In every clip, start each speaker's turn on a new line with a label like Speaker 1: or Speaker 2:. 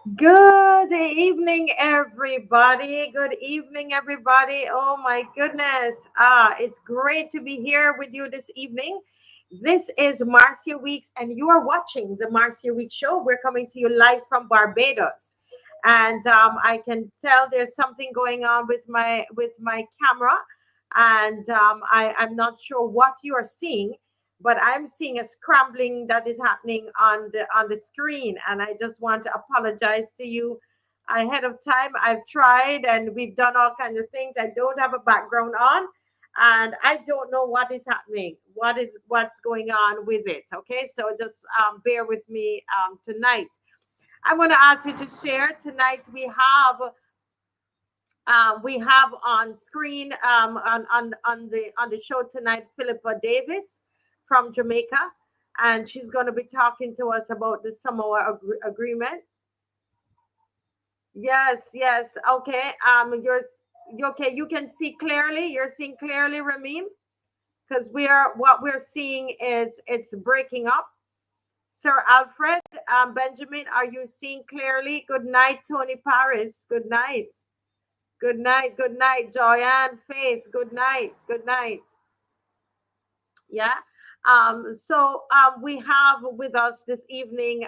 Speaker 1: Good evening, everybody. Good evening, everybody. Oh my goodness. It's great to be here with you this evening. This is Marcia Weeks, and you are watching the Marcia Weeks show. We're coming to you live from Barbados. And I can tell there's something going on with my camera. And I'm not sure what you are seeing, but I'm seeing a scrambling that is happening on the screen, and I just want to apologize to you ahead of time. I've tried, and we've done all kinds of things. I don't have a background on, and I don't know what is happening. What's going on with it? Okay, so just bear with me tonight. I want to ask you to share tonight. We have on screen on the show tonight Philippa Davis from Jamaica, and she's going to be talking to us about the Samoa agreement. Yes, yes. Okay. You okay? You can see clearly. You're seeing clearly, Ramim, because what we're seeing is it's breaking up. Sir Alfred, Benjamin, are you seeing clearly? Good night, Tony Paris. Good night. Good night. Good night, Joyanne, Faith. Good night. Good night. Yeah. So we have with us this evening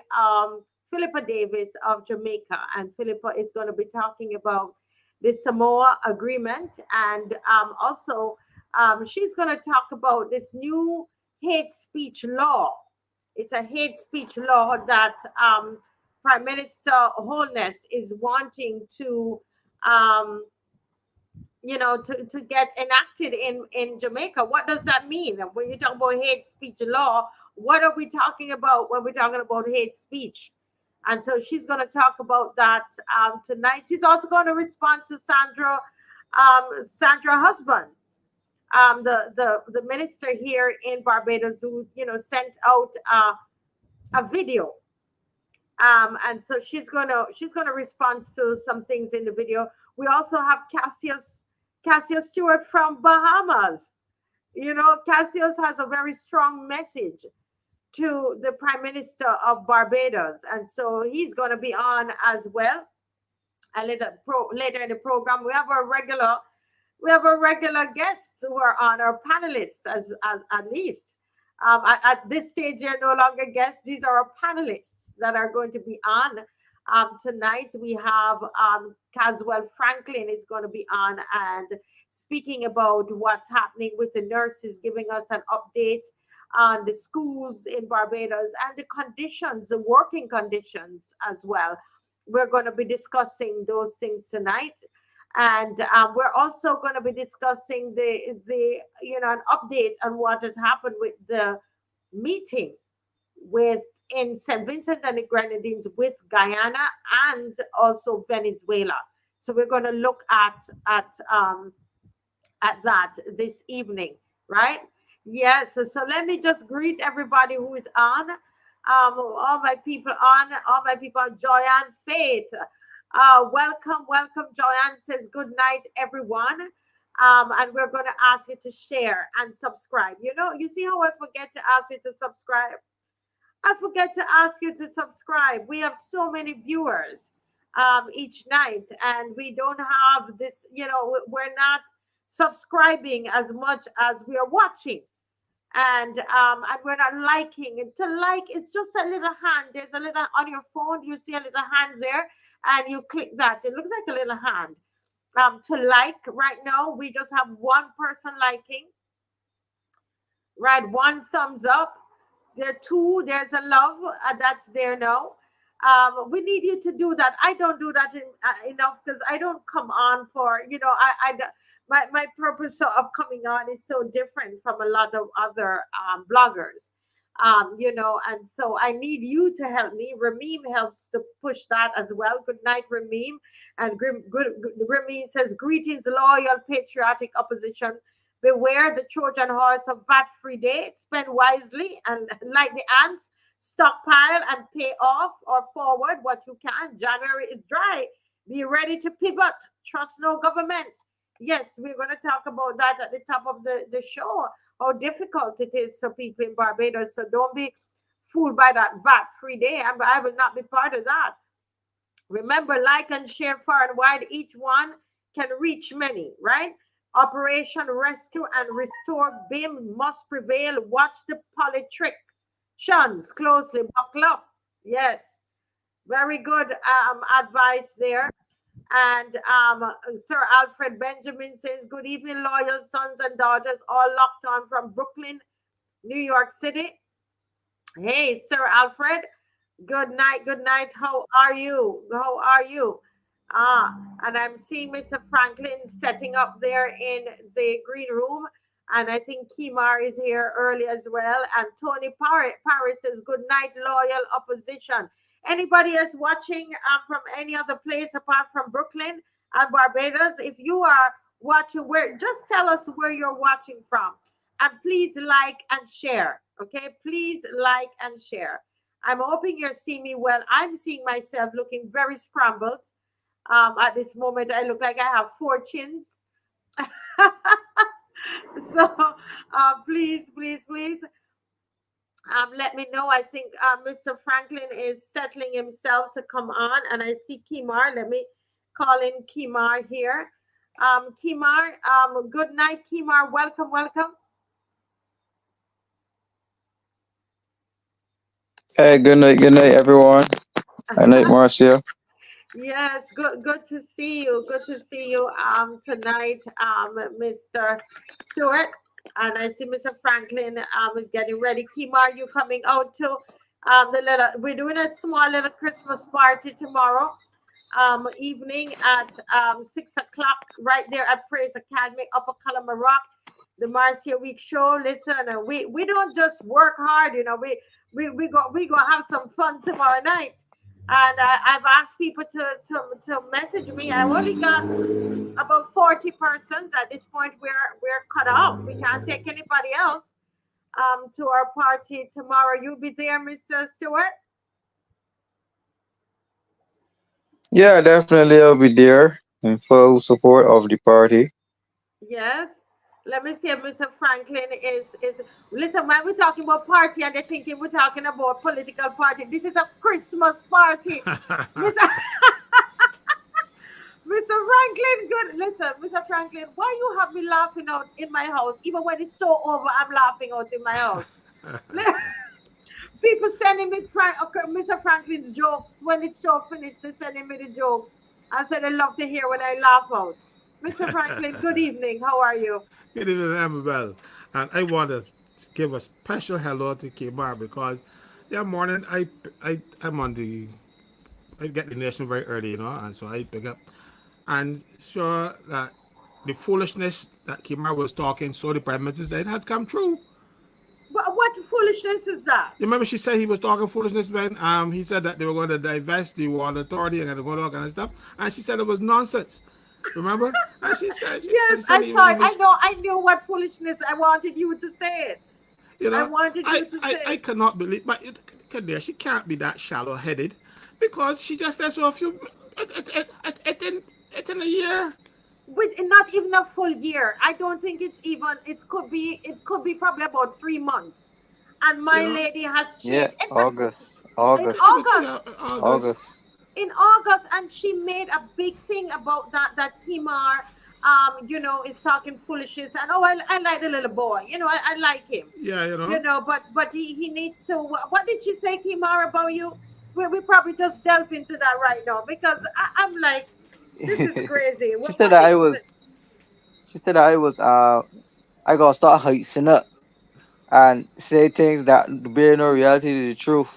Speaker 1: Philippa Davis of Jamaica, and Philippa is going to be talking about the Samoa Agreement, and also she's going to talk about this new hate speech law. It's a hate speech law that Prime Minister Holness is wanting to um, to get enacted in Jamaica. What does that mean? When you talk about hate speech law, what are we talking about when we're talking about hate speech? And so she's going to talk about that tonight. She's also going to respond to Sandra Husband, the minister here in Barbados, who sent out a video, and so she's gonna respond to some things in the video. We also have Cassius Stewart from Bahamas. Cassius has a very strong message to the Prime Minister of Barbados, and so he's going to be on as well later in the program. We have our regular guests who are on, our panelists as at least. At this stage, they're no longer guests. These are our panelists that are going to be on tonight. We have Caswell Franklin is going to be on and speaking about what's happening with the nurses, giving us an update on the schools in Barbados and the conditions, the working conditions as well. We're going to be discussing those things tonight, and we're also going to be discussing the an update on what has happened with the meeting with in St. Vincent and the Grenadines with Guyana and also Venezuela. So we're going to look at that this evening, right? Yes. So let me just greet everybody who is on. All my people on. Joyanne Faith. Welcome, welcome. Joyanne says good night, everyone. And we're going to ask you to share and subscribe. You see how I forget to ask you to subscribe? I forget to ask you to subscribe. We have so many viewers each night, and we don't have this, we're not subscribing as much as we are watching. And we're not liking. And to like, it's just a little hand. There's a little on your phone, you see a little hand there, and you click that. It looks like a little hand. To like right now, we just have one person liking, right? One thumbs up. There are two. There's a love that's there now. We need you to do that. I don't do that enough because I don't come on for my purpose of coming on is so different from a lot of other bloggers. And so I need you to help me. Rameem helps to push that as well. Good night, Rameem. And Rameem says, greetings, loyal, patriotic opposition. Beware the Trojan horse of VAT-free day. Spend wisely and like the ants, stockpile and pay off or forward what you can. January is dry. Be ready to pivot. Trust no government. Yes, we're going to talk about that at the top of the show, how difficult it is for people in Barbados. So don't be fooled by that VAT-free day. I will not be part of that. Remember, like and share far and wide. Each one can reach many, right? Operation Rescue and Restore BIM must prevail. Watch the politicians closely. Buckle up. Yes, very good advice there. And Sir Alfred Benjamin says, good evening, loyal sons and daughters, all locked on from Brooklyn, New York City. Hey, Sir Alfred, good night, good night. How are you? How are you? Ah, and I'm seeing Mr. Franklin setting up there in the green room. And I think Kimar is here early as well. And Tony Paris says, good night, loyal opposition. Anybody else watching from any other place apart from Brooklyn and Barbados? If you are watching, where just tell us where you're watching from. And please like and share. Okay, please like and share. I'm hoping you're seeing me well. I'm seeing myself looking very scrambled. At this moment, I look like I have four chins. So please, please, please let me know. I think Mr. Franklin is settling himself to come on, and I see Kimar. Let me call in Kimar here. Kimar, good night, Kimar. Welcome, welcome.
Speaker 2: Hey, good night, everyone. Good night, Marcia.
Speaker 1: Yes, good to see you. Good to see you tonight, Mr. Stewart. And I see Mr. Franklin is getting ready. Kima, you coming out to the little we're doing a small little Christmas party tomorrow evening at 6 o'clock right there at Praise Academy, Upper Rock, the Marcia Week show. Listen, we don't just work hard, we go have some fun tomorrow night. And I've asked people to message me. I've only got about 40 persons at this point. We're cut off. We can't take anybody else to our party tomorrow. You'll be there, Mr. Stewart?
Speaker 2: Yeah, definitely I'll be there in full support of the party.
Speaker 1: Yes. Let me see if Mr. Franklin is listen, when we're talking about party and they're thinking we're talking about political party. This is a Christmas party. Mr. Mr. Franklin, good. Listen, Mr. Franklin, why you have me laughing out in my house? Even when it's so over, I'm laughing out in my house. People sending me okay, Mr. Franklin's jokes. When it's show finished, they're sending me the jokes. I said I love to hear when I laugh out. Mr. Franklin, good evening. How are you?
Speaker 3: Good evening, Amabel. And I want to give a special hello to Kimar because yeah, morning I'm on the I get the nation very early, and so I pick up and sure that the foolishness that Kimar was talking, so the Prime Minister said has come true.
Speaker 1: What foolishness is that?
Speaker 3: You remember she said he was talking foolishness when he said that they were going to divest the water authority and going to all kind of stuff, and she said it was nonsense. Remember? And
Speaker 1: Yes,
Speaker 3: she said
Speaker 1: I saw it.
Speaker 3: was,
Speaker 1: I knew what foolishness. I wanted you to say it. I wanted you to say
Speaker 3: I
Speaker 1: it.
Speaker 3: cannot believe, but she can't be that shallow headed because she just said so a few, it's in a year.
Speaker 1: With not even a full year. I don't think it's even. It could be probably about 3 months. And my
Speaker 3: You know,
Speaker 1: lady has
Speaker 2: Yeah,
Speaker 1: changed
Speaker 2: August,
Speaker 1: in
Speaker 3: it
Speaker 2: August,
Speaker 3: was yeah,
Speaker 1: August.
Speaker 3: August.
Speaker 2: August.
Speaker 1: In August, and she made a big thing about that Kimar, is talking foolishness. And oh, I like the little boy. I like him.
Speaker 3: Yeah, you know.
Speaker 1: But he needs to. What did she say, Kimar, about you? We probably just delve into that right now because I'm like, this is crazy.
Speaker 2: she
Speaker 1: What,
Speaker 2: said
Speaker 1: what
Speaker 2: that
Speaker 1: did
Speaker 2: I
Speaker 1: you say?
Speaker 2: was. She said that I was. I gotta start heightening up and say things that bear no reality to the truth,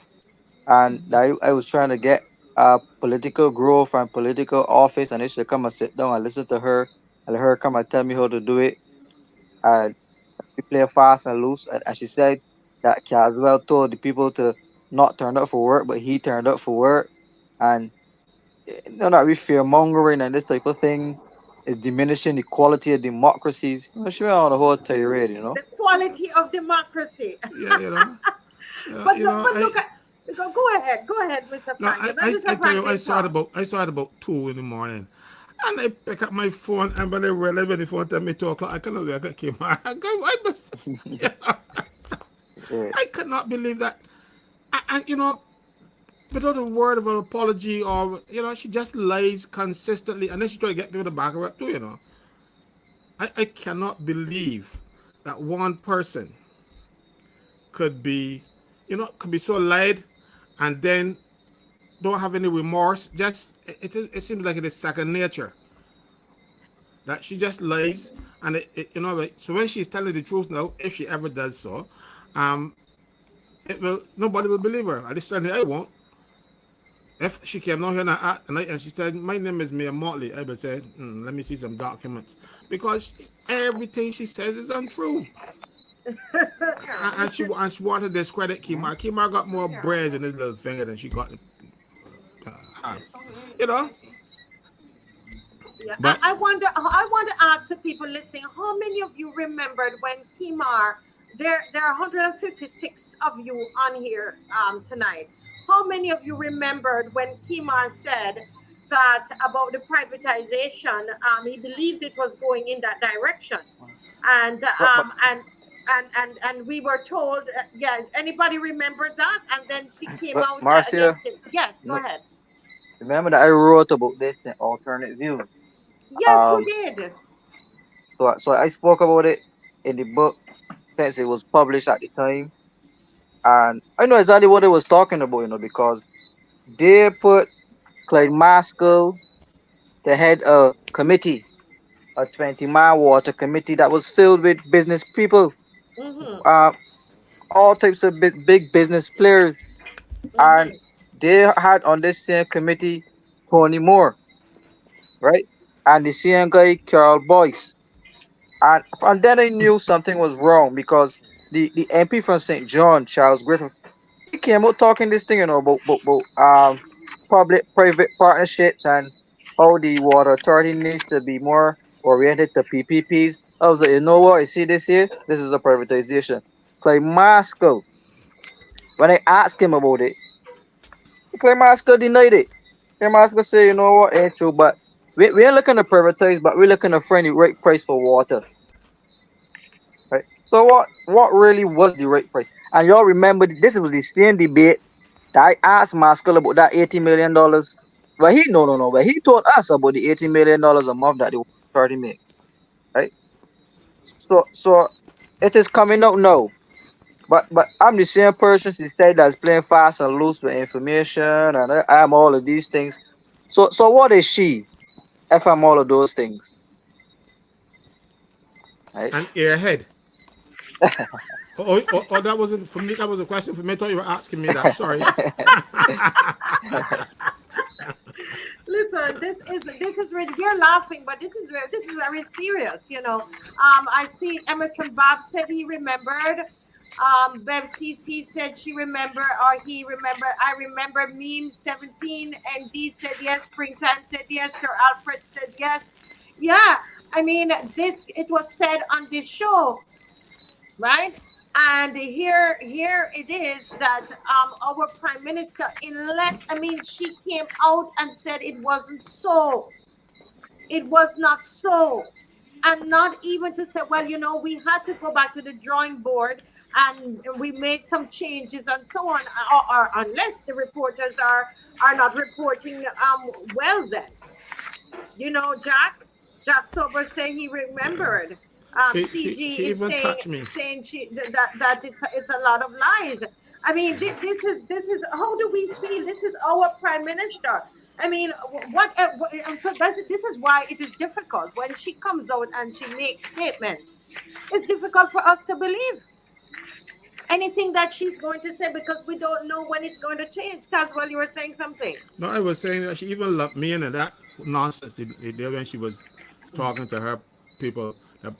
Speaker 2: and that I was trying to get political growth and political office, and they should come and sit down and listen to her and let her come and tell me how to do it. And we play fast and loose. And she said that Caswell told the people to not turn up for work, but he turned up for work. And not we fear mongering and this type of thing is diminishing the quality of democracies. She went on the whole tirade.
Speaker 1: The quality of democracy.
Speaker 3: Yeah,
Speaker 1: But look at go ahead, Mr.
Speaker 3: no,
Speaker 1: Franklin. Let
Speaker 3: I
Speaker 1: Mr.
Speaker 3: tell you,
Speaker 1: Franklin talk.
Speaker 3: I started about 2 in the morning, and I pick up my phone, and when I realize when the phone tell me 2 o'clock, I cannot wait. I came on. I go, I was,
Speaker 2: Yeah.
Speaker 3: I could not believe that, and without a word of an apology, or she just lies consistently, and then she try to get people to back her up too. I cannot believe that one person could be, could be so lied, and then don't have any remorse. Just it seems like it is second nature that she just lies, and like, so when she's telling the truth now, if she ever does so, um, it will nobody will believe her. At least certainly I won't. If she came down here and she said, "My name is Mia Motley," I would say, "Let me see some documents," because everything she says is untrue. And she wanted to discredit Kimar. Kimar got more brains in his little finger than she got in hand. You know,
Speaker 1: Yeah,
Speaker 3: but
Speaker 1: I want to ask the people listening, how many of you remembered when Kimar, there are 156 of you on here tonight. How many of you remembered when Kimar said that about the privatization, he believed it was going in that direction, and
Speaker 2: But
Speaker 1: we were told, yeah, anybody remember that? And then she came
Speaker 2: but
Speaker 1: out
Speaker 2: Marcia,
Speaker 1: against him. Yes, go
Speaker 2: no,
Speaker 1: ahead.
Speaker 2: remember that I wrote about this in alternate view.
Speaker 1: Yes, you
Speaker 2: Um,
Speaker 1: did.
Speaker 2: so I spoke about it in the book since it was published at the time, and I know exactly what it was talking about, because they put Clyde Maskell to head a committee, a 20-mile water committee that was filled with business people,
Speaker 1: Mm-hmm.
Speaker 2: uh, all types of big business players, and
Speaker 1: Mm-hmm.
Speaker 2: they had on this same committee Tony Moore, right, and the same guy Carol Boyce. And then I knew something was wrong because the MP from St. John, Charles Griffith, he came out talking this thing, about public private partnerships and how the water authority needs to be more oriented to PPPs. I was like, you know what? I see this here. This is a privatization. Clay Maskell, when I asked him about it, Clay Maskell denied it. Clay Maskell said, you know what? Ain't true, but we ain't looking to privatize, but we're looking to find the right price for water. Right. So what really was the right price? And y'all remember this was the same debate that I asked Maskell about that $80 million. But he no. But he told us about the $80 million a month that the authority makes. Right. So it is coming out now. But I'm the same person she said that's playing fast and loose with information, and I am all of these things. So what is she if I'm all of those things? Right.
Speaker 3: an airhead. Oh, that wasn't for me. That was a question for me. I thought you were asking me that. Sorry.
Speaker 1: Listen, this is really, we're laughing, but this is very serious. I see Emerson Bob said he remembered. Bev CC said she remembered, or he remembered. I remember meme 17, and D said yes. Springtime said yes. Sir Alfred said yes. Yeah, I mean, this it was said on this show, right? And here it is that our prime minister, she came out and said it wasn't so. It was not so. And not even to say, well, we had to go back to the drawing board and we made some changes and so on, or unless the reporters are not reporting well, then Jack Sober saying he remembered.
Speaker 3: She
Speaker 1: CG is
Speaker 3: even
Speaker 1: saying
Speaker 3: touched me.
Speaker 1: saying that it's a lot of lies. I mean, this is how do we feel? This is our prime minister. I mean, and so this is why it is difficult when she comes out and she makes statements. It's difficult for us to believe anything that she's going to say because we don't know when it's going to change. Caswell, you were saying something.
Speaker 3: No, I was saying that she even loved me and that nonsense the day when she was talking to her people that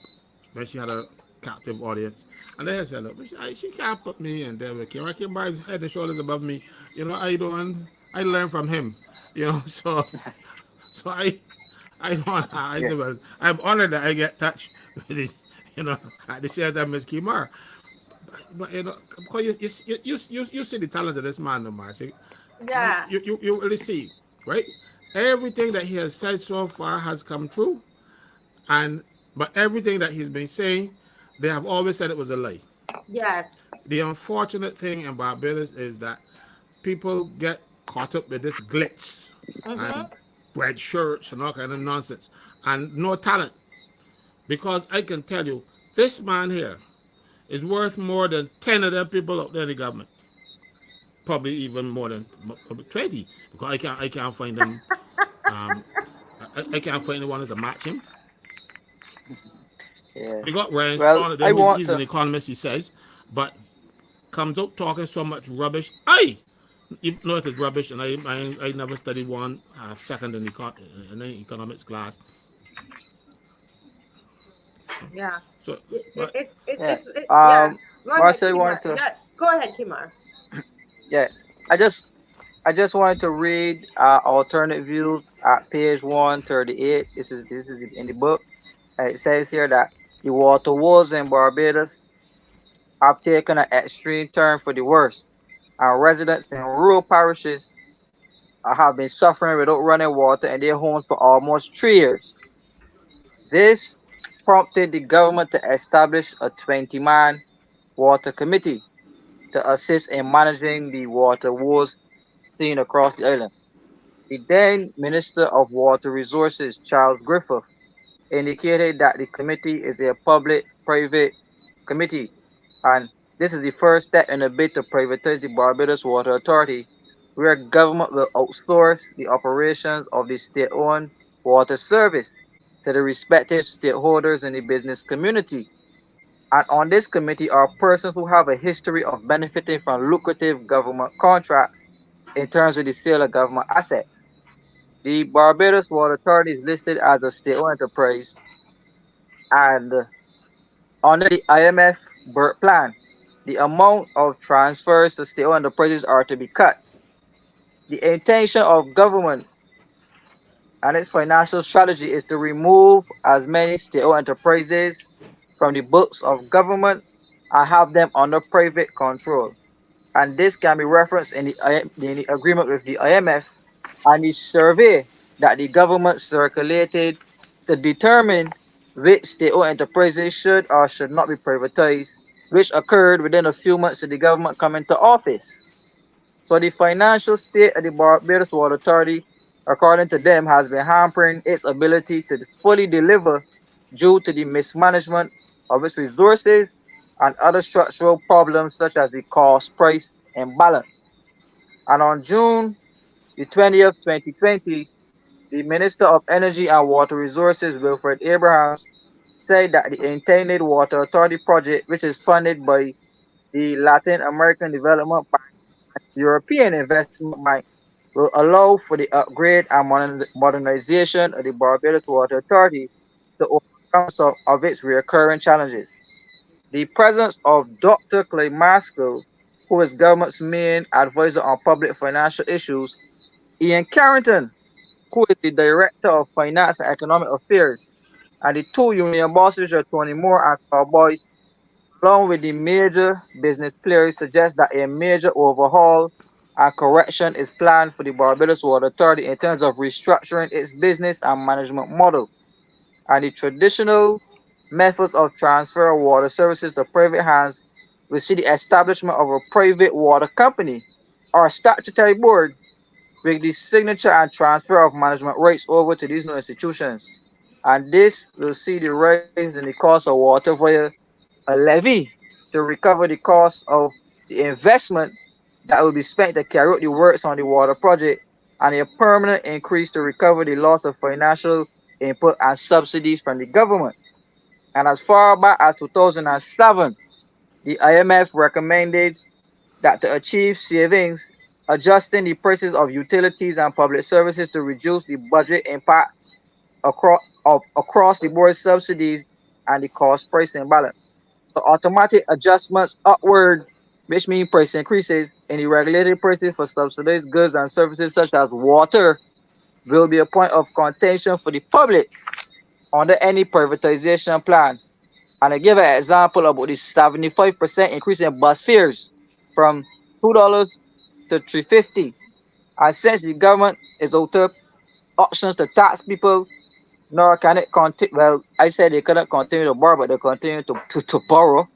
Speaker 3: when she had a captive audience. And they said, look, she can't put me in there with Kim. I came by head and shoulders above me. I don't I learned from him. So I don't I
Speaker 2: Yeah.
Speaker 3: said, well, I'm honored that I get touched with this, at the same time as Kimar. But because you see the talent of this man, no man. See,
Speaker 1: Yeah.
Speaker 3: you really see, right? Everything that he has said so far has come true, and but everything that he's been saying, they have always said it was a lie.
Speaker 1: Yes.
Speaker 3: The unfortunate thing in Barbados is that people get caught up with this glitz
Speaker 1: Mm-hmm.
Speaker 3: and red shirts and all kind of nonsense and no talent. Because I can tell you, this man here is worth more than 10 of them people out there in the government. Probably even more than probably 20. Because I can't find them. Um, I can't find anyone to match him.
Speaker 2: Yeah.
Speaker 3: We got Ryan
Speaker 2: Well,
Speaker 3: Scott
Speaker 2: I
Speaker 3: there,
Speaker 2: want
Speaker 3: he's an
Speaker 2: to.
Speaker 3: economist, he says, but comes out talking so much rubbish. I even know it is rubbish, and I never studied one second in the economics class.
Speaker 1: Yeah.
Speaker 3: So,
Speaker 1: It,
Speaker 3: but
Speaker 1: it, it,
Speaker 2: Yeah.
Speaker 1: it's, it, yeah. Go ahead,
Speaker 2: Marcel
Speaker 1: Kimar.
Speaker 2: wanted to.
Speaker 1: Yes. Go ahead, Kimar.
Speaker 2: Yeah. I just I just wanted to read alternate views at page 138. This is in the book. It says here that the water wars in Barbados have taken an extreme turn for the worst, and residents in rural parishes have been suffering without running water in their homes for almost 3 years. This prompted the government to establish a 20-man water committee to assist in managing the water woes seen across the island. The then Minister of Water Resources, Charles Griffith, indicated that the committee is a public-private committee, and this is the first step in a bid to privatize the Barbados Water Authority, where government will outsource the operations of the state-owned water service to the respective stakeholders in the business community. And on this committee are persons who have a history of benefiting from lucrative government contracts in terms of the sale of government assets. The Barbados Water Authority is listed as a state-owned enterprise, and under the IMF BERT plan, the amount of transfers to state-owned enterprises are to be cut. The intention of government and its financial strategy is to remove as many state-owned enterprises from the books of government and have them under private control. And this can be referenced in the agreement with the IMF and the survey that the government circulated to determine which state-owned enterprises should or should not be privatized, which occurred within a few months of the government coming to office. So the financial state of the Barbados Water Authority, according to them, has been hampering its ability to fully deliver due to the mismanagement of its resources and other structural problems such as the cost price imbalance. And on June 20th, 2020, the Minister of Energy and Water Resources, Wilfred Abrahams, said that the intended Water Authority project, which is funded by the Latin American Development Bank and European Investment Bank, will allow for the upgrade and modernization of the Barbados Water Authority to overcome some of its recurring challenges. The presence of Dr. Clay Maskell, who is government's main advisor on public financial issues, Ian Carrington, who is the Director of Finance and Economic Affairs, and the two union bosses, Tony Moore and Carl Boyce, along with the major business players, suggest that a major overhaul and correction is planned for the Barbados Water Authority in terms of restructuring its business and management model. And the traditional methods of transfer of water services to private hands will see the establishment of a private water company or statutory board with the signature and transfer of management rights over to these new institutions. And this will see the rise in the cost of water via a levy to recover the cost of the investment that will be spent to carry out the works on the water project, and a permanent increase to recover the loss of financial input and subsidies from the government. And as far back as 2007, the IMF recommended that to achieve savings, adjusting the prices of utilities and public services to reduce the budget impact across the board subsidies and the cost price imbalance. So automatic adjustments upward, which mean price increases in the regulated prices for subsidized goods and services such as water, will be a point of contention for the public under any privatization plan. And I give an example about the 75% increase in bus fares from $2 to 350. And since the government is out of options to tax people, nor can it continue. Well, I said they cannot continue to borrow, but they continue to borrow.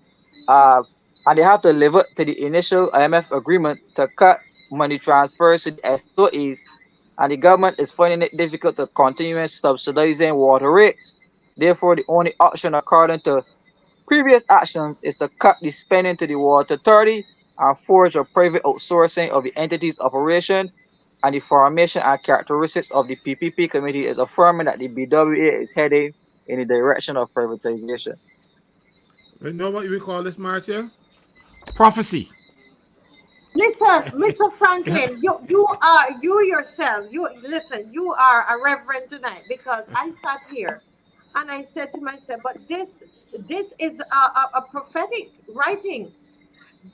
Speaker 2: Uh, and they have to live up to the initial IMF agreement to cut money transfers to the SOEs, and the government is finding it difficult to continue subsidizing water rates. Therefore, the only option, according to previous actions, is to cut the spending to the water authority and forge a private outsourcing of the entity's operation. And the formation and characteristics of the PPP committee is affirming that the BWA is heading in the direction of privatization.
Speaker 3: You know what we call this, Marcia? Prophecy.
Speaker 1: Listen, Mr. Franklin, you yourself, you listen, you are a reverend tonight because I sat here and I said to myself, but this is a prophetic writing.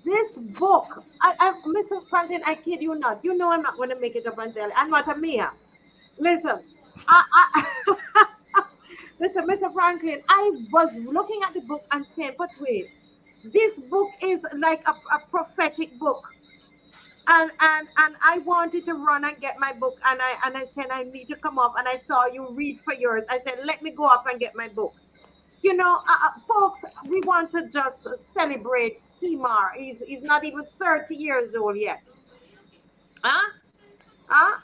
Speaker 1: This book, Mr. Franklin, I kid you not. You know I'm not going to make it up and tell you. I'm not a Mia. Listen, I listen, Mr. Franklin, I was looking at the book and saying, but wait, this book is like a prophetic book. And I wanted to run and get my book, and I said I need to come up, and I saw you read for yours. I said let me go up and get my book. Folks, we want to just celebrate Kimar. He's not even 30 years old yet. Huh? Huh?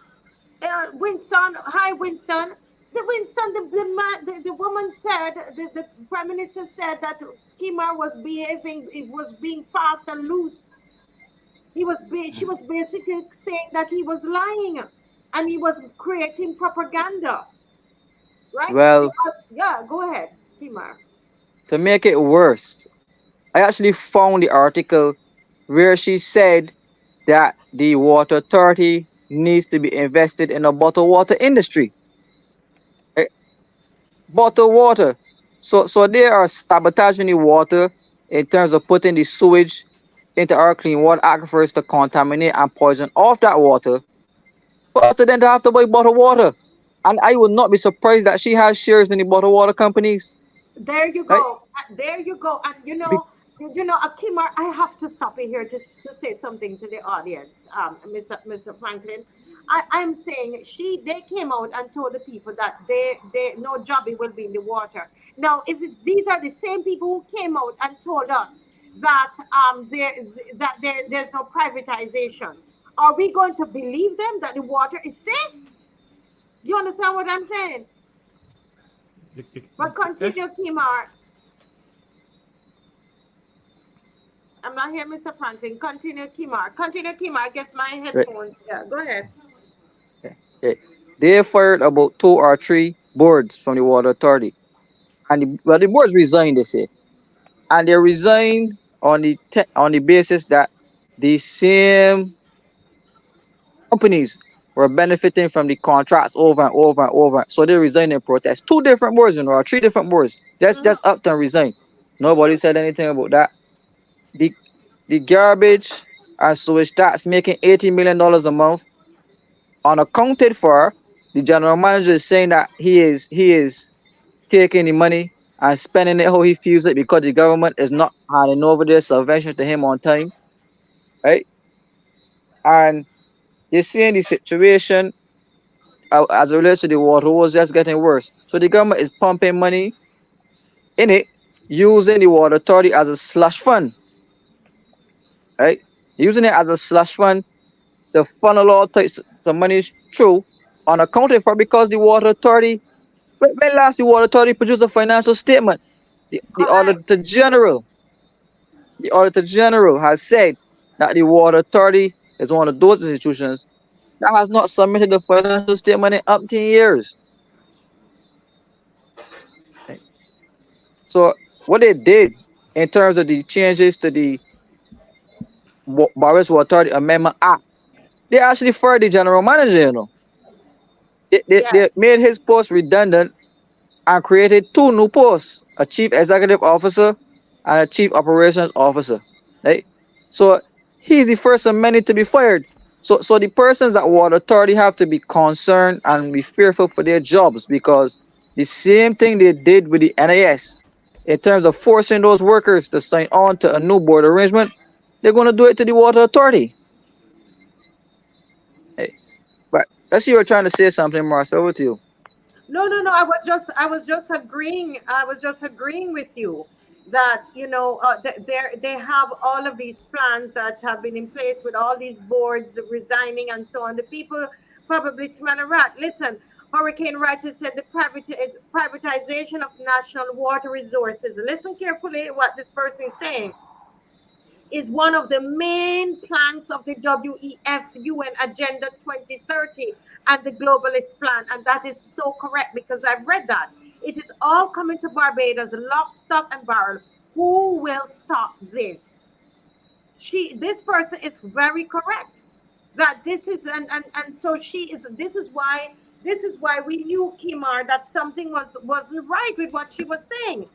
Speaker 1: Winston, hi Winston. The woman said, the prime minister said that Kimar was behaving, it was being fast and loose. She was basically saying that he was lying and he was creating propaganda, right?
Speaker 2: Well,
Speaker 1: Yeah, go ahead, Kimar.
Speaker 2: to make it worse, I actually found the article where she said that the water authority needs to be invested in a bottled water industry. eh, Bottled water. So they are sabotaging the water in terms of putting the sewage into our clean water aquifers to contaminate and poison off that water for us to then to have to buy bottled water. And I would not be surprised that she has shares in the bottled water companies.
Speaker 1: There you
Speaker 2: Right?
Speaker 1: go. There you go. And
Speaker 2: Be-
Speaker 1: Akimar, I have to stop you here to say something to the audience, Mr. Franklin. I'm saying they came out and told the people that they no jobby will be in the water. Now, if these are the same people who came out and told us that there's no privatization, are we going to believe them that the water is safe? You understand what I'm saying? But
Speaker 3: If
Speaker 1: continue, Kimar. I'm not here, Mr. Franklin. Continue, Kimar. Continue, Kimar. I guess my
Speaker 2: right,
Speaker 1: headphones. Yeah, go ahead.
Speaker 2: yeah, yeah. They fired about 2 or 3 boards from the water authority. And the boards resigned, they say. And they resigned on on the basis that the same companies were benefiting from the contracts over and over and over. So they resigned in protest. 2 different boards, or 3 different boards.
Speaker 1: Mm-hmm,
Speaker 2: Just up and resign. Nobody
Speaker 1: mm-hmm.
Speaker 2: said anything about that. The the garbage and sewage tax making $80 million a month unaccounted for. The general manager is saying that he is taking the money and spending it how he feels it because the government is not handing over their subvention to him on time, right? And you're seeing the situation as it relates to the water was just getting worse. So the government is pumping money in it, using the water authority as a slush fund, right? Using it as a slush fund to funnel all types of money through unaccounted for because the water authority, when last the water authority produced a financial statement, the
Speaker 1: Correct.
Speaker 2: auditor general has said that the water authority is one of those institutions that has not submitted a financial statement in up to years. Right? So what they did in terms of the changes to the Barbadians Water Authority Amendment Act, they actually fired the general manager.
Speaker 1: Yeah.
Speaker 2: They made his post redundant and created 2 new posts: a chief executive officer and a chief operations officer. Right? So he's the first of many to be fired. So the persons at Water Authority have to be concerned and be fearful for their jobs because the same thing they did with the NIS in terms of forcing those workers to sign on to a new board arrangement, they're going to do it to the Water Authority. Hey, but I see you're trying to say something, Marcel. Over to you.
Speaker 1: No, no, no. I was just agreeing. I was just agreeing with you. that they have all of these plans that have been in place with all these boards resigning and so on. The people probably smell a rat. Listen, Hurricane Writer said the privatization of national water resources. Listen carefully what this person is saying, is one of the main planks of the WEF UN Agenda 2030 and the Globalist Plan. And that is so correct because I've read that. It is all coming to Barbados, lock, stock, and barrel. Who will stop this? This person is very correct. That this is and so she is. This is why we knew, Kimar, that something wasn't right with what she was saying,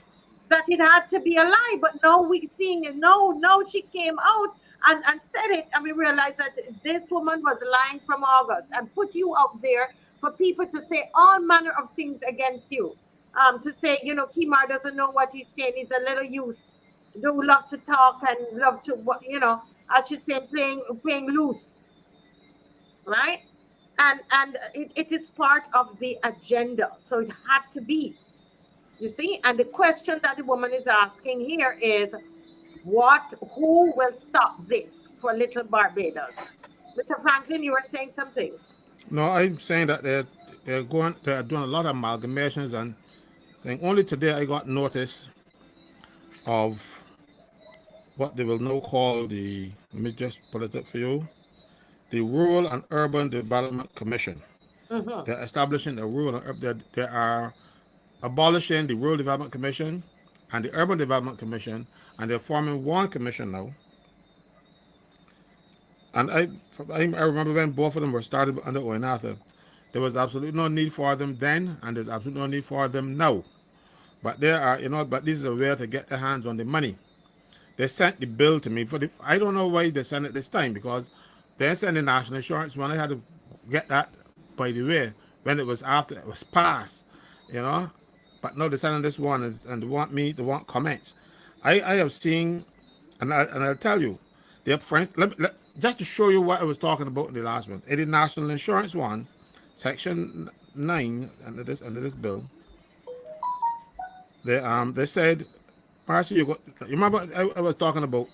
Speaker 1: that it had to be a lie. But no, we seeing it. No, she came out and said it, and we realized that this woman was lying from August and put you out there for people to say all manner of things against you. To say, Kimar doesn't know what he's saying. He's a little youth who love to talk and love to, as you say, playing loose, right? And it is part of the agenda, so it had to be. You see, and the question that the woman is asking here is, who will stop this for little Barbados? Mr. Franklin, you were saying something.
Speaker 3: No, I'm saying that they're doing a lot of amalgamations, and then only today I got notice of what they will now call the, let me just put it up for you, the Rural and Urban Development Commission.
Speaker 1: Mm-hmm.
Speaker 3: They're establishing the rural and they are abolishing the Rural Development Commission and the Urban Development Commission, and they're forming one commission now. And I remember when both of them were started under Oinatha, there was absolutely no need for them then, and there's absolutely no need for them now. But there are, but this is a way to get their hands on the money. They sent the bill to me I don't know why they sent it this time, because they sent the national insurance when I had to get that, by the way, when it was after it was passed, But no, they're sending this one, and they want comments. I have seen, and I'll tell you, they have friends. Just to show you what I was talking about in the last one, in the national insurance one, section 9 under this bill, they said, Marcy, you remember I was talking about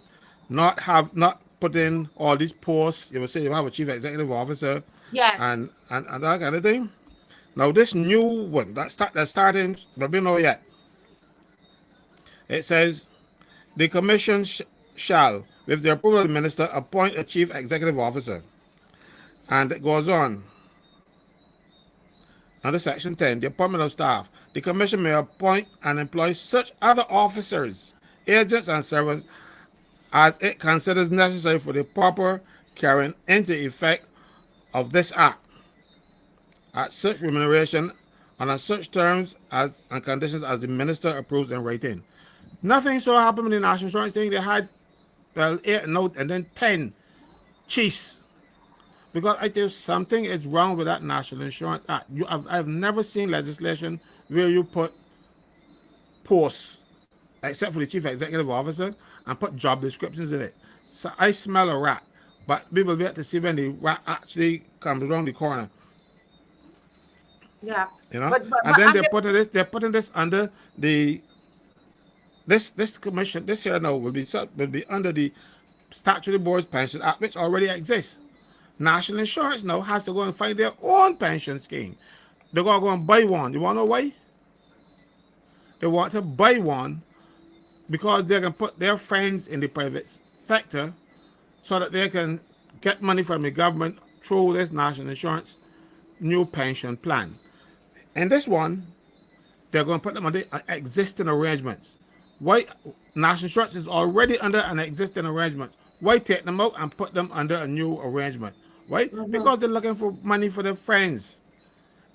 Speaker 3: not put in all these posts. You will say you have a chief executive officer,
Speaker 1: Yes.
Speaker 3: and that kind of thing. Now this new one that's starting, but we know yet. It says the commission shall, with the approval of the minister, appoint a chief executive officer, and it goes on. Under section 10, the appointment of staff. The commission may appoint and employ such other officers, agents, and servants as it considers necessary for the proper carrying into effect of this act, at such remuneration and on such terms and conditions as the minister approves in writing. Nothing so happened in the national insurance thing. They had 8 note and then 10 chiefs. Because I tell you, something is wrong with that National Insurance Act. I've never seen legislation where you put posts, except for the chief executive officer, and put job descriptions in it. So I smell a rat, but we will get to see when the rat actually comes around the corner.
Speaker 1: Yeah.
Speaker 3: And then they're putting this under the this commission. This here now will be under the Statutory Boards Pension Act, which already exists. National Insurance now has to go and find their own pension scheme. They're going to go and buy one. You want to know why? They want to buy one because they can put their friends in the private sector so that they can get money from the government through this national insurance new pension plan. And this one, they're going to put them under existing arrangements. Why? National insurance is already under an existing arrangement. Why take them out and put them under a new arrangement? Why? Mm-hmm. Because they're looking for money for their friends.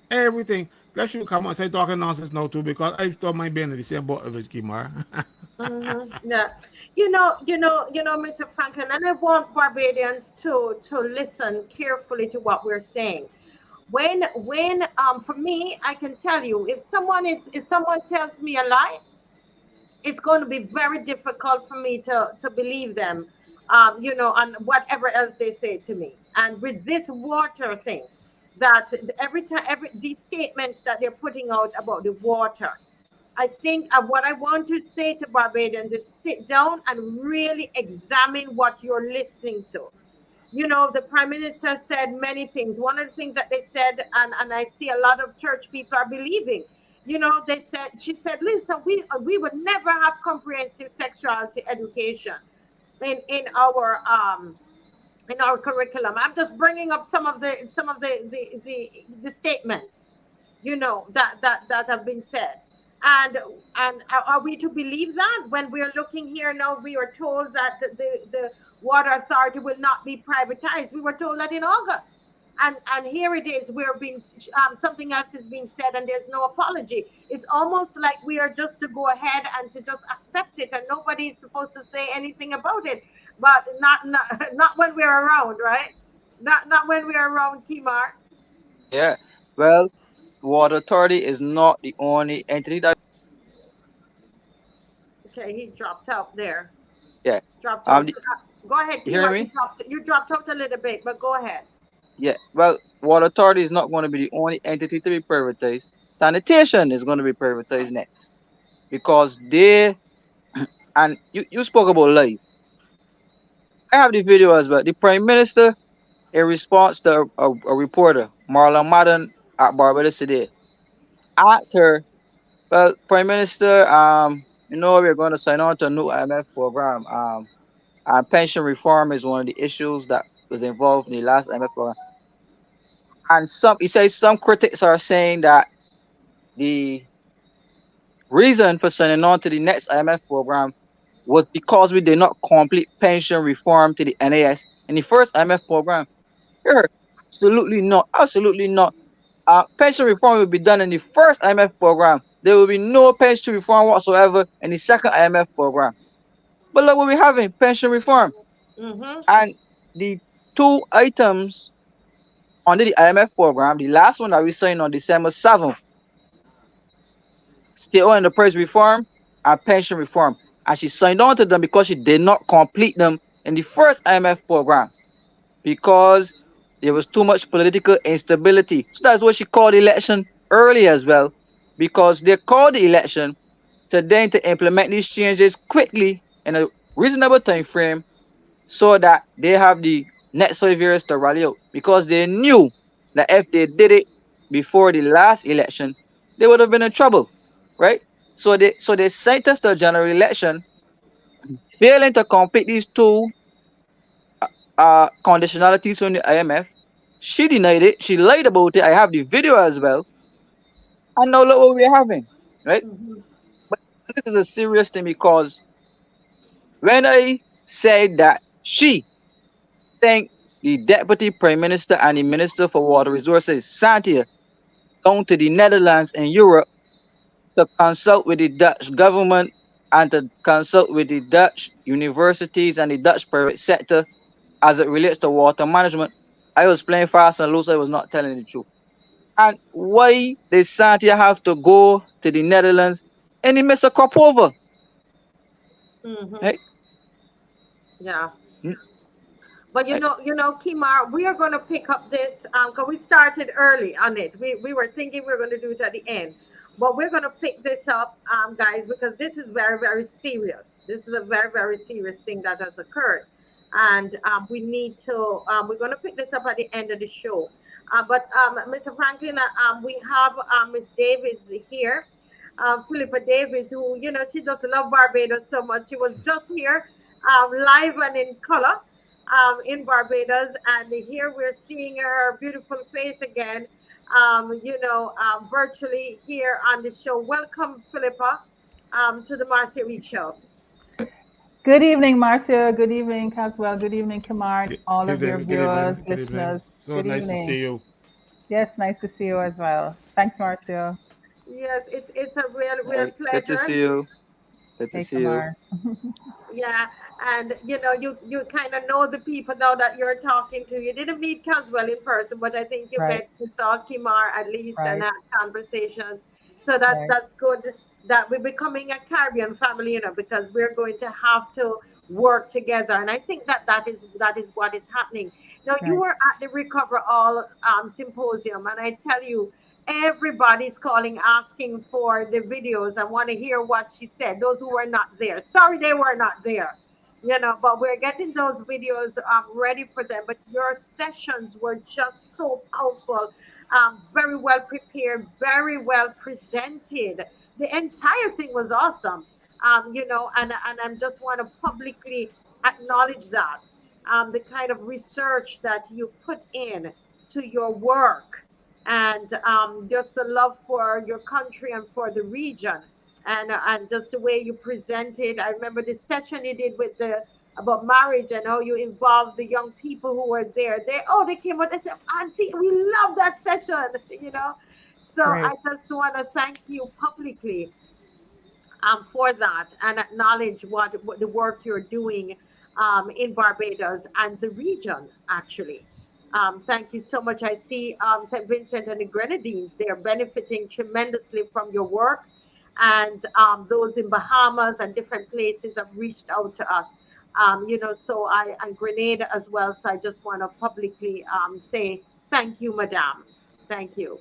Speaker 3: Everything. Let's you come on and say talking nonsense now too, because I still might be in the same boat as Kimar.
Speaker 1: Mm-hmm. Yeah. Mr. Franklin, and I want Barbadians to listen carefully to what we're saying. When for me, I can tell you, if someone tells me a lie, it's going to be very difficult for me to believe them, and whatever else they say to me. And with this water thing, that these statements that they're putting out about the water, I think what I want to say to Barbadians is sit down and really examine what you're listening to. You know, the prime minister said many things. One of the things that they said, and I see a lot of church people are believing, you know, they said, she said, listen, we would never have comprehensive sexuality education in in our curriculum. I'm just bringing up some of the statements, you know, that have been said. And are we to believe that when we're looking here now? We are told that the water authority will not be privatized. We were told that in August. And here it is. We're being something else is being said, and there's no apology. It's almost like we are just to go ahead and to just accept it, and nobody's supposed to say anything about it. But not when we're around, right? Not when we're around, Kimar.
Speaker 2: Yeah. Well, water authority is not the only entity that.
Speaker 1: Okay, he dropped out there.
Speaker 2: Yeah.
Speaker 1: Dropped out.
Speaker 2: The,
Speaker 1: Go ahead,
Speaker 2: you hearing
Speaker 1: Kimar. You
Speaker 2: me?
Speaker 1: dropped. You dropped out a little bit, but go ahead.
Speaker 2: Yeah. Well, water authority is not going to be the only entity to be privatized. Sanitation is going to be privatized next because they and you spoke about lies. I have the video as well. The prime minister, in response to a reporter, Marlon Madden at Barbados today, asked her, "Well, Prime Minister, we're going to sign on to a new IMF program. And pension reform is one of the issues that was involved in the last IMF program. And he says some critics are saying that the reason for signing on to the next IMF program was because we did not complete pension reform to the NAS in the first IMF program. Here, absolutely not. Absolutely not. Pension reform will be done in the first IMF program. There will be no pension reform whatsoever in the second IMF program. But look what we're having, pension reform.
Speaker 1: Mm-hmm.
Speaker 2: And the two items under the IMF program, the last one that we signed on December 7th, state oil enterprise reform and pension reform. And she signed on to them because she did not complete them in the first IMF program because there was too much political instability. So that's what she called the election early as well, because they called the election to then to implement these changes quickly in a reasonable time frame so that they have the next 5 years to rally out. Because they knew that if they did it before the last election, they would have been in trouble, right? So they sent us to a general election, failing to complete these two conditionalities from the IMF. She denied it. She lied about it. I have the video as well. And now look what we're having, right?
Speaker 1: Mm-hmm.
Speaker 2: But this is a serious thing because when I said that she sent the deputy prime minister and the minister for water resources, Santia, down to the Netherlands and Europe to consult with the Dutch government and to consult with the Dutch universities and the Dutch private sector as it relates to water management, I was playing fast and loose. I was not telling the truth. And why did Santia have to go to the Netherlands and he missed a crop over?
Speaker 1: Mm-hmm.
Speaker 2: Right?
Speaker 1: Yeah.
Speaker 2: Mm,
Speaker 1: But
Speaker 2: right.
Speaker 1: Kimar, we are going to pick up this because we started early on it. We were thinking we were going to do it at the end, but we're going to pick this up, guys, because this is very, very serious. This is a very, very serious thing that has occurred, and we need to. We're going to pick this up at the end of the show. But Mr. Franklin, we have Miss Davis here, Philippa Davis, who she does love Barbados so much. She was just here, live and in color in Barbados, and here we're seeing her beautiful face again, virtually here on the show. Welcome, Philippa, to the Marcia Reed Show.
Speaker 4: Good evening, Marcia. Good evening, Caswell. Good evening, Kamar. All of your
Speaker 3: Good evening.
Speaker 4: viewers,
Speaker 3: Good evening.
Speaker 4: listeners.
Speaker 3: So
Speaker 4: Good
Speaker 3: nice to see
Speaker 4: evening.
Speaker 3: you.
Speaker 4: Yes, nice to see you as well. Thanks, Marcia.
Speaker 1: Yes, it's a real
Speaker 2: Right. Good to see
Speaker 1: pleasure.
Speaker 2: you. Good to
Speaker 4: Hey,
Speaker 2: see you.
Speaker 4: Kamar.
Speaker 1: Yeah, and you kind of know the people now that you're talking to. You didn't meet Caswell in person, but I think you
Speaker 4: Right,
Speaker 1: met to saw Kimar at least and
Speaker 4: right,
Speaker 1: had conversations. So that
Speaker 4: right,
Speaker 1: that's good that we're becoming a Caribbean family, because we're going to have to work together. And I think that is what is happening. Now you
Speaker 4: right.
Speaker 1: were at the Recover All symposium, and I tell you. Everybody's calling, asking for the videos. I want to hear what she said. Those who were not there, sorry they were not there, but we're getting those videos ready for them. But your sessions were just so powerful, very well prepared, very well presented. The entire thing was awesome. And I just want to publicly acknowledge that, the kind of research that you put in to your work, and just a love for your country and for the region, and just the way you presented. I remember the session you did with the about marriage, and how you involved the young people who were there. They came out and said, "Auntie, we love that session." So I
Speaker 4: Great.
Speaker 1: just want to thank you publicly for that, and acknowledge what the work you're doing in Barbados and the region, actually. Thank you so much. I see St. Vincent and the Grenadines, they are benefiting tremendously from your work. And those in Bahamas and different places have reached out to us. So and Grenada as well. So I just want to publicly say thank you, Madame. Thank you.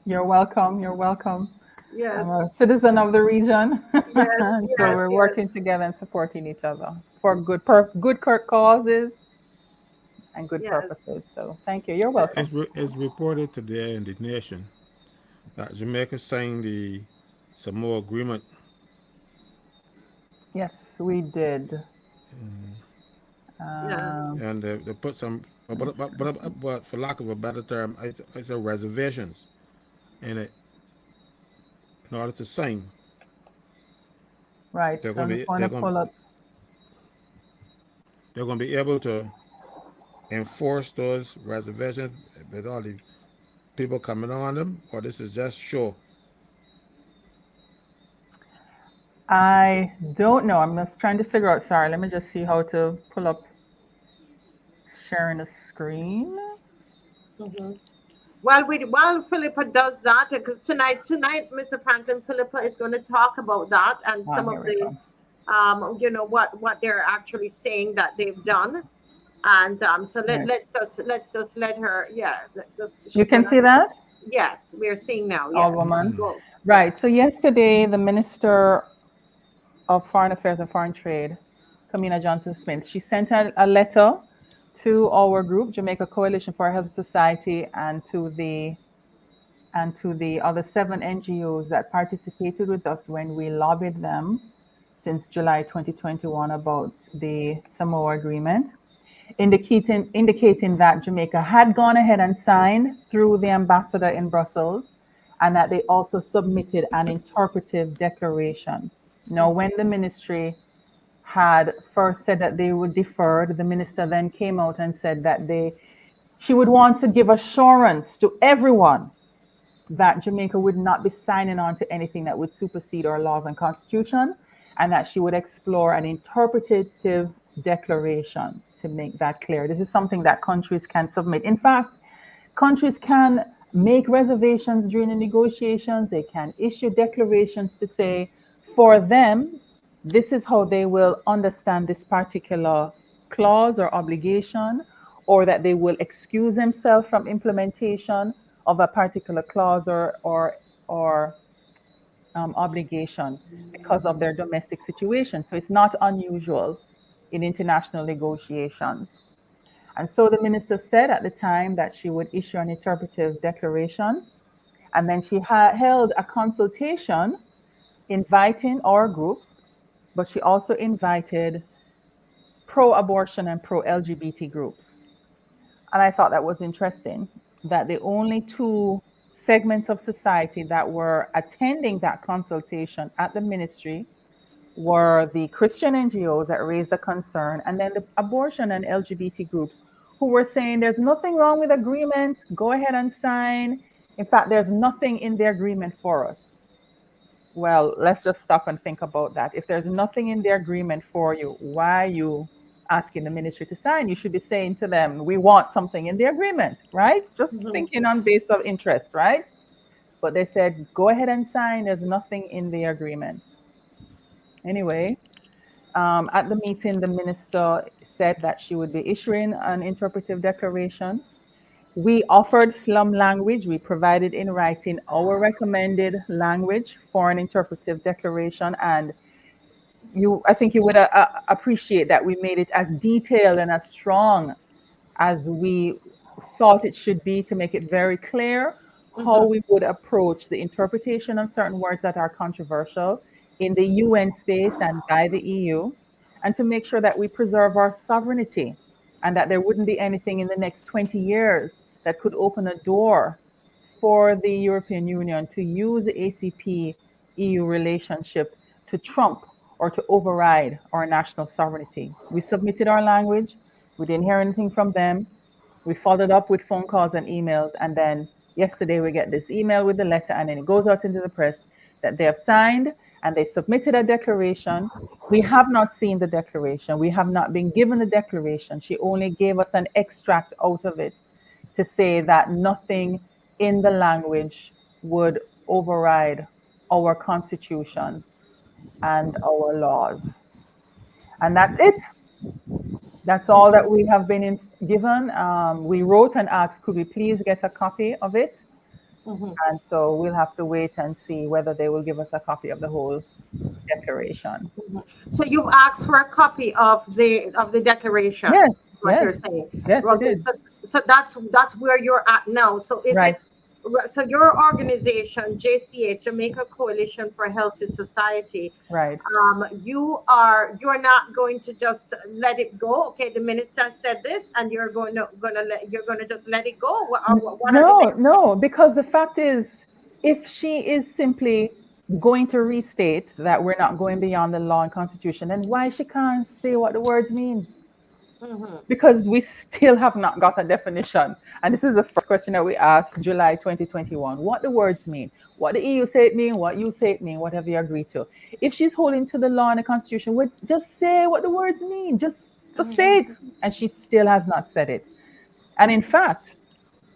Speaker 4: You're welcome. You're welcome.
Speaker 1: Yes,
Speaker 4: I'm a citizen of the region,
Speaker 1: yes,
Speaker 4: and so
Speaker 1: yes,
Speaker 4: we're
Speaker 1: yes,
Speaker 4: working together and supporting each other for good causes and good
Speaker 1: yes.
Speaker 4: purposes. So thank you. You're
Speaker 1: Yes.
Speaker 4: welcome.
Speaker 3: It's reported today in the nation that Jamaica signed the Samoa Agreement.
Speaker 4: Yes, we did.
Speaker 1: Yeah.
Speaker 3: And they put some, but for lack of a better term, it's a reservations in it in order to sign.
Speaker 4: Right.
Speaker 3: They're
Speaker 4: So
Speaker 3: going
Speaker 4: I'm
Speaker 3: to
Speaker 4: just
Speaker 3: be
Speaker 4: want to pull up.
Speaker 3: they're going to be able to enforce those reservations with all the people coming on them, or this is just show.
Speaker 4: I don't know. I'm just trying to figure out. Sorry, let me just see how to pull up sharing the screen.
Speaker 1: Mhm. While Philippa does that, because tonight, Mr. Franklin, Philippa is going to talk about that and
Speaker 4: Ah,
Speaker 1: some of
Speaker 4: here we
Speaker 1: the,
Speaker 4: go.
Speaker 1: what they're actually saying that they've done. And so
Speaker 4: Right.
Speaker 1: let's just let her. Yeah,
Speaker 4: You
Speaker 1: she's
Speaker 4: can
Speaker 1: gonna.
Speaker 4: see that,
Speaker 1: Yes, we're seeing now.
Speaker 4: all
Speaker 1: Yes,
Speaker 4: woman.
Speaker 1: go. Yeah.
Speaker 4: Right. So yesterday, the Minister of Foreign Affairs and Foreign Trade, Kamina Johnson Smith, she sent a letter to our group, Jamaica Coalition for a Healthy Society, and to the other 7 NGOs that participated with us when we lobbied them since July 2021 about the Samoa Agreement, indicating that Jamaica had gone ahead and signed through the ambassador in Brussels, and that they also submitted an interpretive declaration. Now, when the ministry had first said that they would defer, the minister then came out and said that she would want to give assurance to everyone that Jamaica would not be signing on to anything that would supersede our laws and constitution, and that she would explore an interpretative declaration to make that clear. This is something that countries can submit. In fact, countries can make reservations during the negotiations. They can issue declarations to say, for them, this is how they will understand this particular clause or obligation, or that they will excuse themselves from implementation of a particular clause or obligation because of their domestic situation. So it's not unusual in international negotiations. And so the minister said at the time that she would issue an interpretive declaration. And then she held a consultation inviting our groups, but she also invited pro abortion and pro LGBT groups. And I thought that was interesting that the only two segments of society that were attending that consultation at the ministry were the Christian NGOs that raised the concern, and then the abortion and LGBT groups who were saying there's nothing wrong with agreement, go ahead and sign. In fact, there's nothing in the agreement for us. Well, let's just stop and think about that. If there's nothing in the agreement for you, why are you asking the ministry to sign? You should be saying to them, we want something in the agreement, right? Just
Speaker 1: Mhm.
Speaker 4: thinking on base of interest, right? But they said, go ahead and sign. There's nothing in the agreement. Anyway, at the meeting, the minister said that she would be issuing an interpretive declaration. We offered slum language. We provided in writing our recommended language for an interpretive declaration, and I think you would appreciate that we made it as detailed and as strong as we thought it should be, to make it very clear how
Speaker 1: Mm-hmm.
Speaker 4: we would approach the interpretation of certain words that are controversial in the UN space and by the EU, and to make sure that we preserve our sovereignty and that there wouldn't be anything in the next 20 years that could open a door for the European Union to use the ACP EU relationship to trump or to override our national sovereignty. We submitted our language, we didn't hear anything from them. We followed up with phone calls and emails, and then yesterday we get this email with the letter, and then it goes out into the press that they have signed and they submitted a declaration. We have not seen the declaration. We have not been given the declaration. She only gave us an extract out of it to say that nothing in the language would override our constitution and our laws. And that's it. That's all that we have been given. We wrote and asked, could we please get a copy of it?
Speaker 1: Mm-hmm.
Speaker 4: And so we'll have to wait and see whether they will give us a copy of the whole declaration.
Speaker 1: So you asked for a copy of the declaration.
Speaker 4: Yes,
Speaker 1: What
Speaker 4: yes,
Speaker 1: you're saying?
Speaker 4: yes, we
Speaker 1: Okay,
Speaker 4: did.
Speaker 1: so that's where you're at now. So is
Speaker 4: Right.
Speaker 1: it? So your organization, JCH, Jamaica Coalition for Healthy Society,
Speaker 4: Right.
Speaker 1: you're not going to just let it go. Okay, the minister said this, and you're going to just let it go. What are the
Speaker 4: No,
Speaker 1: next
Speaker 4: no,
Speaker 1: steps?
Speaker 4: because the fact is, if she is simply going to restate that we're not going beyond the law and constitution, then why she can't say what the words mean?
Speaker 1: Mm-hmm.
Speaker 4: Because we still have not got a definition. And this is the first question that we asked July 2021. What the words mean? What the EU say it mean? What you say it mean? What have you agreed to? If she's holding to the law and the constitution, would just say what the words mean. Just say it. And she still has not said it. And in fact,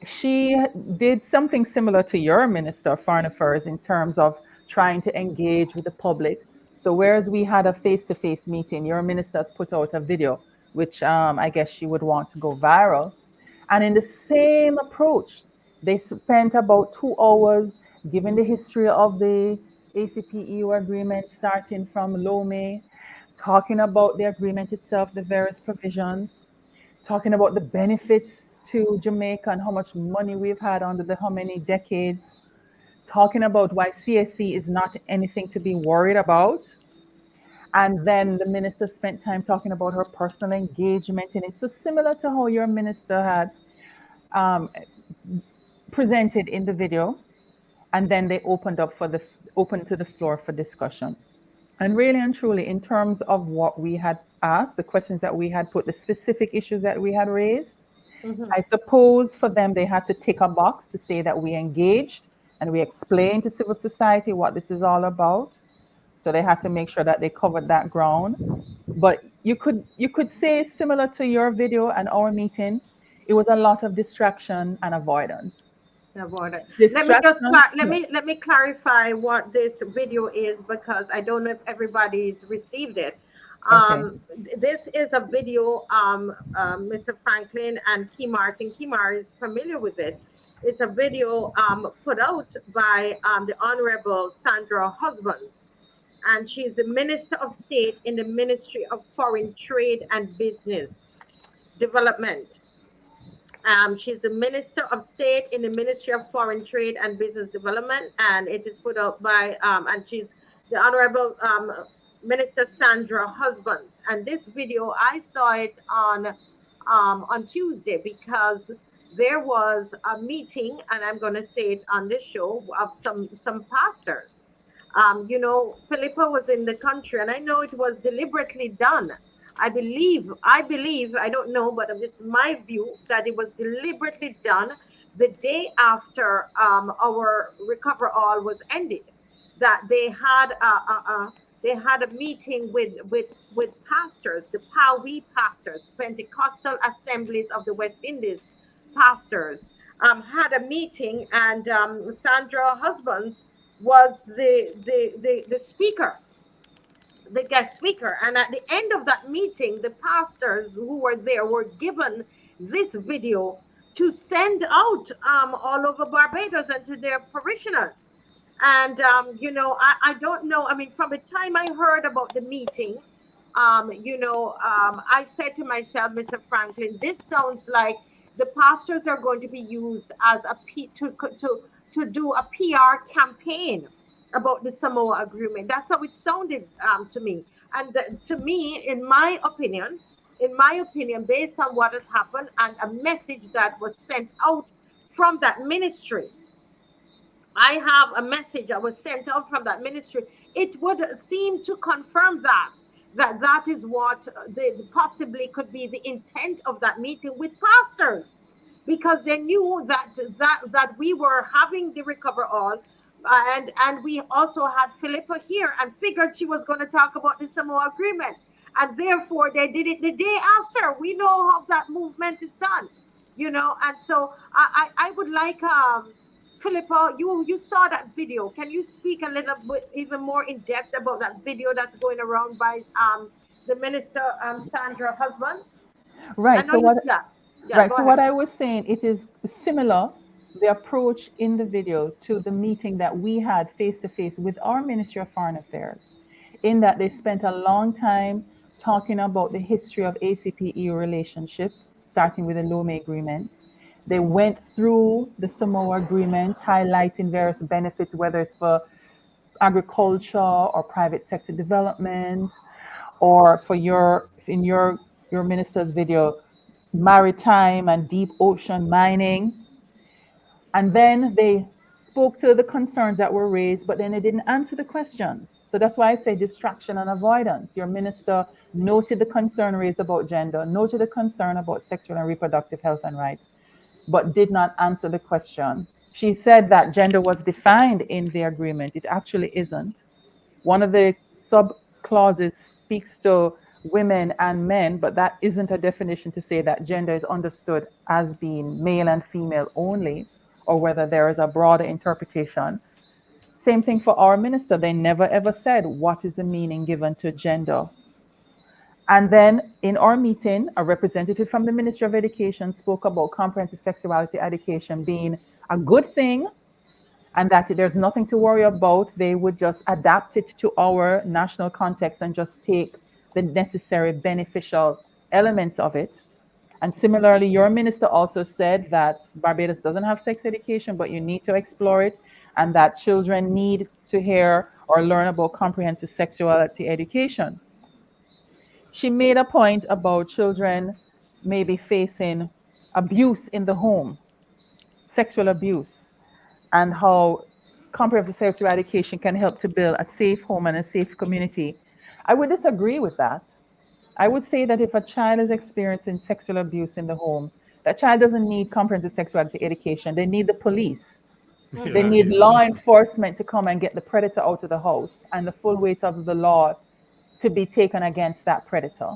Speaker 4: she did something similar to your Minister of Foreign Affairs in terms of trying to engage with the public. So whereas we had a face-to-face meeting, your minister has put out a video, which I guess she would want to go viral. And in the same approach, they spent about 2 hours giving the history of the ACP-EU agreement, starting from Lomé, talking about the agreement itself, the various provisions, talking about the benefits to Jamaica and how much money we've had under the how many decades, talking about why CSC is not anything to be worried about. And then the minister spent time talking about her personal engagement in it. So similar to how your minister had um, presented in the video, and then they opened to the floor for discussion. And really and truly, in terms of what we had asked, the questions that we had put, the specific issues that we had raised,
Speaker 1: Mm-hmm.
Speaker 4: I suppose for them, they had to tick a box to say that we engaged and we explained to civil society what this is all about. So they had to make sure that they covered that ground. But you could say, similar to your video and our meeting, it was a lot of distraction and avoidance.
Speaker 1: About it.
Speaker 4: Distraction, yeah.
Speaker 1: Let me clarify what this video is, because I don't know if everybody's received it.
Speaker 4: Okay.
Speaker 1: This is a video, Mr. Franklin and Kimar is familiar with it. It's a video put out by the Honorable Sandra Husbands, and she's the Minister of State in the Ministry of Foreign Trade and Business Development. She's the Minister of State in the Ministry of Foreign Trade and Business Development, and it is put out by, and she's the Honorable Minister Sandra Husbands. And this video, I saw it on Tuesday, because there was a meeting, and I'm going to say it on this show, of some pastors. Philippa was in the country, and I know it was deliberately done. I believe, I don't know, but it's my view that it was deliberately done the day after our Recover All was ended. That they had a meeting with pastors, the Poway pastors, Pentecostal Assemblies of the West Indies pastors, had a meeting, and Sandra Husbands was the speaker, the guest speaker. And at the end of that meeting, the pastors who were there were given this video to send out all over Barbados and to their parishioners. And I don't know. I mean, from the time I heard about the meeting, I said to myself, Mr. Franklin, this sounds like the pastors are going to be used as to do a PR campaign about the Samoa agreement. That's how it sounded to me. And to me, in my opinion, based on what has happened and a message that was sent out from that ministry, I have a message that was sent out from that ministry. It would seem to confirm that is what possibly could be the intent of that meeting with pastors, because they knew that we were having the recover all, and we also had Philippa here and figured she was going to talk about the Samoa agreement, and therefore they did it the day after. We know how that movement is done, and so I would like Philippa, you saw that video. Can you speak a little bit even more in depth about that video that's going around by the minister Sandra husbands? I
Speaker 4: Right.
Speaker 1: know
Speaker 4: So
Speaker 1: you.
Speaker 4: what
Speaker 1: Yeah, yeah.
Speaker 4: Right.
Speaker 1: Go
Speaker 4: So
Speaker 1: ahead.
Speaker 4: what I was saying, it is similar, the approach in the video, to the meeting that we had face to face with our Ministry of Foreign Affairs, in that they spent a long time talking about the history of ACP-EU relationship, starting with the Lome Agreement. They went through the Samoa Agreement, highlighting various benefits, whether it's for agriculture or private sector development, or for your minister's video, maritime and deep ocean mining. And then they spoke to the concerns that were raised, but then they didn't answer the questions. So that's why I say distraction and avoidance. Your minister noted the concern raised about gender, noted the concern about sexual and reproductive health and rights, but did not answer the question. She said that gender was defined in the agreement. It actually isn't. One of the sub clauses speaks to women and men, but that isn't a definition to say that gender is understood as being male and female only, or whether there is a broader interpretation. Same thing for our minister. They never ever said what is the meaning given to gender. And then in our meeting, a representative from the Ministry of Education spoke about comprehensive sexuality education being a good thing, and that there's nothing to worry about. They would just adapt it to our national context and just take the necessary beneficial elements of it. And similarly, your minister also said that Barbados doesn't have sex education, but you need to explore it, and that children need to hear or learn about comprehensive sexuality education. She made a point about children maybe facing abuse in the home, sexual abuse, and how comprehensive sex eradication can help to build a safe home and a safe community. I would disagree with that. I would say that if a child is experiencing sexual abuse in the home, that child doesn't need comprehensive sexuality education. They need the police. They
Speaker 3: Yeah,
Speaker 1: Mm-hmm.
Speaker 4: need
Speaker 3: yeah.
Speaker 4: law enforcement to come and get the predator out of the house, and the full weight of the law to be taken against that predator.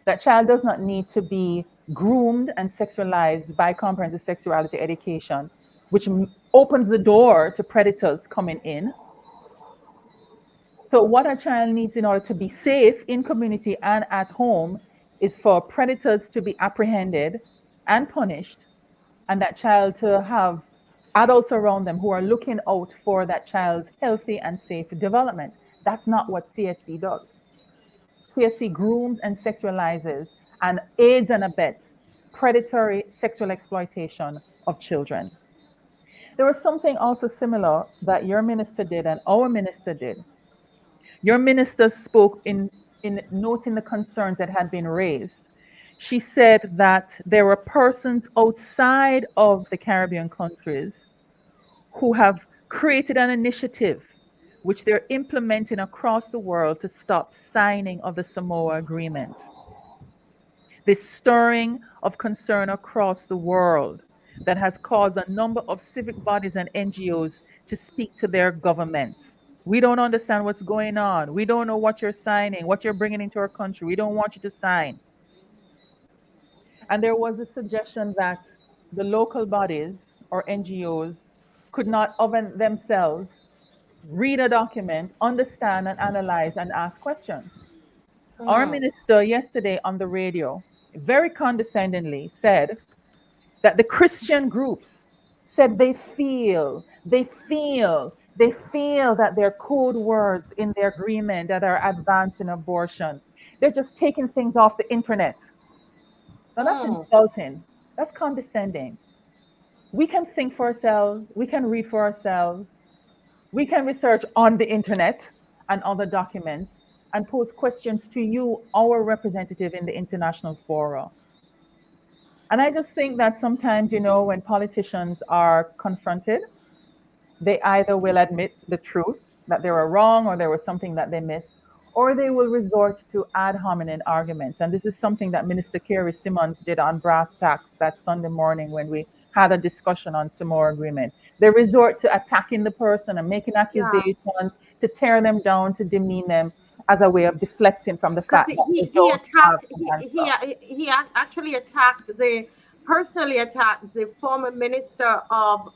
Speaker 4: That child does not need to be groomed and sexualized by comprehensive sexuality education, which opens the door to predators coming in. So, what a child needs in order to be safe in community and at home is for predators to be apprehended and punished, and that child to have adults around them who are looking out for that child's healthy and safe development. That's not what CSC does. CSC grooms and sexualizes and aids and abets predatory sexual exploitation of children. There was something also similar that your minister did and our minister did. Your minister spoke in noting the concerns that had been raised. She said that there were persons outside of the Caribbean countries who have created an initiative which they're implementing across the world to stop signing of the Samoa Agreement. This stirring of concern across the world that has caused a number of civic bodies and NGOs to speak to their governments. We don't understand what's going on. We don't know what you're signing, what you're bringing into our country. We don't want you to sign. And there was a suggestion that the local bodies or NGOs could not of themselves read a document, understand and analyze and ask questions. Our
Speaker 1: Mm-hmm.
Speaker 4: minister yesterday on the radio very condescendingly said that the Christian groups said they feel that their code words in their agreement that are advancing abortion. They're just taking things off the internet. Now that's
Speaker 1: Mm.
Speaker 4: insulting. That's condescending. We can think for ourselves, we can read for ourselves, we can research on the internet and other documents and pose questions to you, our representative in the international fora. And I just think that sometimes, when politicians are confronted, they either will admit the truth that they were wrong or there was something that they missed, or they will resort to ad hominem arguments. And this is something that Minister Kerry Simmons did on Brass Tacks that Sunday morning when we had a discussion on Samoa agreement. They resort to attacking the person and making
Speaker 1: Yeah.
Speaker 4: accusations to tear them down, to demean them as a way of deflecting from the
Speaker 1: Because
Speaker 4: fact that they
Speaker 1: he
Speaker 4: don't have
Speaker 1: attacked
Speaker 4: an answer.
Speaker 1: actually attacked the personally attacked the former minister of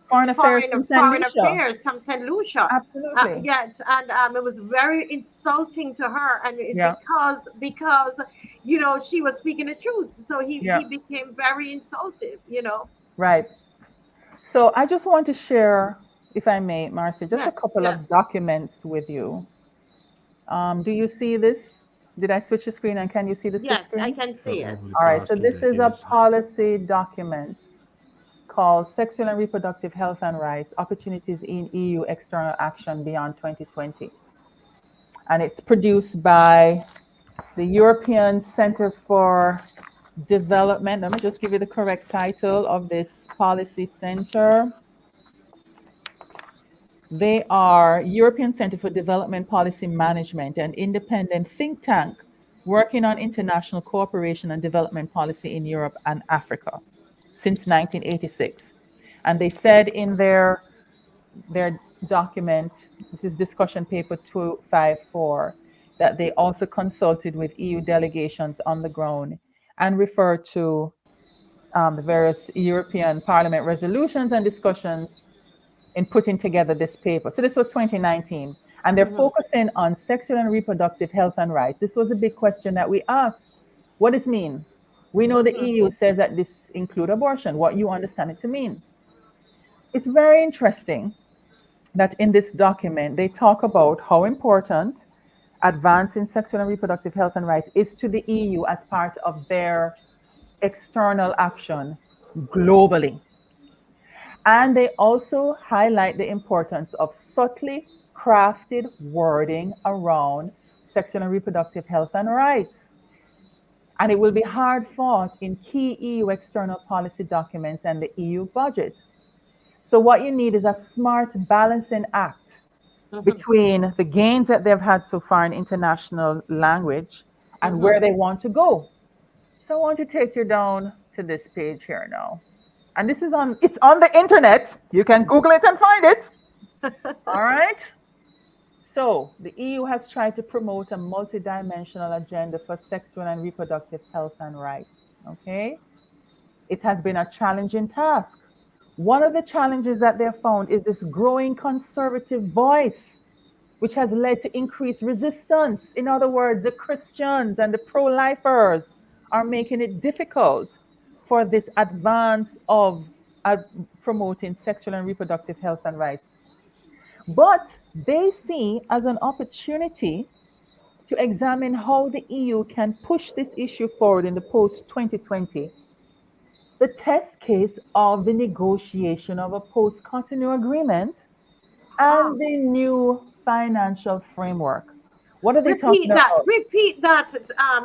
Speaker 4: Foreign affairs from St.
Speaker 1: foreign
Speaker 4: Lucia.
Speaker 1: affairs from Saint Lucia.
Speaker 4: Absolutely.
Speaker 1: Yet, and it was very insulting to her, and
Speaker 4: Yeah.
Speaker 1: because she was speaking the truth, so
Speaker 4: Yeah.
Speaker 1: he became very insulted.
Speaker 4: Right. So I just want to share, if I may, Marcy, just a
Speaker 1: Yes,
Speaker 4: couple of
Speaker 1: yes,
Speaker 4: documents with you. Do you see this? Did I switch the screen and can you see the switch
Speaker 1: yes, I
Speaker 4: screen?
Speaker 1: can see it.
Speaker 3: Over the
Speaker 4: All right.
Speaker 3: past
Speaker 4: So
Speaker 3: two
Speaker 4: this is a
Speaker 3: decades.
Speaker 4: policy document called Sexual and Reproductive Health and Rights Opportunities in EU External Action Beyond 2020. And it's produced by the European Center for Development. Let me just give you the correct title of this policy center. They are European Center for Development Policy Management, an independent think tank working on international cooperation and development policy in Europe and Africa since 1986. And they said in their document, this is discussion paper 254, that they also consulted with EU delegations on the ground and referred to the various European Parliament resolutions and discussions in putting together this paper. So this was 2019, and they're
Speaker 1: Mhm.
Speaker 4: focusing on sexual and reproductive health and rights. This was a big question that we asked. What does it mean? We know the
Speaker 1: Mhm.
Speaker 4: EU says that this include abortion. What you understand it to mean? It's very interesting that in this document they talk about how important advancing sexual and reproductive health and rights is to the EU as part of their external action globally. And they also highlight the importance of subtly crafted wording around sexual and reproductive health and rights. And it will be hard fought in key EU external policy documents and the EU budget. So, what you need is a smart balancing act
Speaker 1: Mhm.
Speaker 4: between the gains that they've had so far in international language and
Speaker 1: Mhm.
Speaker 4: where they want to go. So, I want to take you down to this page here now. And this is it's on the internet. You can Google it and find it. All right. So the EU has tried to promote a multidimensional agenda for sexual and reproductive health and rights. Okay. It has been a challenging task. One of the challenges that they've found is this growing conservative voice, which has led to increased resistance. In other words, the Christians and the pro lifers are making it difficult for this advance of promoting sexual and reproductive health and rights. But they see as an opportunity to examine how the EU can push this issue forward in the post 2020, the test case of the negotiation of a post Cotonou agreement
Speaker 1: Ah.
Speaker 4: and the new financial framework. What are they talking
Speaker 1: Repeat that.
Speaker 4: about?
Speaker 1: Repeat that.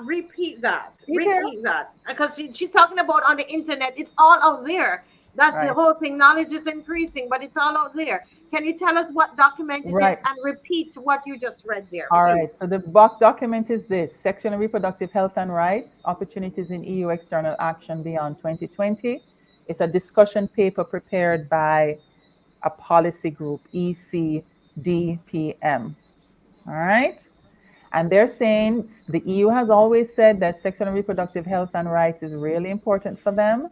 Speaker 1: Repeat that.
Speaker 4: Detail?
Speaker 1: Repeat that. Because she's talking about on the internet. It's all out there. That's the
Speaker 4: Right,
Speaker 1: whole thing. Knowledge is increasing, but it's all out there. Can you tell us what document it is
Speaker 4: right.
Speaker 1: and repeat what you just read there,
Speaker 4: All
Speaker 1: please?
Speaker 4: right. So the BOC document is this: Sexual and Reproductive Health and Rights Opportunities in EU External Action Beyond 2020. It's a discussion paper prepared by a policy group, ECDPM. All right. And they're saying the EU has always said that sexual and reproductive health and rights is really important for them.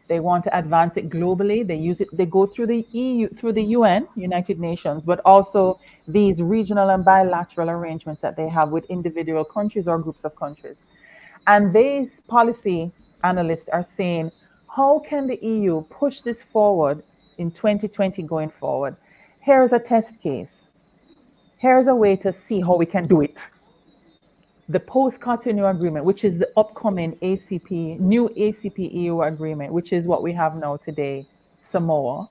Speaker 4: They want to advance it globally. They use it, they go through the EU, through the UN, United Nations, but also these regional and bilateral arrangements that they have with individual countries or groups of countries. And this policy analysts are saying, how can the EU push this forward in 2020 going forward? Here's a test case. Here's a way to see how we can do it. The post-Cotonou agreement, which is the upcoming ACP, new ACP EU agreement, which is what we have now today, SAMOA,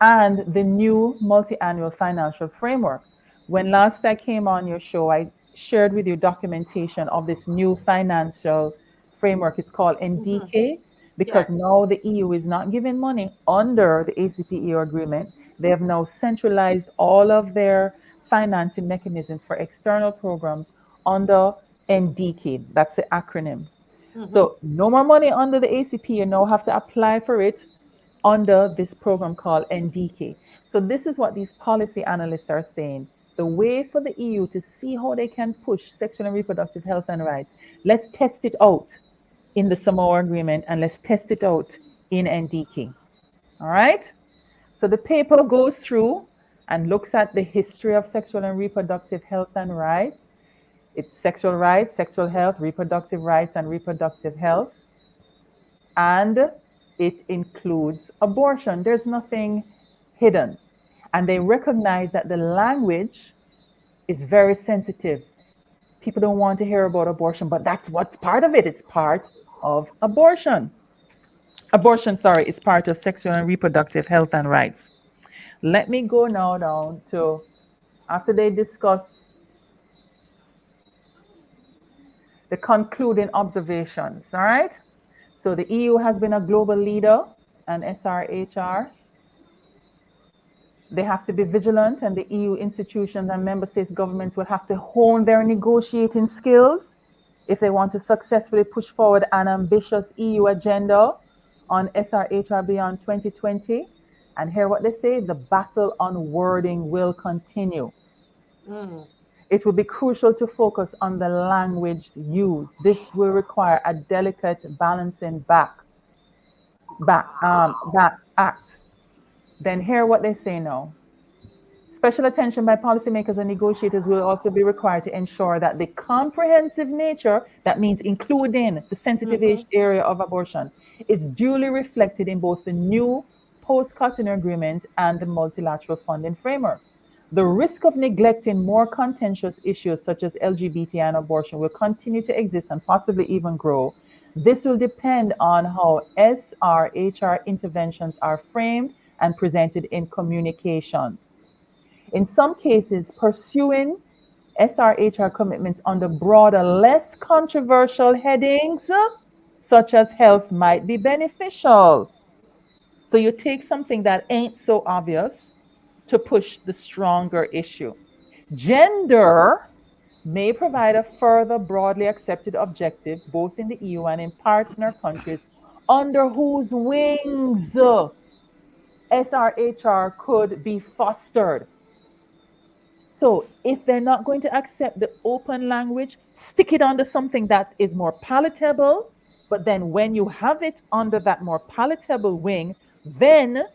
Speaker 4: and the new multi-annual financial framework. When last I came on your show, I shared with you documentation of this new financial framework. It's called NDK because
Speaker 1: Yes.
Speaker 4: now the EU is not giving money under the ACP EU agreement. They have now centralized all of their financing mechanisms for external programs under NDK. That's the acronym. So no more money under the ACP. You now have to apply for it under this program called NDK. So this is what these policy analysts are saying. The way for the EU to see how they can push sexual and reproductive health and rights, let's test it out in the Samoa Agreement and let's test it out in NDK. All right? So the paper goes through and looks at the history of sexual and reproductive health and rights. It's sexual rights, sexual health, reproductive rights, and reproductive health. And it includes abortion. There's nothing hidden. And they recognize that the language is very sensitive. People don't want to hear about abortion, but that's what's part of it. It's part of abortion. Abortion, sorry, is part of sexual and reproductive health and rights. Let me go now down to, after they discuss the concluding observations, all right? So the EU has been a global leader and SRHR. They have to be vigilant, and the EU institutions and member states governments will have to hone their negotiating skills if they want to successfully push forward an ambitious EU agenda on SRHR beyond 2020. And hear what they say, the battle on wording will continue. It will be crucial to focus on the language used. This will require a delicate balancing that act. Then hear what they say now. Special attention by policymakers and negotiators will also be required to ensure that the comprehensive nature, that means including the sensitive area of abortion, is duly reflected in both the new post-Cotonou agreement and the multilateral funding framework. The risk of neglecting more contentious issues such as LGBT and abortion will continue to exist and possibly even grow. This will depend on how SRHR interventions are framed and presented in communication. In some cases, pursuing SRHR commitments under broader, less controversial headings, such as health, might be beneficial. So you take something that ain't so obvious to push the stronger issue. Gender may provide a further broadly accepted objective, both in the EU and in partner countries, under whose wings SRHR could be fostered. So if they're not going to accept the open language, stick it under something that is more palatable. But then when you have it under that more palatable wing, then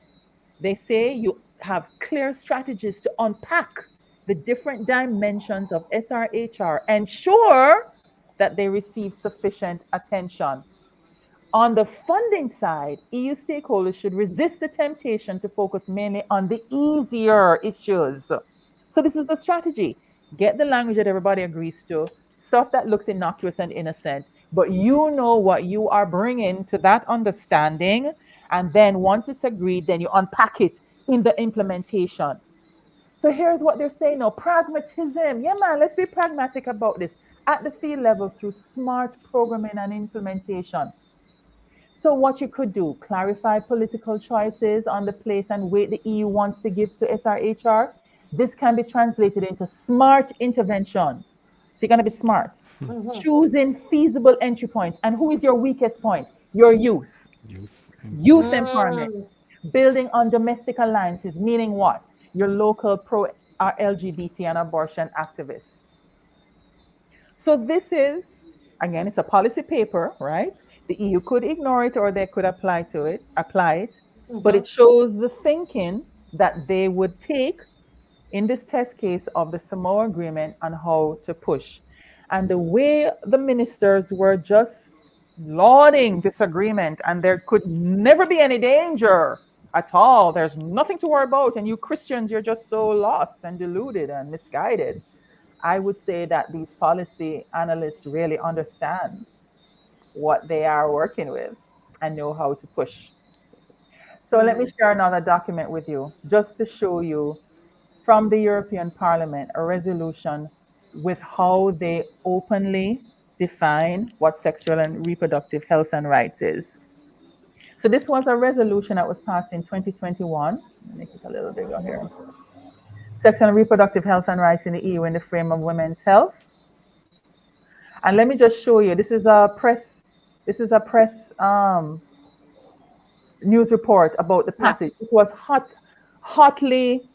Speaker 4: they say you have clear strategies to unpack the different dimensions of SRHR, ensure that they receive sufficient attention. On the funding side, EU stakeholders should resist the temptation to focus mainly on the easier issues. So this is a strategy. Get the language that everybody agrees to, stuff that looks innocuous and innocent, but you know what you are bringing to that understanding. And then once it's agreed, then you unpack it in the implementation. So here's what they're saying now, pragmatism. Yeah, man, let's be pragmatic about this at the field level through smart programming and implementation. So what you could do, clarify political choices on the place and weight the EU wants to give to SRHR. This can be translated into smart interventions. So you're going to be smart. Choosing feasible entry points. And who is your weakest point? Your youth. Youth empowerment. Building on domestic alliances, meaning what? Your local pro LGBT and abortion activists. So this is, again, it's a policy paper, right? The EU could ignore it or they could apply it, but it shows the thinking that they would take in this test case of the Samoa Agreement on how to push. And the way the ministers were just lauding this agreement, and there could never be any danger at all. There's nothing to worry about, and you Christians, you're just so lost and deluded and misguided. I would say that these policy analysts really understand what they are working with and know how to push. So let me
Speaker 1: Mhm.
Speaker 4: share another document with you just to show you from the European Parliament a resolution with how they openly define what sexual and reproductive health and rights is. So this was a resolution that was passed in 2021. Let me make it a little bigger here. Sexual and reproductive health and rights in the EU in the frame of women's health. And let me just show you. This is a press news report about the
Speaker 1: Yeah.
Speaker 4: passage. It was hotly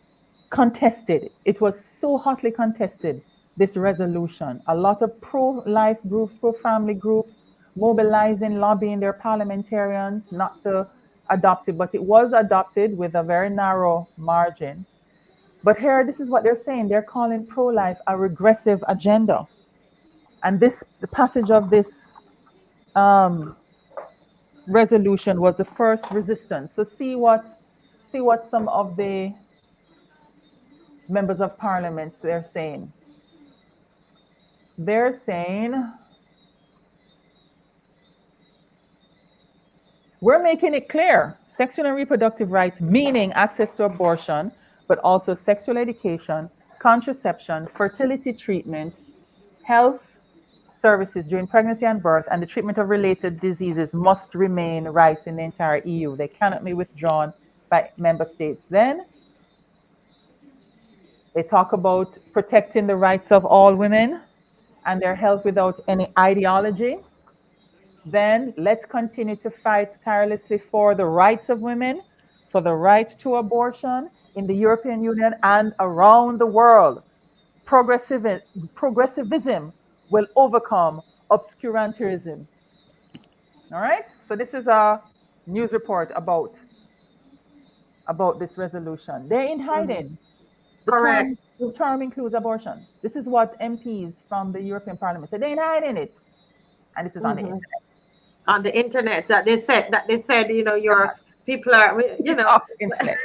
Speaker 4: contested. It was so hotly contested, this resolution. A lot of pro-life groups, pro-family groups mobilizing, lobbying their parliamentarians not to adopt it, but it was adopted with a very narrow margin. But here, this is what they're saying. They're calling pro-life a regressive agenda. And the passage of this um, resolution was the first resistance. So see what some of the members of parliament they're saying. They're saying we're making it clear sexual and reproductive rights, meaning access to abortion, but also sexual education, contraception, fertility treatment, health services during pregnancy and birth, and the treatment of related diseases must remain rights in the entire EU. They cannot be withdrawn by member states. Then they talk about protecting the rights of all women and their health without any ideology. Then let's continue to fight tirelessly for the rights of women, for the right to abortion in the European Union and around the world. Progressivism will overcome obscurantism. All right? So this is a news report about this resolution. They're in
Speaker 1: Mhm.
Speaker 4: hiding. The
Speaker 1: Correct.
Speaker 4: term includes abortion. This is what MPs from the European Parliament said. They're in hiding it. And this is on the
Speaker 1: Mhm.
Speaker 4: internet.
Speaker 1: On the internet that they said, your people are,
Speaker 4: Off the internet.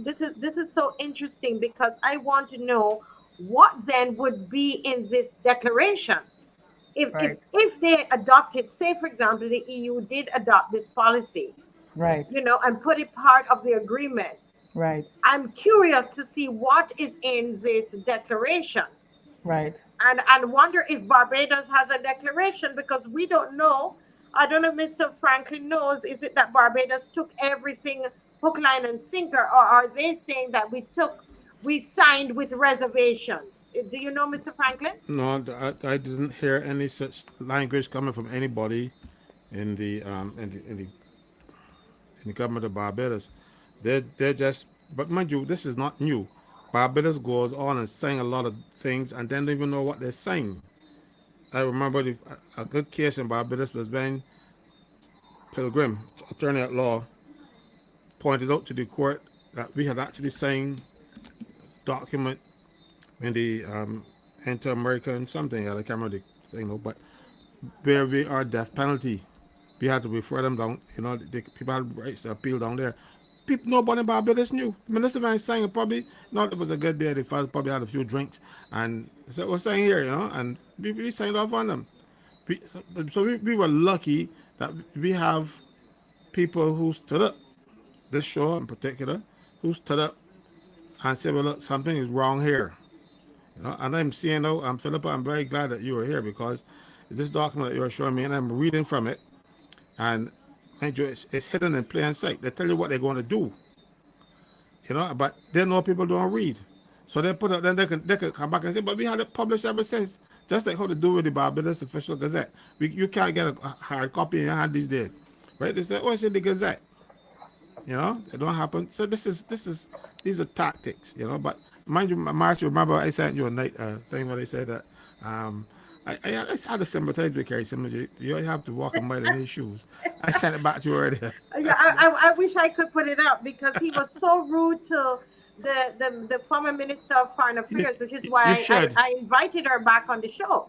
Speaker 1: this is this is so interesting because I want to know what then would be in this declaration if if
Speaker 4: Right.
Speaker 1: if they adopted, say for example, the EU did adopt this policy,
Speaker 4: Right.
Speaker 1: and put it part of the agreement.
Speaker 4: Right.
Speaker 1: I'm curious to see what is in this declaration,
Speaker 4: Right.
Speaker 1: and wonder if Barbados has a declaration, because we don't know. I don't know if Mr. Franklin knows. Is it that Barbados took everything hook, line, and sinker, or are they saying that we signed with reservations? Do you know, Mr. Franklin?
Speaker 3: No, I didn't hear any such language coming from anybody in the government of Barbados. They're just, but mind you, this is not new. Barbados goes on and saying a lot of things and then don't even know what they're saying. I remember a good case in Barbados was when Pilgrim, attorney at law, pointed out to the court that we had actually signed document in the Inter-American something, I can't remember the thing, no, but where we are death penalty. We had to refer them down, people had rights to appeal down there. People, nobody in Barbados knew. Minister Van saying probably, it was a good day. They probably had a few drinks and said, we're saying here, and we signed off on them. So we were lucky that we have people who stood up, this show in particular, who stood up and said, well, look, something is wrong here. And I'm seeing now, Philippa, I'm very glad that you were here because this document that you're showing me, and I'm reading from it, and mind you, it's hidden in plain sight. They tell you what they're going to do, but they know people don't read. So they put up, then they could come back and say, but we had it published ever since. Just like how they do with the Barbados Official Gazette. You can't get a hard copy in your hand these days. Right? They say, oh, it's in the Gazette. It don't happen. So these are tactics, but mind you, Marcia, remember I sent you a night thing where they said that I had to sympathize with Carrie Simmons. You have to walk a mile in his shoes. I sent it back to you earlier.
Speaker 1: Yeah, I wish I could put it up because he was so rude to the former Minister of Foreign
Speaker 3: You,
Speaker 1: Affairs, which is
Speaker 3: you
Speaker 1: why
Speaker 3: should.
Speaker 1: I invited her back on the show,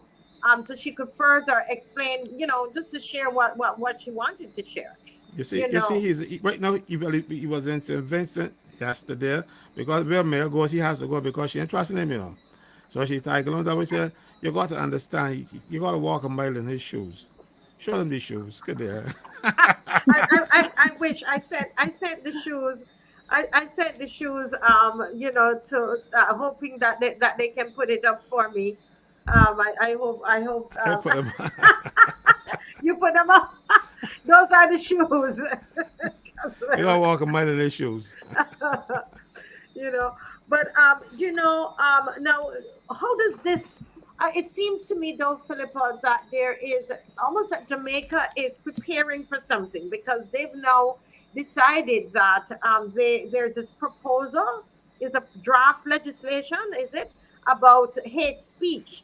Speaker 1: so she could further explain, just to share what she wanted to share.
Speaker 3: You see, right now. He was in St. Vincent yesterday because where Mayor goes, he has to go because she ain't trusting him, So she tagged along that way. Said, "You got to understand. You got to walk a mile in his shoes. Show them these shoes. Good there."
Speaker 1: I wish I sent the shoes. I sent the shoes, to hoping that they can put it up for me. I hope
Speaker 3: I put them.
Speaker 1: you put them up. Those are the shoes.
Speaker 3: You got to walk a mile in his shoes.
Speaker 1: you know but now, how does this it seems to me, though, Philippa, that there is almost that Jamaica is preparing for something, because they've now decided that there's this proposal, is a draft legislation, is it, about hate speech.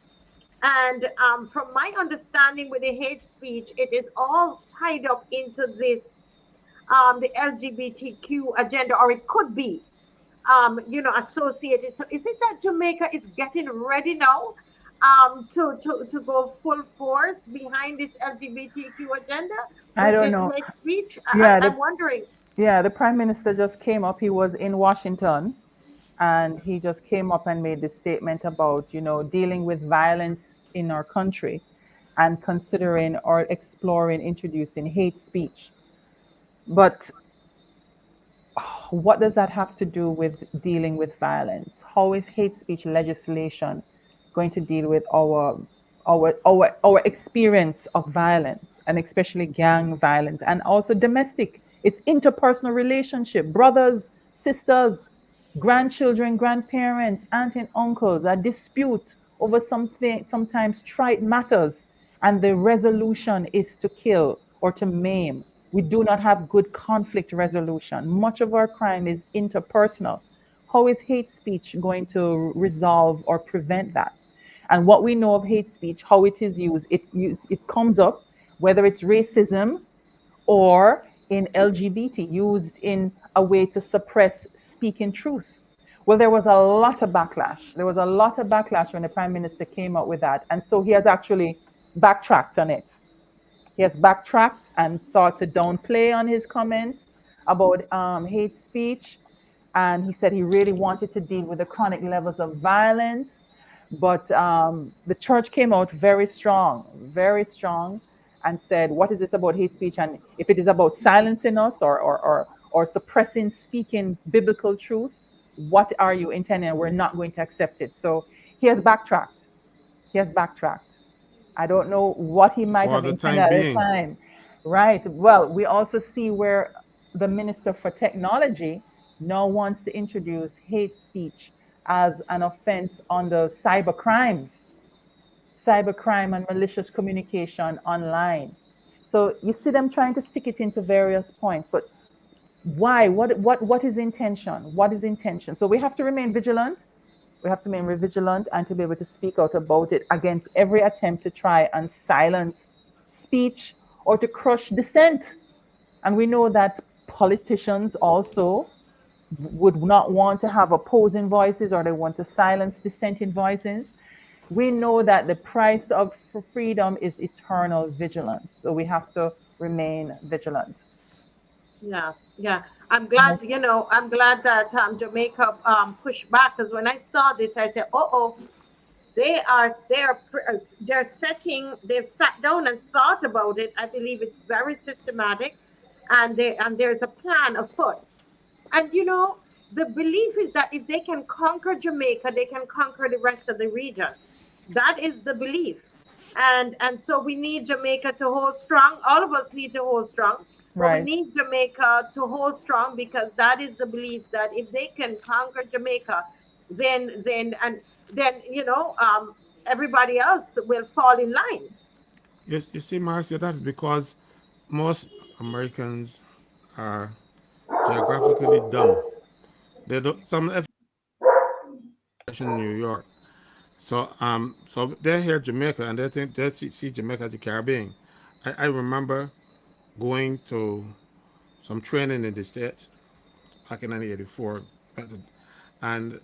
Speaker 1: And from my understanding with the hate speech, it is all tied up into this, the LGBTQ agenda, or it could be, associated. So is it that Jamaica is getting ready now, to go full force behind this LGBTQ agenda
Speaker 4: I
Speaker 1: with
Speaker 4: don't
Speaker 1: this
Speaker 4: know.
Speaker 1: hate speech?
Speaker 4: Yeah,
Speaker 1: I'm wondering.
Speaker 4: the prime minister just came up. He was in Washington, and he just came up and made this statement about, dealing with violence in our country and considering or exploring introducing hate speech. But what does that have to do with dealing with violence? How is hate speech legislation going to deal with our experience of violence, and especially gang violence, and also domestic? It's interpersonal relationship, brothers, sisters, grandchildren, grandparents, aunt and uncles, a dispute over something, sometimes trite matters, and the resolution is to kill or to maim. We do not have good conflict resolution. Much of our crime is interpersonal. How is hate speech going to resolve or prevent that? And what we know of hate speech, how it is used, it comes up, whether it's racism or in LGBT, used in a way to suppress speaking truth. Well, there was a lot of backlash. There was a lot of backlash when the prime minister came out with that. And so he has actually backtracked on it. He has backtracked and sought to downplay on his comments about hate speech. And he said he really wanted to deal with the chronic levels of violence. But the church came out very strong, and said, what is this about hate speech? And if it is about silencing us or suppressing speaking biblical truth, what are you intending? We're not going to accept it. So he has backtracked. He has backtracked. I don't know what he might
Speaker 3: For
Speaker 4: have
Speaker 3: the
Speaker 4: intended
Speaker 3: time
Speaker 4: at the
Speaker 3: being.
Speaker 4: time. Right. Well, we also see where the Minister for Technology now wants to introduce hate speech as an offense under cybercrime and malicious communication online. So you see them trying to stick it into various points, but why? What is intention? What is intention? So we have to remain vigilant. We have to remain vigilant and to be able to speak out about it against every attempt to try and silence speech or to crush dissent. And we know that politicians also would not want to have opposing voices, or they want to silence dissenting voices. We know that the price of freedom is eternal vigilance. So we have to remain vigilant.
Speaker 1: Yeah, yeah. I'm glad that Jamaica pushed back, because when I saw this, I said, "Oh, they've sat down and thought about it. I believe it's very systematic, and there's a plan afoot. And the belief is that if they can conquer Jamaica, they can conquer the rest of the region. That is the belief. And so we need Jamaica to hold strong. All of us need to hold strong. But we
Speaker 4: Right.
Speaker 1: need Jamaica to hold strong, because that is the belief that if they can conquer Jamaica, then everybody else will fall in line.
Speaker 3: You see, Marcia, that's because most Americans are geographically dumb. They don't. Some in New York. So they hear Jamaica and they think they see Jamaica as the Caribbean. I remember going to some training in the States back in 1984. and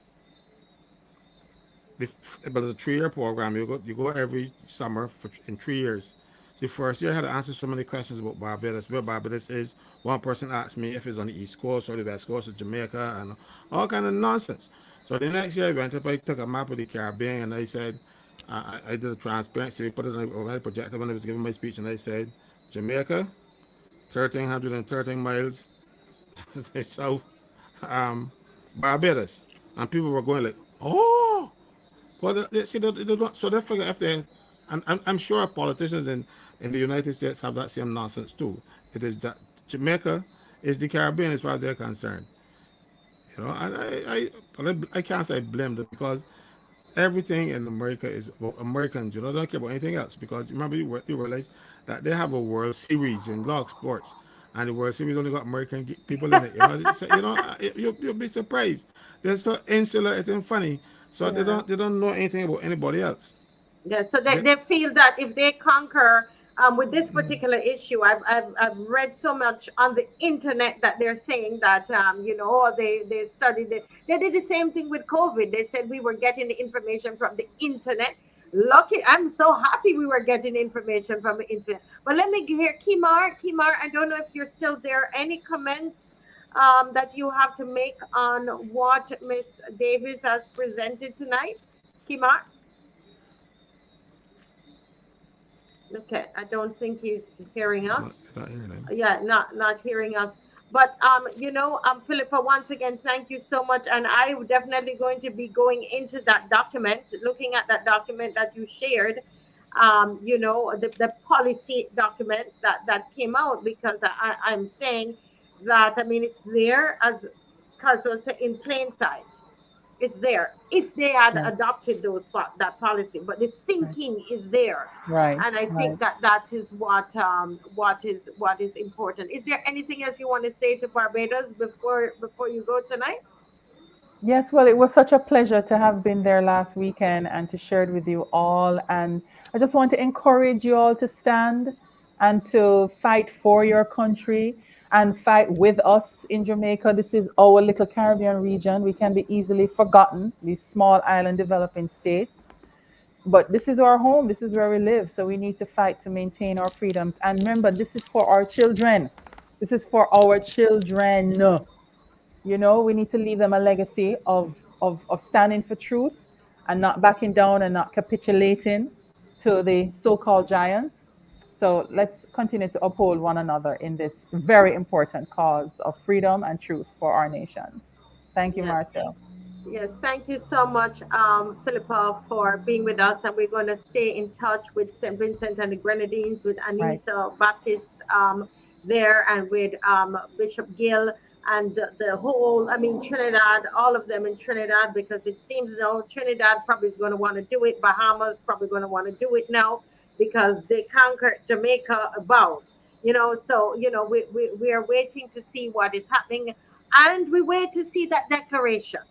Speaker 3: but it's a 3 year program. You go every summer in 3 years. So the first year I had to answer so many questions about Barbados, where Barbados is. One person asked me if it's on the East Coast or the West Coast of Jamaica and all kind of nonsense. So the next year I went up, I took a map of the Caribbean and I said, I did a transparency, we put it on the overhead projector when I was giving my speech, and I said, Jamaica, 1,313 miles south, Barbados. And people were going like, oh, well, they don't, so they figure if they, and I'm sure politicians in the United States have that same nonsense too. It is that Jamaica is the Caribbean as far as they're concerned. And I can't say blame them because everything in America is about Americans. They don't care about anything else because remember you realize that they have a World Series in log sports, and the World Series only got American people in it. You'll be surprised. They're so insular, it's funny. So
Speaker 1: Yeah.
Speaker 3: they don't know anything about anybody else.
Speaker 1: Yeah, so
Speaker 3: They,
Speaker 1: they feel that if they conquer with this particular issue, I've read so much on the internet that they're saying that they studied it. They did the same thing with COVID. They said we were getting the information from the internet. Lucky, I'm so happy we were getting information from the internet. But let me hear Kimar. Kimar, I don't know if you're still there. Any comments that you have to make on what Miss Davis has presented tonight? Kimar? Okay, I don't think he's hearing
Speaker 3: not,
Speaker 1: us.
Speaker 3: not hearing them.
Speaker 1: Yeah, not hearing us. But Philippa, once again, thank you so much. And I'm definitely going to be going into that document, looking at that document that you shared. The policy document that came out because I'm saying that I mean it's there as because was in plain sight. It's there if they had
Speaker 4: Right.
Speaker 1: adopted that policy, but the
Speaker 4: Right.
Speaker 1: thinking is there,
Speaker 4: Right.
Speaker 1: and I think
Speaker 4: Right.
Speaker 1: that is what is important. Is there anything else you want to say to Barbados before you go tonight?
Speaker 4: Yes, well, it was such a pleasure to have been there last weekend and to share it with you all. And I just want to encourage you all to stand and to fight for your country and fight with us in Jamaica. This is our little Caribbean region. We can be easily forgotten, these small island developing states. But this is our home, this is where we live. So we need to fight to maintain our freedoms. And remember, this is for our children. This is for our children. We need to leave them a legacy of standing for truth and not backing down and not capitulating to the so-called giants. So let's continue to uphold one another in this very important cause of freedom and truth for our nations. Thank you,
Speaker 1: Yes.
Speaker 4: Marcel.
Speaker 1: Yes, thank you so much, Philippa, for being with us. And we're going to stay in touch with St. Vincent and the Grenadines, with
Speaker 4: Right,
Speaker 1: Anissa Baptist there, and with Bishop Gill, and the whole, I mean, Trinidad, all of them in Trinidad, because it seems now Trinidad probably is going to want to do it. Bahamas probably going to want to do it now because they conquered Jamaica about. We are waiting to see what is happening, and we wait to see that declaration.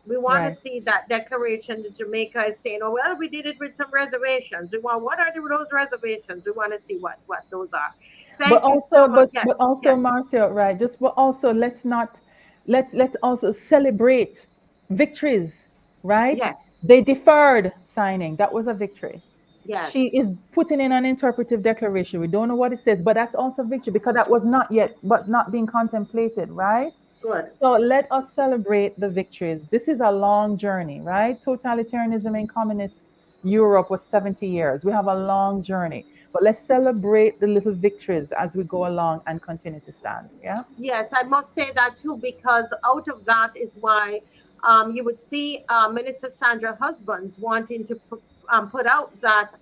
Speaker 1: We want to
Speaker 4: right.
Speaker 1: see that declaration that Jamaica is saying, oh, well, we did it with some reservations. We want, what are those reservations? We want to see what those are.
Speaker 4: But
Speaker 1: Thank you so
Speaker 4: also,
Speaker 1: much.
Speaker 4: but
Speaker 1: Yes,
Speaker 4: also,
Speaker 1: yes,
Speaker 4: Marcia, right? Just but also, let's also celebrate victories, right?
Speaker 1: yes,
Speaker 4: They deferred signing. That was a victory. She
Speaker 1: yes,
Speaker 4: is putting in an interpretive declaration. We don't know what it says, but that's also victory because that was not yet, but not being contemplated, right?
Speaker 1: good.
Speaker 4: So let us celebrate the victories. This is a long journey, right? Totalitarianism in communist Europe was 70 years. We have a long journey, but let's celebrate the little victories as we go along and continue to stand. Yeah.
Speaker 1: Yes, I must say that too, because out of that is why you would see Minister Sandra Husbands wanting to put out that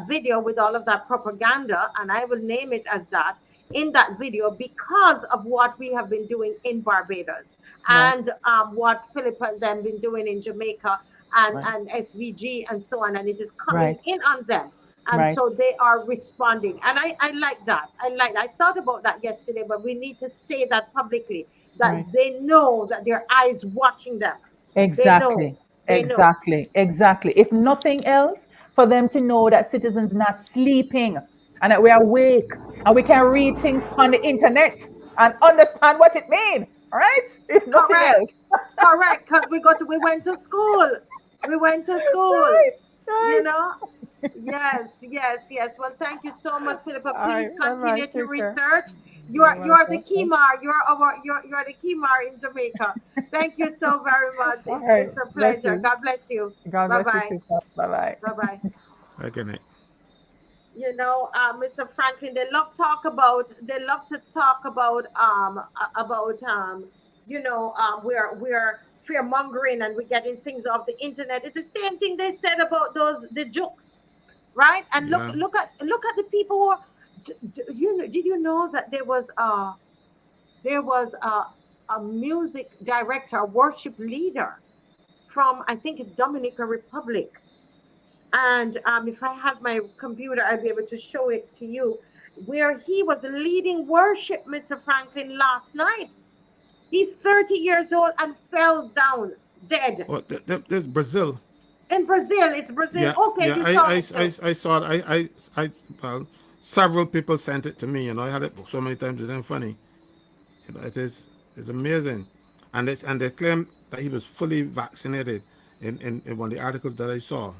Speaker 1: video with all of that propaganda, and I will name it as that in that video because of what we have been doing in Barbados
Speaker 4: Right.
Speaker 1: and what Philip and them been doing in Jamaica and
Speaker 4: Right.
Speaker 1: SVG and so on, and it is coming
Speaker 4: Right.
Speaker 1: in on them, and
Speaker 4: Right.
Speaker 1: so they are responding, and I like that. I thought about that yesterday, but we need to say that publicly, that
Speaker 4: Right.
Speaker 1: they know that their eyes watching them. They know.
Speaker 4: Exactly.
Speaker 1: They know.
Speaker 4: Exactly. Exactly. If nothing else, for them to know that citizens not sleeping and that we are awake and we can read things on the internet and understand what it means. right? If nothing
Speaker 1: Correct.
Speaker 4: else.
Speaker 1: Correct. Because we went to school. We went to school.
Speaker 4: Right,
Speaker 1: You
Speaker 4: right.
Speaker 1: know? Yes, yes, yes. Well, thank you so much, Philippa.
Speaker 4: All
Speaker 1: Please
Speaker 4: right, bye bye.
Speaker 1: continue to
Speaker 4: Take care.
Speaker 1: research.
Speaker 4: You're
Speaker 1: You are the
Speaker 4: welcome.
Speaker 1: Kimar. You're the Kimar in Jamaica. Thank you so very much.
Speaker 4: All
Speaker 1: It's
Speaker 4: right.
Speaker 1: a
Speaker 4: Bless
Speaker 1: pleasure.
Speaker 4: you.
Speaker 1: God bless you.
Speaker 4: God
Speaker 1: Bye
Speaker 4: bless you
Speaker 1: bye.
Speaker 4: too. Bye bye.
Speaker 1: Bye bye.
Speaker 3: Okay, Nick.
Speaker 1: Mr. Franklin, they love to talk about we're fear mongering and we're getting things off the internet. It's the same thing they said about the jokes, right? And
Speaker 3: Yeah.
Speaker 1: look at the people who are, did you know that there was a music director, a worship leader from, I think it's Dominican Republic, and if I had my computer, I'd be able to show it to you, where he was leading worship, Mr. Franklin, last night. He's 30 years old and fell down dead
Speaker 3: Oh, there's Brazil.
Speaker 1: in Brazil. It's Brazil.
Speaker 3: Yeah,
Speaker 1: Okay,
Speaker 3: yeah.
Speaker 1: you saw it too.
Speaker 3: I saw it. Well, several people sent it to me. I had it so many times. It's funny. It's amazing, and they claim that he was fully vaccinated in one of the articles that I saw.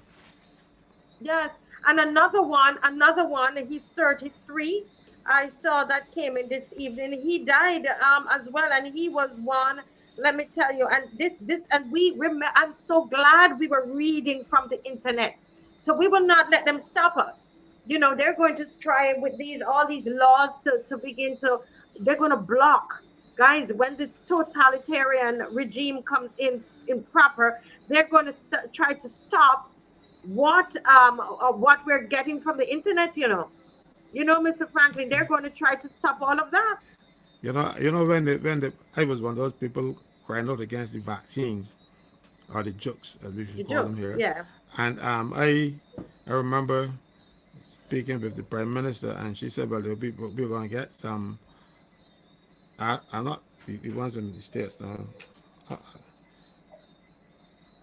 Speaker 1: Yes, and another one. He's 33. I saw that came in this evening. He died as well, and he was one. Let me tell you, and and we remember. I'm so glad we were reading from the internet, so we will not let them stop us. They're going to try with all these laws to begin to. They're going to block, guys. When this totalitarian regime comes in proper, they're going to try to stop what we're getting from the internet. Mr. Franklin, they're going to try to stop all of that.
Speaker 3: When I was one of those people crying out against the vaccines or the jokes, as we
Speaker 1: The
Speaker 3: should call them
Speaker 1: jokes,
Speaker 3: here,
Speaker 1: yeah.
Speaker 3: and I remember speaking with the prime minister, and she said, "Well, we're going to get some. I'm not the ones in the states now. Uh,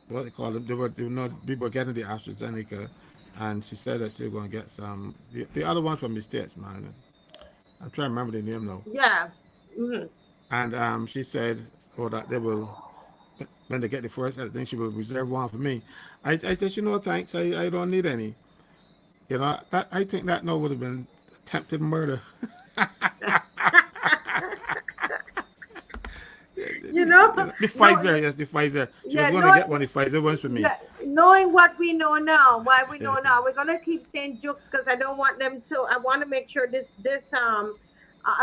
Speaker 3: what they call them? They were not. People were getting the AstraZeneca, and she said that she was going to get some. The other ones from the states, man. I'm trying to remember the name now.
Speaker 1: Yeah. Hmm.
Speaker 3: And she said, "Oh, that they will when they get the first. I think she will reserve one for me." I said, thanks. I don't need any. I think that no would have been attempted murder. The
Speaker 1: no,
Speaker 3: Pfizer, yes, the Pfizer. She was
Speaker 1: yeah,
Speaker 3: going
Speaker 1: no,
Speaker 3: to get one. The Pfizer ones for me.
Speaker 1: yeah, knowing what we know now, why we know now, we're gonna keep saying jokes because I don't want them to. I want to make sure as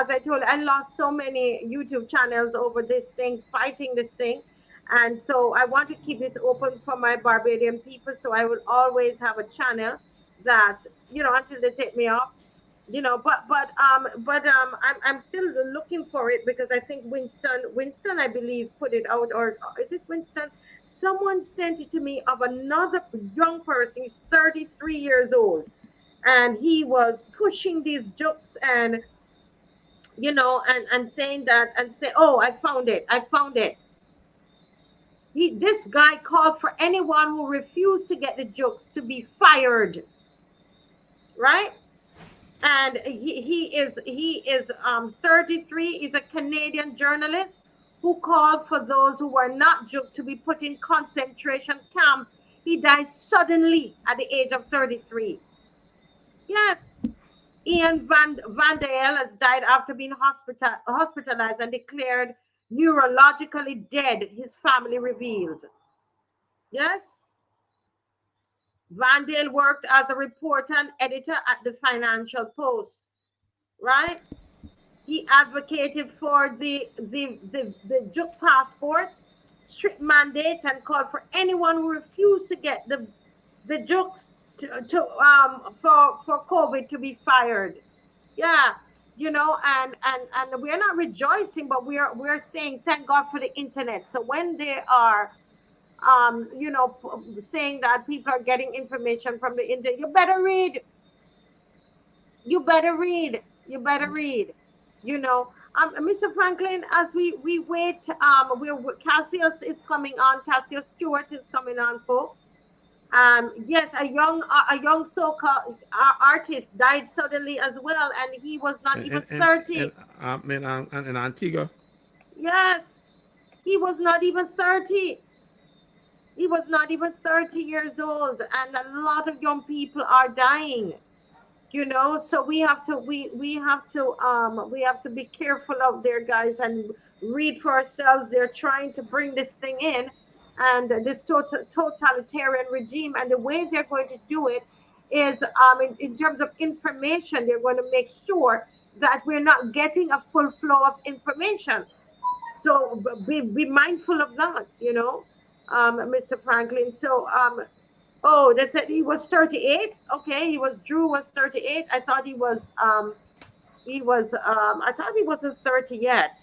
Speaker 1: I told you, I lost so many YouTube channels over this thing, fighting this thing, and so I want to keep this open for my Barbadian people. So I will always have a channel that until they take me off. I'm still looking for it because I think Winston I believe put it out, or is it Winston? Someone sent it to me of another young person. He's 33 years old, and he was pushing these jokes and and saying that and say, oh, I found it. This guy called for anyone who refused to get the jokes to be fired, right? And he is 33. He's a Canadian journalist who called for those who were not juked to be put in concentration camp. He died suddenly at the age of 33. Yes, Ian Van Dale has died after being hospitalized and declared neurologically dead, his family revealed. Yes, Van Dale worked as a reporter and editor at the Financial Post, right? He advocated for the juke passports, strict mandates, and called for anyone who refused to get the jukes for COVID to be fired. Yeah, and we're not rejoicing, but we're saying thank God for the internet. So when they are saying that people are getting information from the internet, you better read. You better read. You better read. Mr. Franklin, as we wait, Cassius is coming on. Cassius Stewart is coming on, folks. Yes, a young so-called artist died suddenly as well, and he was not even 30.
Speaker 3: In Antigua.
Speaker 1: Yes, He was not even 30. He was not even 30 years old, and a lot of young people are dying. So we have to be careful out there, guys, and read for ourselves. They're trying to bring this thing in, and this totalitarian regime, and the way they're going to do it is, in terms of information, they're going to make sure that we're not getting a full flow of information. So be mindful of that, Mr. Franklin. So oh, they said he was 38. Okay, Drew was 38. I thought he wasn't 30 yet.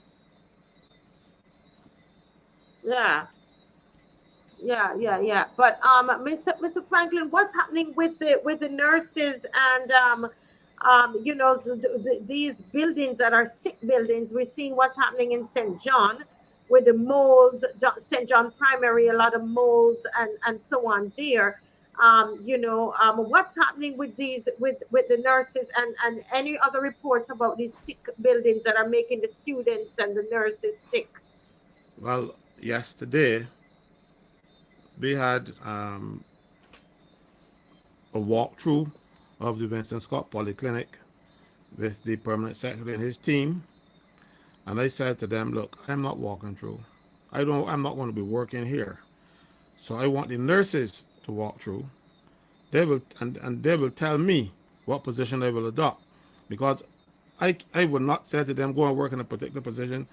Speaker 1: Yeah. Yeah. But Mr. Franklin, what's happening with the nurses and these buildings that are sick buildings? We're seeing what's happening in St. John with the molds, St. John Primary, a lot of molds and so on there. What's happening with these with the nurses and any other reports about these sick buildings that are making the students and the nurses sick?
Speaker 3: Well, yesterday we had a walkthrough of the Vincent Scott Polyclinic with the permanent secretary and his team, and I said to them, "Look, I'm not walking through. I'm not going to be working here. So I want the nurses to walk through. They will and they will tell me what position they will adopt, because I would not say to them, go and work in a particular position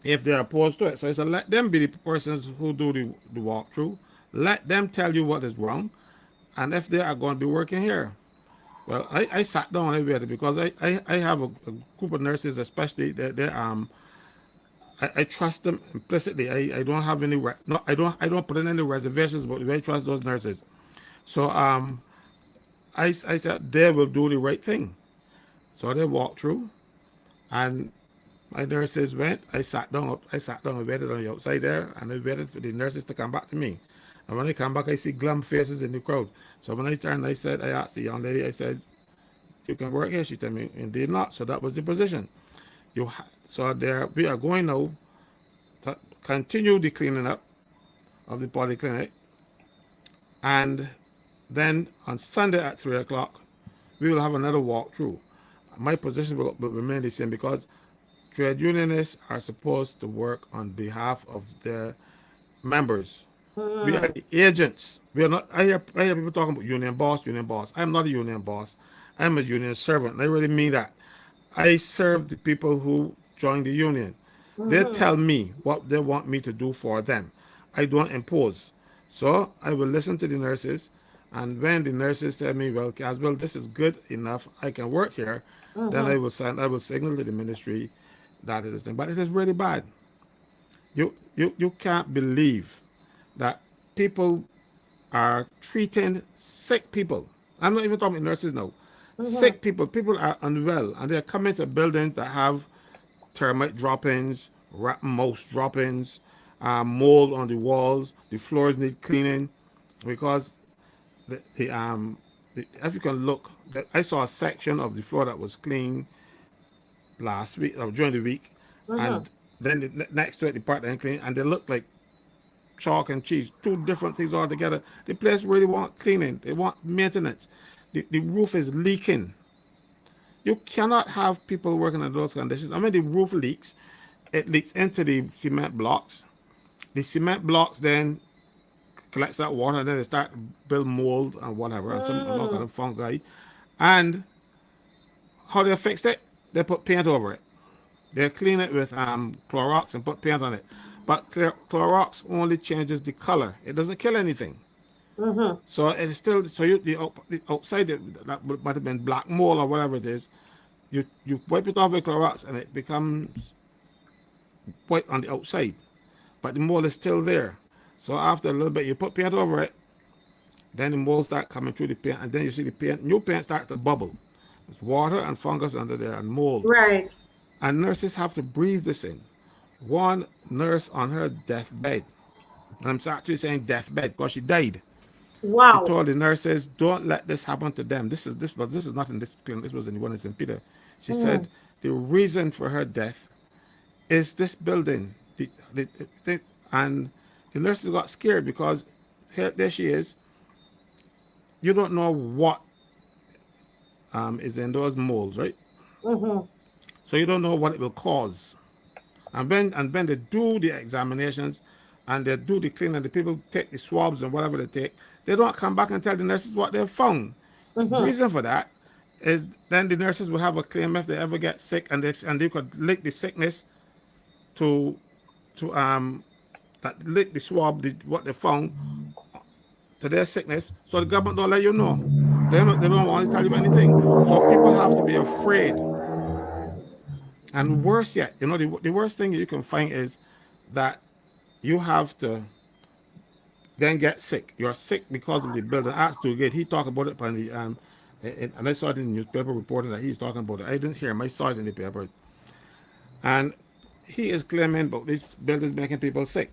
Speaker 3: if they're opposed to it. So I said, let them be the persons who do the walkthrough. Let them tell you what is wrong, and if they are going to be working here." Well, I sat down and waited, because I have a group of nurses, especially I trust them implicitly. I don't have any no, I don't put in any reservations, but I trust those nurses. So I said they will do the right thing. So they walked through, and my nurses went. I sat down and waited on the outside there, and I waited for the nurses to come back to me. And when they come back, I see glum faces in the crowd. So when I turned, I asked the young lady, I said, "You can work here?" She told me, "Indeed not." So that was the position. So there we are going now to continue the cleaning up of the polyclinic, and then on Sunday at 3 o'clock we will have another walkthrough. My position will remain the same, because trade unionists are supposed to work on behalf of their members. We are the agents. We are not. I hear people talking about union boss, union boss. I'm not a union boss. I'm a union servant. And I really mean that. I serve the people who join the union. They tell me what they want me to do for them. I don't impose. So I will listen to the nurses, and when the nurses tell me, "Well, Caswell, this is good enough, I can work here," then I will signal to the ministry that it is. But it is really bad. You can't believe that people are treating sick people. I'm not even talking about nurses now. Sick people. People are unwell, and they're coming to buildings that have termite droppings, mouse droppings, mold on the walls. The floors need cleaning, because if you can look, I saw a section of the floor that was clean last week or during the week, and then next to it, the part that ain't clean, and they look like chalk and cheese, two different things altogether. The place really want cleaning. They want maintenance. The roof is leaking. You cannot have people working in those conditions. I mean, the roof leaks. It leaks into the cement blocks. The cement blocks then collects that water, and then they start to build mold and whatever, and some kind of fungi. And how they fixed it? They put paint over it. They clean it with Clorox and put paint on it. But Clorox only changes the color. It doesn't kill anything. So it's still, the outside that might have been black mold or whatever it is. You wipe it off with Clorox, and it becomes white on the outside, but the mold is still there. So after a little bit, you put paint over it, then the mold start coming through the paint, and then you see the paint, new paint starts to bubble. There's water and fungus under there and mold.
Speaker 1: Right.
Speaker 3: And nurses have to breathe this in. One nurse on her deathbed, and I'm actually saying deathbed because she died.
Speaker 1: Wow.
Speaker 3: She told the nurses, "Don't let this happen to them." This is not in this clinic. This was in the one in St. Peter. She said the reason for her death is this building. the, and the nurses got scared because there she is. You don't know what is in those molds, right?
Speaker 1: Mm-hmm.
Speaker 3: So you don't know what it will cause. And when they do the examinations and they do the cleaning, the people take the swabs and whatever they take, they don't come back and tell the nurses what they've found.
Speaker 1: Mm-hmm.
Speaker 3: Reason for that is then the nurses will have a claim if they ever get sick, and they could link the sickness to that link the swab, what they found to their sickness, so the government don't let you know. They don't want to tell you anything. So people have to be afraid. And worse yet, the worst thing you can find is that you have to then get sick. You're sick because of the building. Ask to get. He talked about it on the and I saw it in the newspaper reporting that he's talking about it. I didn't hear him. I saw it in the paper, and he is claiming about these buildings making people sick.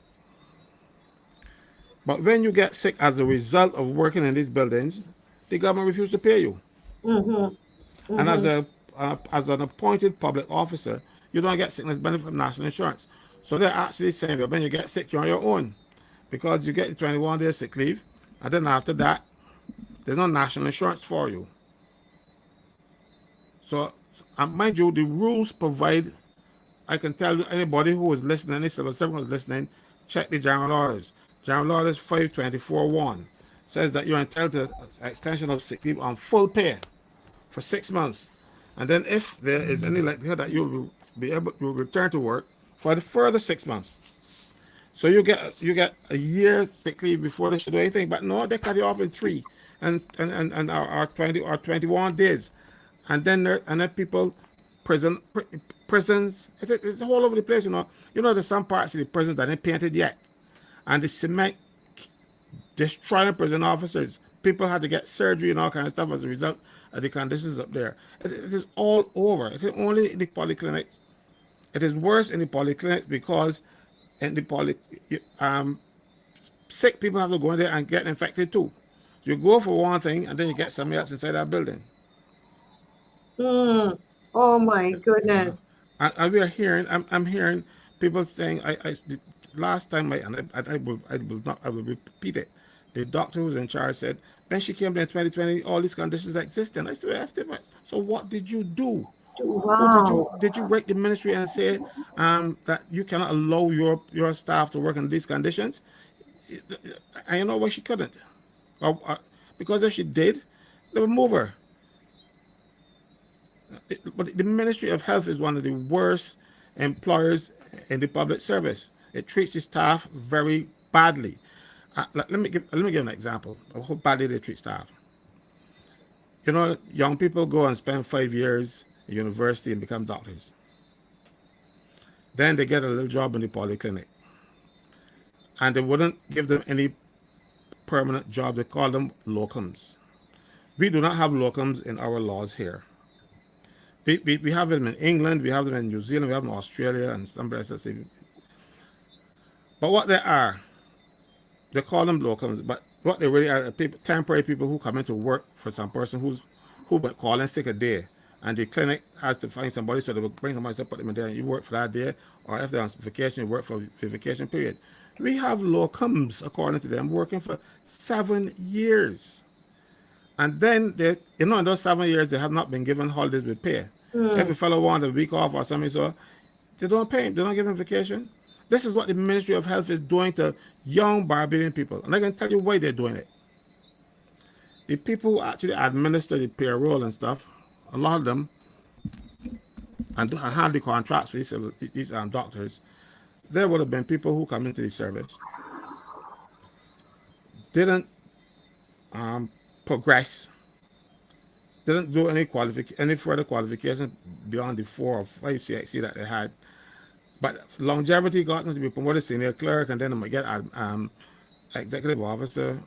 Speaker 3: But when you get sick as a result of working in these buildings, the government refuses to pay you.
Speaker 1: Mm-hmm.
Speaker 3: And
Speaker 1: Mm-hmm.
Speaker 3: as an appointed public officer, you don't get sickness benefit from national insurance. So they're actually saying that when you get sick, you're on your own, because you get the 21 days sick leave, and then after that, there's no national insurance for you. So, mind you, the rules provide. I can tell you, anybody who is listening, any civil servant who is listening, check the general orders. General orders 524.1 says that you're entitled to extension of sick leave on full pay for 6 months, and then if there is any likelihood that you will be able to return to work for the further 6 months. So you get a year's sick leave before they should do anything, but no, they cut you off in 3 and our 20 or 21 days, and then people prisons. It's all over the place. There's some parts of the prisons that ain't painted yet, and the cement destroying prison officers. People had to get surgery and all kinds of stuff as a result of the conditions up there. It is all over. It is only in the polyclinics. It is worse in the polyclinics because in the sick people have to go in there and get infected too. You go for one thing and then you get somebody else inside that building.
Speaker 1: Mm. Oh my
Speaker 3: Yeah.
Speaker 1: goodness.
Speaker 3: And we are hearing. I'm hearing people saying. The last time I will repeat it. The doctor who's in charge said when she came there in 2020, all these conditions exist. And I said, so what did you do? Who
Speaker 1: Wow.
Speaker 3: did you write the ministry and say that you cannot allow your staff to work in these conditions? And you know why she couldn't? Because if she did, they would move her. But the Ministry of Health is one of the worst employers in the public service. It treats its staff very badly. Let me give an example of how badly they treat staff. Young people go and spend 5 years at university and become doctors. Then they get a little job in the polyclinic, and they wouldn't give them any permanent job. They call them locums. We do not have locums in our laws here. We have them in England, we have them in New Zealand, we have them in Australia, and some places. But what they call them locums. But what they really are temporary people who come in to work for some person who been calling sick a day, and the clinic has to find somebody, so they will bring somebody to put them in there, and you work for that day, or if they're on vacation, you work for the vacation period. We have locums, according to them, working for 7 years. And then in those 7 years, they have not been given holidays with pay. If a fellow wants a week off or something, so they don't pay him. They don't give him vacation. This is what the Ministry of Health is doing to young Barbadian people. And I can tell you why they're doing it. The people who actually administer the payroll and stuff, a lot of them, and have the contracts with these doctors, there would have been people who come into the service, didn't progress, didn't do any further qualification beyond the 4 or 5 CXC that they had. But longevity got them to be promoted senior clerk, and then they might get executive officer,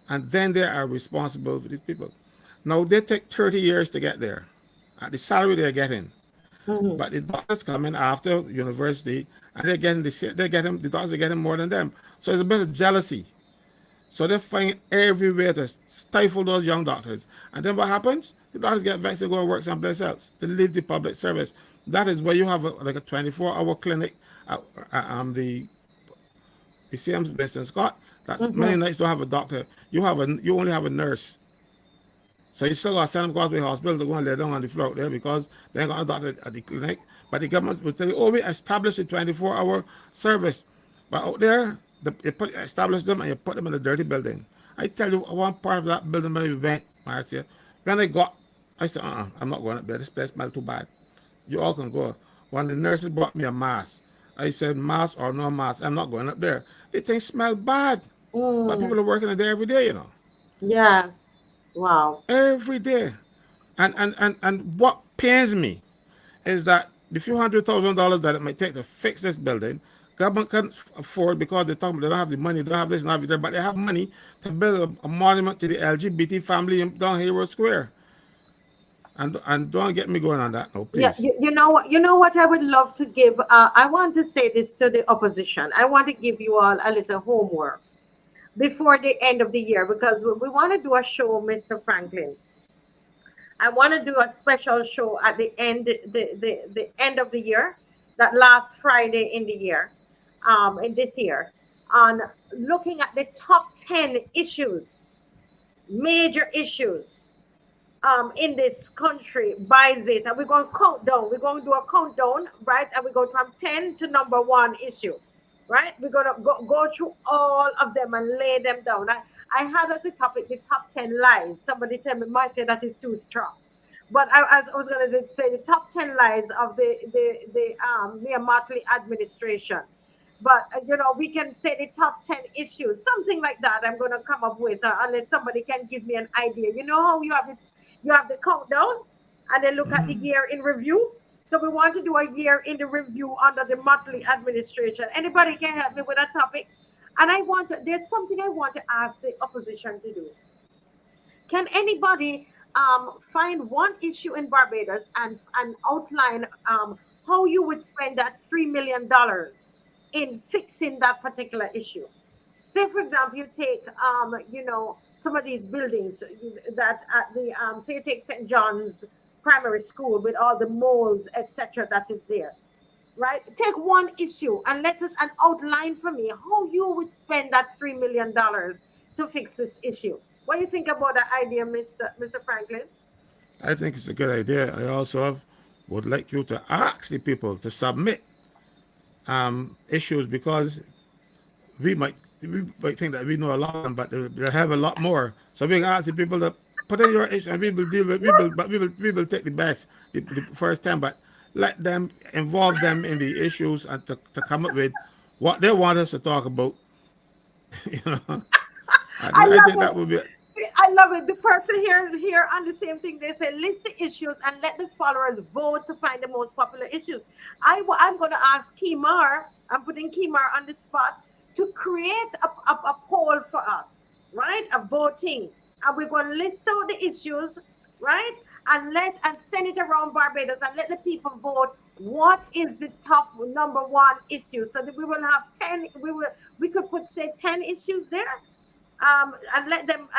Speaker 3: and then they are responsible for these people. Now they take 30 years to get there at the salary they're getting.
Speaker 1: Mm-hmm.
Speaker 3: But the doctors come in after university, and the doctors are getting more than them. So it's a bit of jealousy. So they find every way to stifle those young doctors. And then what happens? The doctors get vexed and go and work someplace else. They leave the public service. That is where you have like a 24-hour clinic at the CM's based in Scott. That's many
Speaker 1: Mm-hmm.
Speaker 3: nights don't have a doctor. You only have a nurse. So you still got to send them to the hospital to go and lay down on the floor out there because they ain't got a doctor at the clinic. But the government will tell you, oh, we established a 24-hour service. But out there, you establish them and you put them in a dirty building. I tell you, one part of that building when we went, Marcia, when I said, I'm not going up there. This place smells too bad. You all can go. One of the nurses brought me a mask. I said, mask or no mask, I'm not going up there. The thing smelled bad. But
Speaker 1: Mm.
Speaker 3: people are working in there every day,
Speaker 1: Yes. Wow.
Speaker 3: Every day. And what pains me is that the few $100,000 that it might take to fix this building, government can't afford because they don't have the money, they don't have this and have that, but they have money to build a monument to the LGBT family down Hero Square. And don't get me going on that, no,
Speaker 1: Yeah,
Speaker 3: please.
Speaker 1: you know what I would love to give. I want to say this to the opposition. I want to give you all a little homework before the end of the year because we want to do a show, Mr. Franklin. I want to do a special show at the end of the year, that last Friday in the year, in this year, on looking at the top 10 issues, major issues in this country by this. And we're going to count down. We're going to do a countdown, right? And we go from 10 to number one issue, right? We're going to go through all of them and lay them down. I had as the topic the top 10 lies. Somebody tell me, might say that is too strong. But I was going to say the top 10 lies of the MIA Motley administration. But we can say the top 10 issues, something like that. I'm going to come up with, unless somebody can give me an idea. You know how you have the countdown, and then look at the year in review. So we want to do a year in the review under the Motley administration. Anybody can help me with a topic? And there's something I want to ask the opposition to do. Can anybody find one issue in Barbados and outline how you would spend that $3 million in fixing that particular issue? Say, for example, you take some of these buildings that at the so you take St. John's Primary School with all the molds, etc. that is there, right? Take one issue and let us and outline for me how you would spend that $3 million to fix this issue. What do you think about that idea, Mr. Franklin?
Speaker 3: I think it's a good idea. I also would like you to ask the people to submit issues because we might think that we know a lot of them, but they have a lot more. So we can ask the people to put in your issue, and we will deal with we will take the best the first time, but let them involve them in the issues and to come up with what they want us to talk about. you know,
Speaker 1: I
Speaker 3: I
Speaker 1: love
Speaker 3: think that
Speaker 1: it.
Speaker 3: would be.
Speaker 1: See, I love it. The person here on the same thing. They say list the issues and let the followers vote to find the most popular issues. I'm going to ask Kimar. I'm putting Kimar on the spot to create a poll for us, right? A voting, and we're going to list out the issues, right? And send it around Barbados and let the people vote. What is the top number one issue? So that we will have 10. We could put say 10 issues there and let them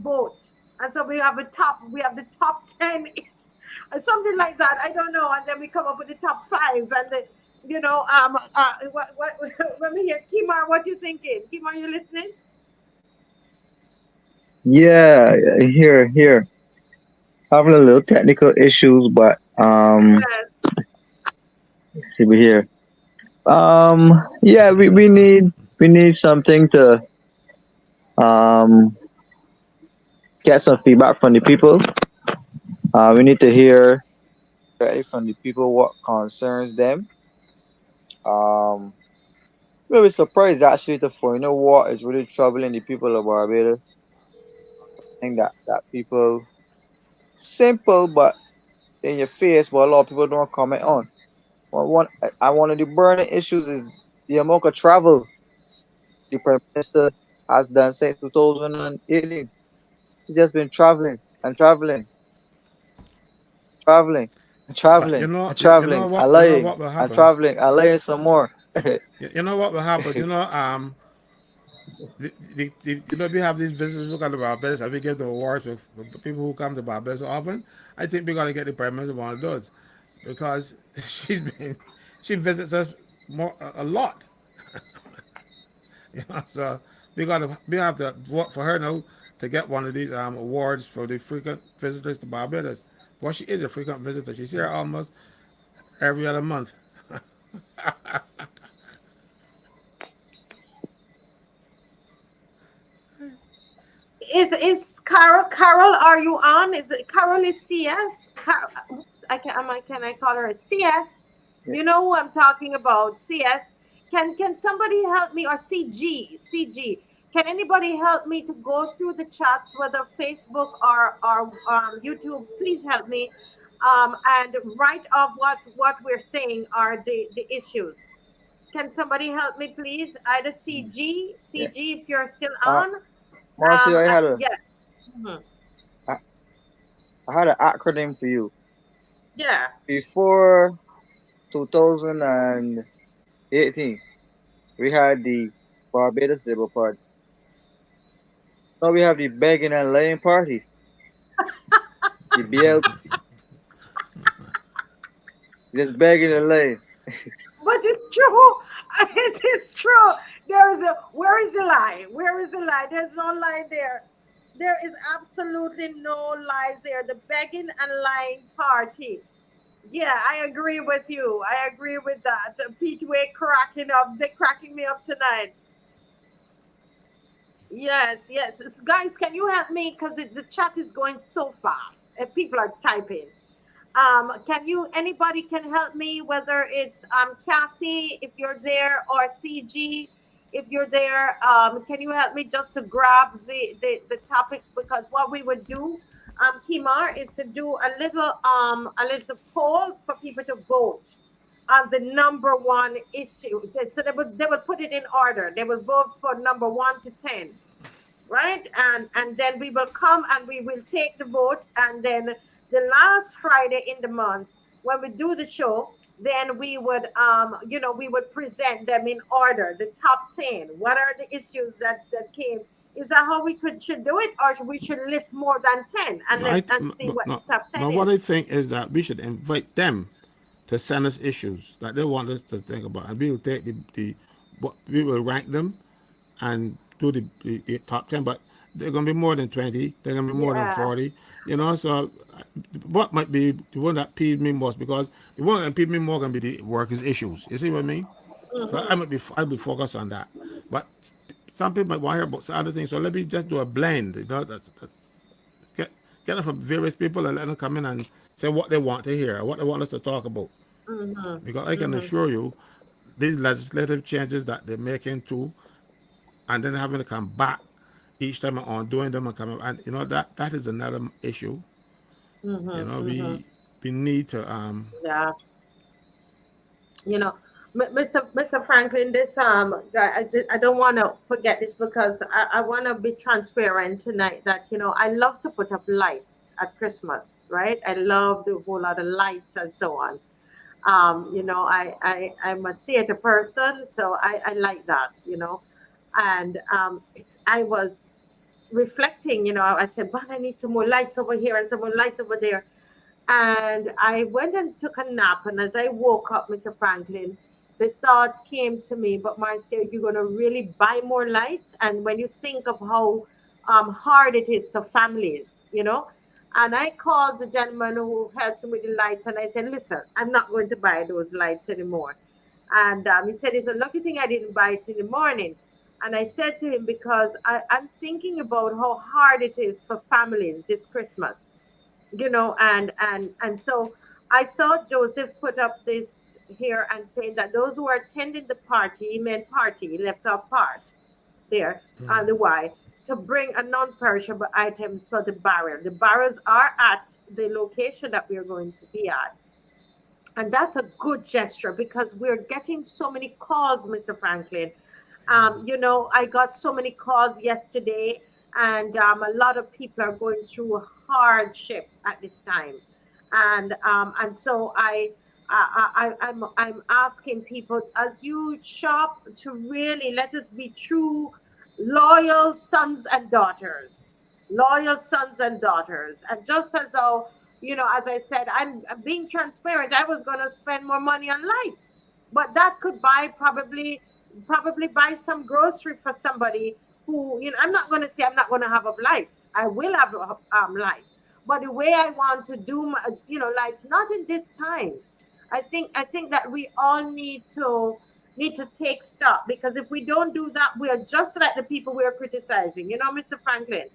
Speaker 1: vote. And so we have the top 10 something like that. I don't know. And then we come up with the top five and the what when we hear Kimar, what you thinking? Kimar, you listening?
Speaker 2: Yeah, here. Having a little technical issues, but
Speaker 1: Yes.
Speaker 2: see we here. Yeah, we need something to um get some feedback from the people. We need to hear directly from the people what concerns them. Um, really surprised actually to find out what is really troubling the people of Barbados. Thing that people simple but in your face, but a lot of people don't comment on. One of the burning issues is the amount of travel the Prime Minister has done since 2018. She's just been traveling and traveling, traveling and
Speaker 3: But
Speaker 2: traveling and traveling and
Speaker 3: you know
Speaker 2: lying
Speaker 3: what will
Speaker 2: and
Speaker 3: happen.
Speaker 2: traveling and lying some more.
Speaker 3: You know what will happen. we have these visitors who come to Barbados and we give them awards for people who come to Barbados often. I think we're gonna get the Prime Minister one of those because she visits us more a lot. So we have to vote for her now to get one of these awards for the frequent visitors to Barbados. Well, she is a frequent visitor. She's here almost every other month.
Speaker 1: Is Carol, are you on? Is it Carol? Is CS? Oops, can I call her CS?
Speaker 2: Yeah.
Speaker 1: You know who I'm talking about? CS. Can somebody help me, or CG? Can anybody help me to go through the chats, whether Facebook or YouTube? Please help me, and write off what we're saying are the issues. Can somebody help me, please? Either
Speaker 2: Yeah.
Speaker 1: CG, if you're still
Speaker 2: Uh,
Speaker 1: on.
Speaker 2: Marcy,
Speaker 1: Yes. Mhm.
Speaker 2: I I had an acronym for you.
Speaker 1: Yeah.
Speaker 2: Before 2018, we had the Barbados Labour Party. Now we have the Begging and Laying Party, the BL, just begging and laying.
Speaker 1: But it's true. It is true. Where is the lie? Where is the lie? There's no lie there. There is absolutely no lie there. The begging and lying party. Yeah, I agree with you. I agree with that. Pete Way cracking up. They're cracking me up tonight. Yes, yes. Guys, can you help me? Because the chat is going so fast. People are typing. Can you, anybody can help me, whether it's Kathy, if you're there, or CG, if you're there, can you help me just to grab the topics? Because what we would do, Kimar, is to do a little poll for people to vote on the number one issue. So they would put it in order. They will vote for number 1 to 10, right? And then we will come and we will take the vote, and then the last Friday in the month when we do the show, then we would present them in order, the top 10. What are the issues that came? Is that how we should do it, or we should list more than 10 and
Speaker 3: I
Speaker 1: see what
Speaker 3: no,
Speaker 1: the top 10
Speaker 3: no. What
Speaker 1: is?
Speaker 3: I think is that we should invite them to send us issues that they want us to think about, and we will take we will rank them and do the top 10. But they're gonna be more than 20. They're gonna be more than
Speaker 1: Yeah.
Speaker 3: 40. So what might be the one that peeved me most, because the one that peeved me more gonna be the workers' issues. You see what I mean? So
Speaker 1: Hmm.
Speaker 3: I'll be focused on that. But some people might want to hear about some other things. So let me just do a blend. That's get get them from various people and let them come in and say what they want to hear, what they want us to talk about.
Speaker 1: Hmm.
Speaker 3: Because I can
Speaker 1: Hmm.
Speaker 3: assure you, these legislative changes that they're making too, and then having to come back each time on doing them and coming, and that is another issue.
Speaker 1: Hmm. Hmm.
Speaker 3: We need to
Speaker 1: Yeah. you know Mr. Franklin, this I don't want to forget this, because I want to be transparent tonight, that I love to put up lights at Christmas, right? I love the whole lot of lights and so on. I'm a theater person, so I like that, and I was reflecting, I said, man, I need some more lights over here and some more lights over there. And I went and took a nap. And as I woke up, Mr. Franklin, the thought came to me, but Marcia, you're going to really buy more lights? And when you think of how hard it is for families, and I called the gentleman who helped me with the lights, and I said, listen, I'm not going to buy those lights anymore. And he said, it's a lucky thing I didn't buy it in the morning. And I said to him, because I'm thinking about how hard it is for families this Christmas, and so I saw Joseph put up this here and saying that those who are attending the party, he meant party, he left off part there on the Y, to bring a non-perishable item. So the barrels are at the location that we're going to be at. And that's a good gesture, because we're getting so many calls, Mr. Franklin. I got so many calls yesterday, and a lot of people are going through hardship at this time, and so I'm asking people, as you shop, to really let us be true, loyal sons and daughters, loyal sons and daughters. And just as though, as I said, I'm being transparent. I was going to spend more money on lights, but that could buy probably buy some grocery for somebody who, I'm not going to say I'm not going to have lights. I will have lights, but the way I want to do my, lights, not in this time. I think that we all need to take stock, because if we don't do that, we are just like the people we are criticizing. Mr. Franklin.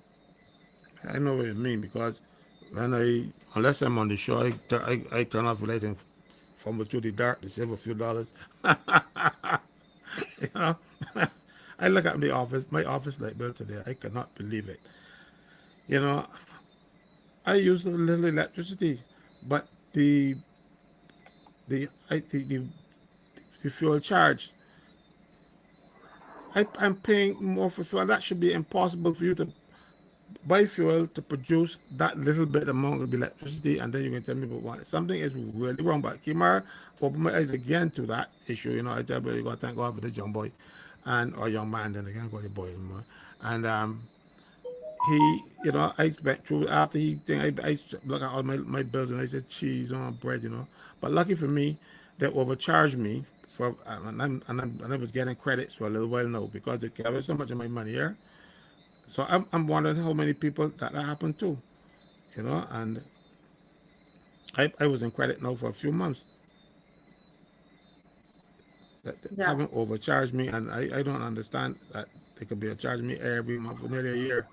Speaker 3: I know what you mean, because unless I'm on the show, I turn off the light and fumble through the dark to save a few dollars. you know, I look at my office light bill today. I cannot believe it. You know, I use a little electricity, but the fuel charge, I'm paying more for fuel. That should be impossible for you to buy fuel to produce that little bit amount of electricity, and then you can tell me about what something is really wrong. But Kimar opened my eyes again to that issue. I tell you, you got to thank God for this young boy, or young man. Then again, call the boy anymore. And he, I went through after he thing. I look at all my bills, and I said cheese on bread. But lucky for me, they overcharged me for, and I was getting credits for a little while now, because they carry so much of my money here. So I'm wondering how many people that happened to, and I was in credit now for a few months. That they
Speaker 1: Yeah.
Speaker 3: haven't overcharged me, and I don't understand that they could be charging me every month for nearly a year.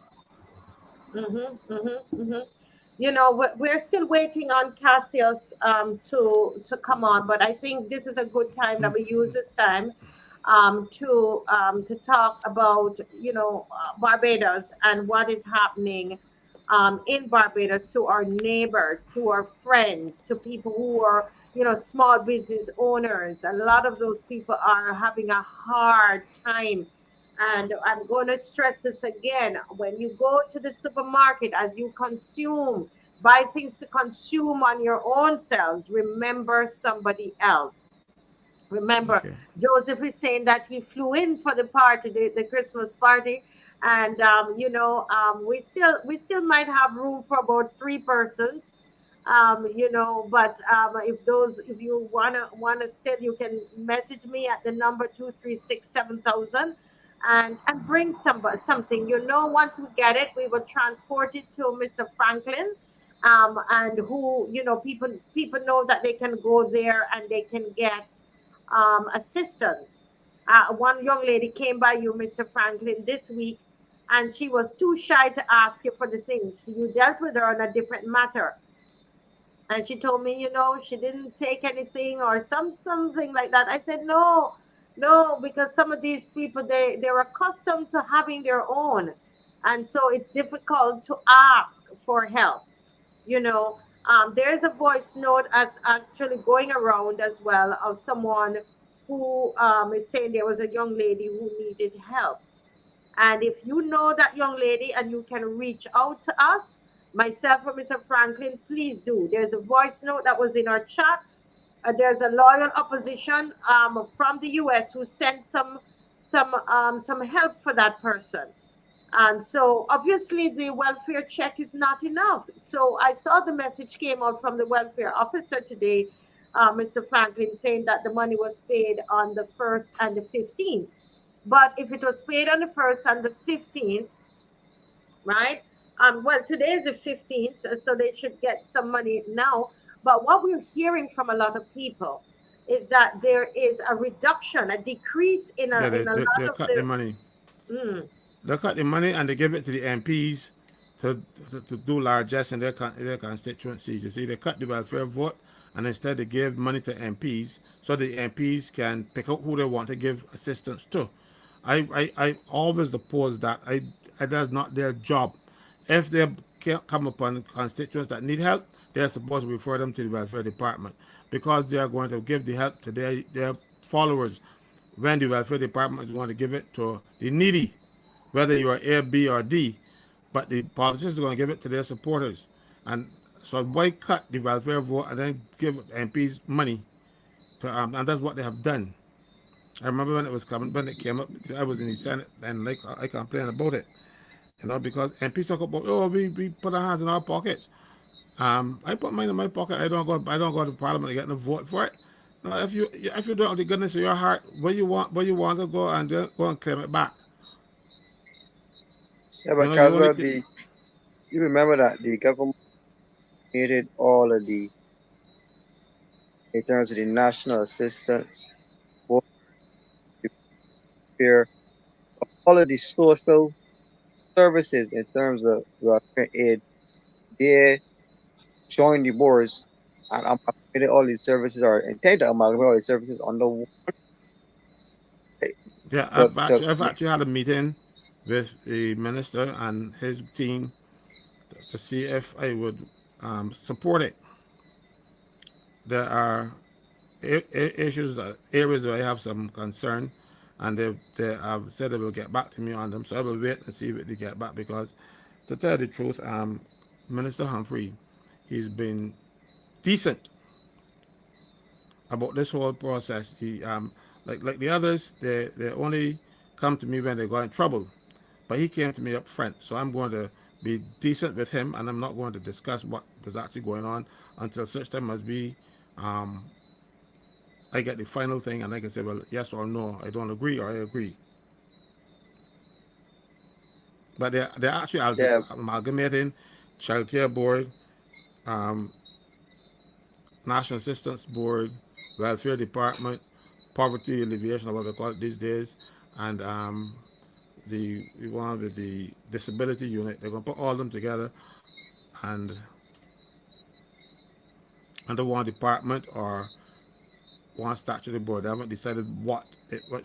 Speaker 1: Mm-hmm, mm-hmm, mm-hmm. We're still waiting on Cassius to come on, but I think this is a good time that we use this time to talk about Barbados and what is happening in Barbados, to our neighbors, to our friends, to people who are small business owners. A lot of those people are having a hard time. And I'm going to stress this again. When you go to the supermarket, as you buy things to consume on your own selves, remember somebody else. Remember,
Speaker 3: Okay.
Speaker 1: Joseph is saying that he flew in for the party, the Christmas party, and we still might have room for about 3 persons. But if you wanna still, you can message me at the number 236-7000, and bring something. Once we get it, we will transport it to Mr. Franklin, and who people know that they can go there and they can get assistance. One young lady came by you, Mr. Franklin, this week, and she was too shy to ask you for the things. You dealt with her on a different matter, and she told me, she didn't take anything or something like that. I said, no, no, because some of these people, they're accustomed to having their own, and so it's difficult to ask for help. you know there's a voice note as actually going around as well, of someone who is saying there was a young lady who needed help. And if you know that young lady and you can reach out to us, myself or Mr. Franklin, please do. There's a voice note that was in our chat. There's a loyal opposition from the US who sent some help for that person. And so obviously the welfare check is not enough. So I saw the message came out from the welfare officer today, Mr. Franklin, saying that the money was paid on the 1st and the 15th. But if it was paid on the 1st and the 15th, right? Well, today is the 15th, so they should get some money now. But what we're hearing from a lot of people is that there is a reduction, a decrease in
Speaker 3: Yeah,
Speaker 1: a lot
Speaker 3: they
Speaker 1: of
Speaker 3: cut the
Speaker 1: the.
Speaker 3: money.
Speaker 1: Mm,
Speaker 3: They cut the money and they give it to the MPs to do largesse in their constituencies. You see, they cut the welfare vote, and instead they give money to MPs so the MPs can pick out who they want to give assistance to. I always oppose that. That's not their job. If they come upon constituents that need help, they're supposed to refer them to the welfare department, because they are going to give the help to their followers, when the welfare department is going to give it to the needy, whether you are A, B, or D. But the politicians are going to give it to their supporters. And so boycott the welfare vote and then give MPs money to, and that's what they have done. I remember when it was coming, when it came up, I was in the Senate and like I complained about it, because MPs talk about, oh, we put our hands in our pockets. I put mine in my pocket. I don't go to Parliament to get no vote for it. No, if you do it out of the goodness of your heart, where you want to go and go and claim it back.
Speaker 2: Yeah,
Speaker 3: You
Speaker 2: but
Speaker 3: know, you only
Speaker 2: Caswell,
Speaker 3: get,
Speaker 2: you remember that the government created all of the, in terms of the national assistance, for the welfare, all of the social services in terms of welfare aid. They joined the boards and amalgamated all these services, or intend to amalgamate all these services under one.
Speaker 3: yeah.
Speaker 2: To,
Speaker 3: I've actually had a meeting with the minister and his team to see if I would support it. There are issues, areas where I have some concern, and they have said they will get back to me on them. So I will wait and see what they get back, because, to tell the truth, Minister Humphrey, he's been decent about this whole process. He like the others, they only come to me when they got in trouble, but he came to me up front. So I'm going to be decent with him, and I'm not going to discuss what was actually going on until such time as um, I get the final thing, and I can say, well, yes or no, I don't agree or I agree. But they're actually
Speaker 2: yeah,
Speaker 3: amalgamating child care board, um, national assistance board, welfare department, poverty alleviation, or what they call it these days, and the one with the disability unit. They're gonna put all of them together and under one department or one statutory board. They haven't decided what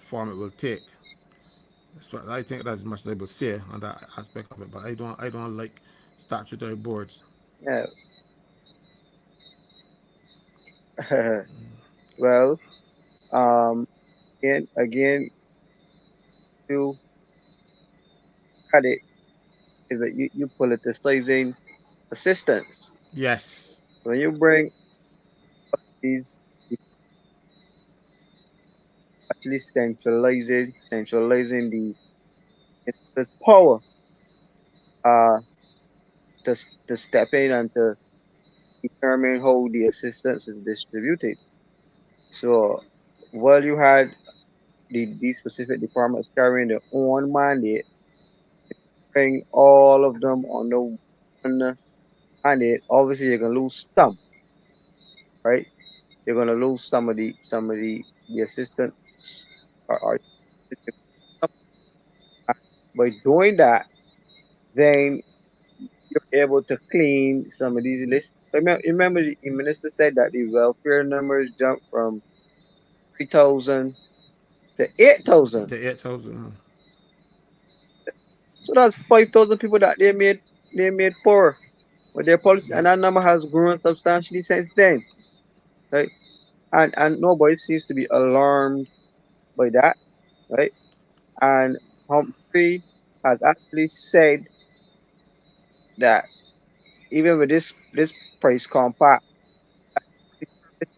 Speaker 3: form it will take. That's what I think. That's as much as I will say on that aspect of it. But I don't like statutory boards.
Speaker 2: yeah. Well, um, again, you cut it, is that you politicizing assistance.
Speaker 3: Yes.
Speaker 2: When you bring these, you actually centralizing the power, uh, to step in and to determine how the assistance is distributed. So while you had these specific departments carrying their own mandates, bring all of them under one mandate, obviously you're gonna lose some, right? You're gonna lose some of the assistant, or by doing that, then you're able to clean some of these lists. Remember, the minister said that the welfare numbers jumped from 3,000 to 8,000.
Speaker 3: The 8,000.
Speaker 2: So that's 5,000 people that they made poor with their policy,
Speaker 3: Yeah.
Speaker 2: and that number has grown substantially since then, right? And nobody seems to be alarmed by that, right? And Humphrey has actually said that even with this price compact,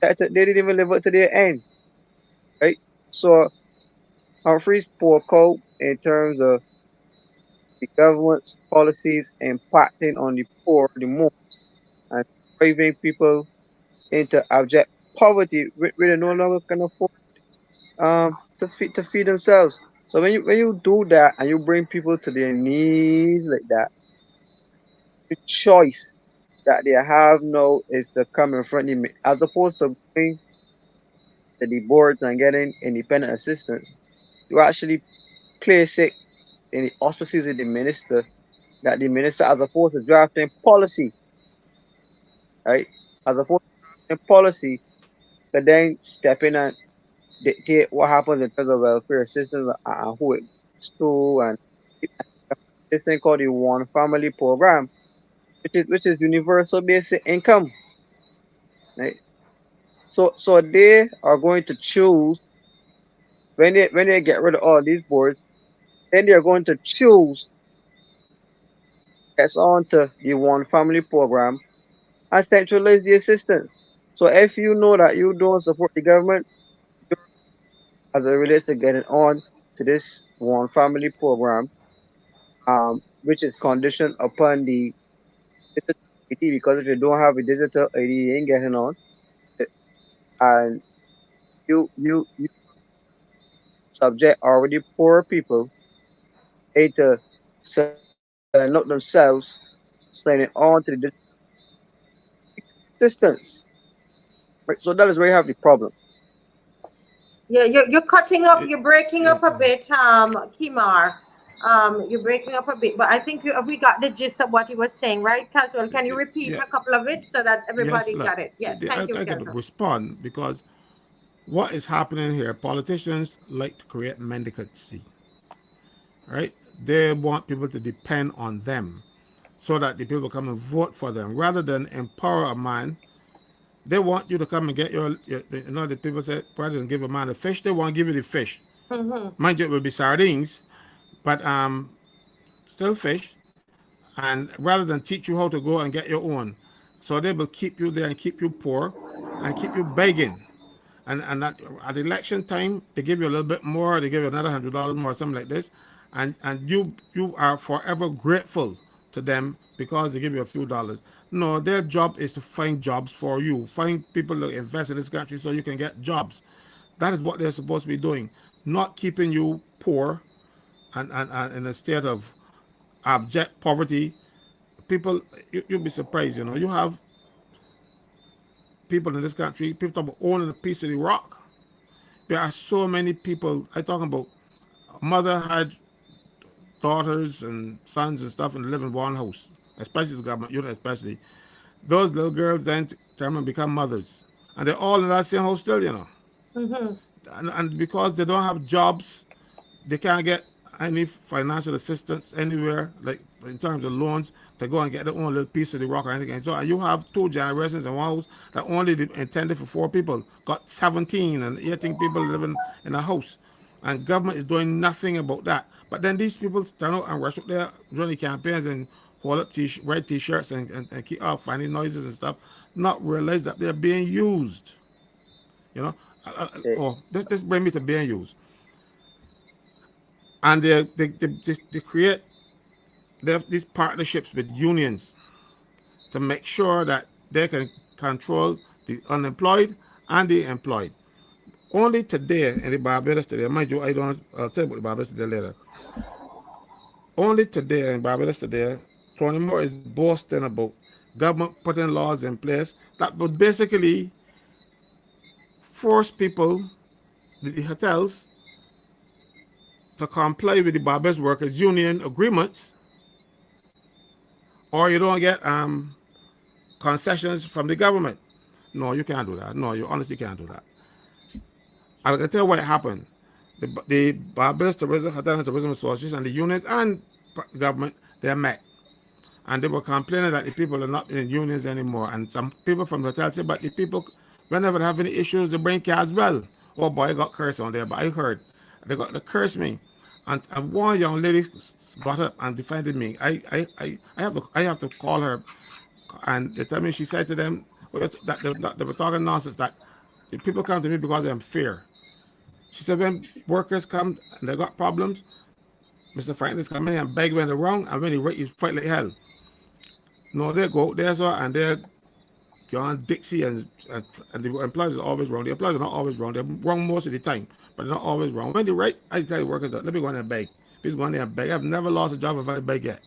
Speaker 2: they didn't even live up to their end, right? So Humphrey spoke out in terms of the government's policies impacting on the poor the most and driving people into abject poverty, where they no longer can afford to feed themselves. So when you do that and you bring people to their knees like that, the choice that they have now is to come in front of me, as opposed to going to the boards and getting independent assistance. You actually place it in the auspices of the minister, that the minister, as opposed to drafting policy, right? As opposed to drafting policy, could then step in and dictate what happens in terms of welfare assistance, and who it goes to, and this thing called the One Family Program, which is universal basic income, right? So they are going to choose, when they get rid of all these boards, then they are going to choose that's on to the One Family Program and centralize the assistance. So if you know that you don't support the government, as it relates to getting on to this one family program, which is conditioned upon the digital ID, because if you don't have a digital ID, you ain't getting on. And you subject already poor people into signing up themselves, signing on to the digital assistance. Right? So that is where you have the problem.
Speaker 1: Yeah, you're cutting up, you're breaking
Speaker 3: Yeah.
Speaker 1: up a bit, Kimar. You're breaking up a bit, but I think we got the gist of what he was saying, right, Caswell? Can you repeat
Speaker 3: Yeah.
Speaker 1: a couple of it so that
Speaker 3: Yes,
Speaker 1: everybody
Speaker 3: look,
Speaker 1: got it? Yes, thank you,
Speaker 3: I can
Speaker 1: Caswell.
Speaker 3: respond because what is happening here, politicians like to create mendicancy, right? They want people to depend on them so that the people come and vote for them rather than empower a man. They want you to come and get your you know, the people say, President, give a man a fish, they won't give you the fish.
Speaker 1: Mm-hmm.
Speaker 3: Mind you, it will be sardines, but still fish. And rather than teach you how to go and get your own, so they will keep you there and keep you poor and keep you begging. And that at election time they give you a little bit more, they give you another $100 more, something like this, and you are forever grateful to them because they give you a few dollars. No, their job is to find jobs for you, find people to invest in this country so you can get jobs. That is what they're supposed to be doing, not keeping you poor and in a state of abject poverty. People, you'll be surprised. You know, you have people in this country, people talk about owning a piece of the rock. There are so many people. I talking about a mother had daughters and sons and stuff and live in one house, especially the government unit, especially. Those little girls then turn and become mothers. And they're all in that same house still, you know.
Speaker 1: Mm-hmm.
Speaker 3: And because they don't have jobs, they can't get any financial assistance anywhere, like in terms of loans, to go and get their own little piece of the rock or anything. So you have two generations in one house that only intended for four people, got 17 and 18 people living in a house. And government is doing nothing about that. But then these people turn out and rush up there, run the campaigns and hold up red t-shirts and keep up finding noises and stuff, not realize that they're being used. You know,
Speaker 2: Eh,
Speaker 3: this brings me to being used. And they create they have these partnerships with unions to make sure that they can control the unemployed and the employed. Only today in the Barbados today, mind you, I'll tell you about the Barbados today later. Only today in Barbados today, Tony Moore is boasting about government putting laws in place that would basically force people, the hotels, to comply with the Barbados Workers Union agreements, or you don't get concessions from the government. No, you can't do that. No, you honestly can't do that. I can tell you what happened. The Barbados Tourism Hotel and Tourism Association and the unions and government, they met. And they were complaining that the people are not in unions anymore. And some people from the hotel said, but the people, whenever they have any issues, they bring cars well. Oh boy, I got cursed on there, but I heard they cursed me. And one young lady got up and defended me. I have to call her, and they tell me she said to them that they were talking nonsense, that the people come to me because I'm fear. She said when workers come and they got problems, Mr. Franklin's coming in and beg when they're wrong, and when he fight like hell. No, they go there, so, and they're John Dixie and the employers are always wrong. The employers are not always wrong. They're wrong most of the time, but they're not always wrong. When they're right, I tell the workers that let me go in there and beg. Please go in there and beg. I've never lost a job if I beg yet.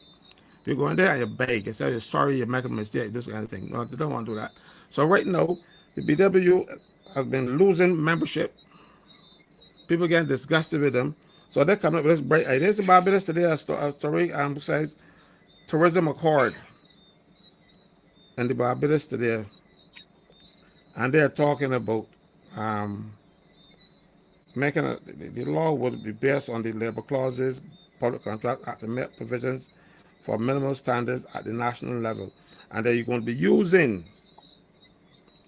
Speaker 3: If you go in there and you beg and say you're sorry, you make a mistake, this kind of thing. No, they don't want to do that. So right now, the BW has been losing membership. People getting disgusted with them. So they're coming up with this bright idea. It's about this today. A story says tourism accord and the Barbados today, and they're talking about um, making the law would be based on the labor clauses, public contract act, and make provisions for minimal standards at the national level, and that you're going to be using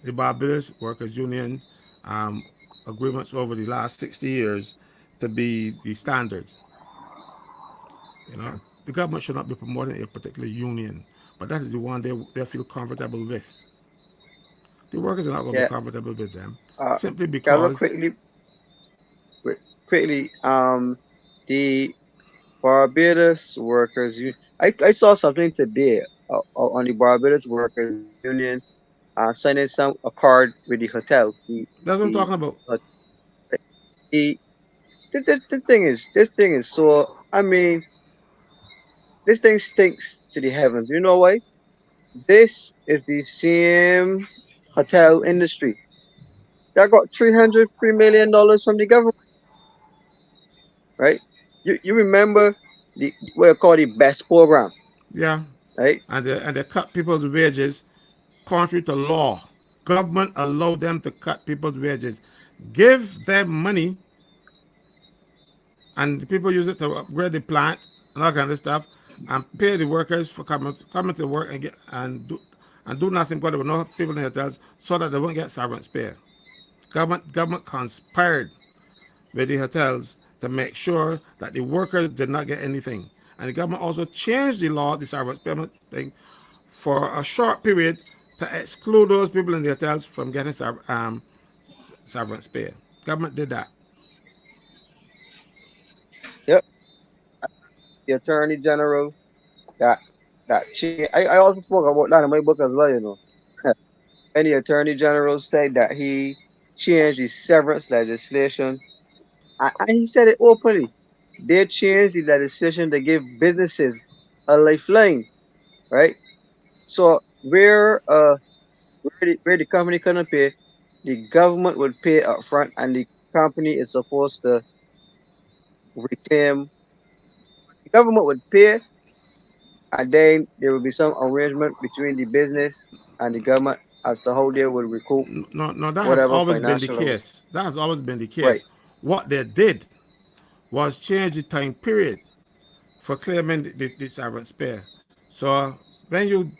Speaker 3: the Barbados Workers Union um, agreements over the last 60 years to be the standards. You know, the government should not be promoting a particular union, but that is the one they feel comfortable with. The workers are not going to be
Speaker 2: yeah.
Speaker 3: comfortable with them
Speaker 2: Uh,
Speaker 3: simply
Speaker 2: Carol,
Speaker 3: because
Speaker 2: quickly, quickly, the Barbados workers, I saw something today on the Barbados workers union signing some a card with the hotels.
Speaker 3: That's what I'm
Speaker 2: The
Speaker 3: talking about.
Speaker 2: uh, the this thing is so. I mean, this thing stinks to the heavens. You know why? This is the same hotel industry that got $303 million from the government, right? You remember the what you call the best program,
Speaker 3: Yeah.
Speaker 2: right?
Speaker 3: And they cut people's wages contrary to law. Government allowed them to cut people's wages. Give them money and the people use it to upgrade the plant and all kind of stuff and pay the workers for coming to work and do nothing because there were no people in the hotels so that they won't get severance pay. Government conspired with the hotels to make sure that the workers did not get anything. And the government also changed the law, the severance payment thing, for a short period to exclude those people in the hotels from getting severance pay. Government did that.
Speaker 2: Yep, the attorney general that I also spoke about that in my book as well. And the attorney general said that he changed the severance legislation, and he said it openly. They changed the legislation to give businesses a lifeline, right? So where the company couldn't pay, the government would pay upfront, and the company is supposed to reclaim. The government would pay, and then there will be some arrangement between the business and the government as to how they will recoup
Speaker 3: No, no, that has
Speaker 2: whatever
Speaker 3: always been the
Speaker 2: financial.
Speaker 3: case. That has always been the
Speaker 2: Right,
Speaker 3: case. What they did was change the time period for claiming the severance pay. So when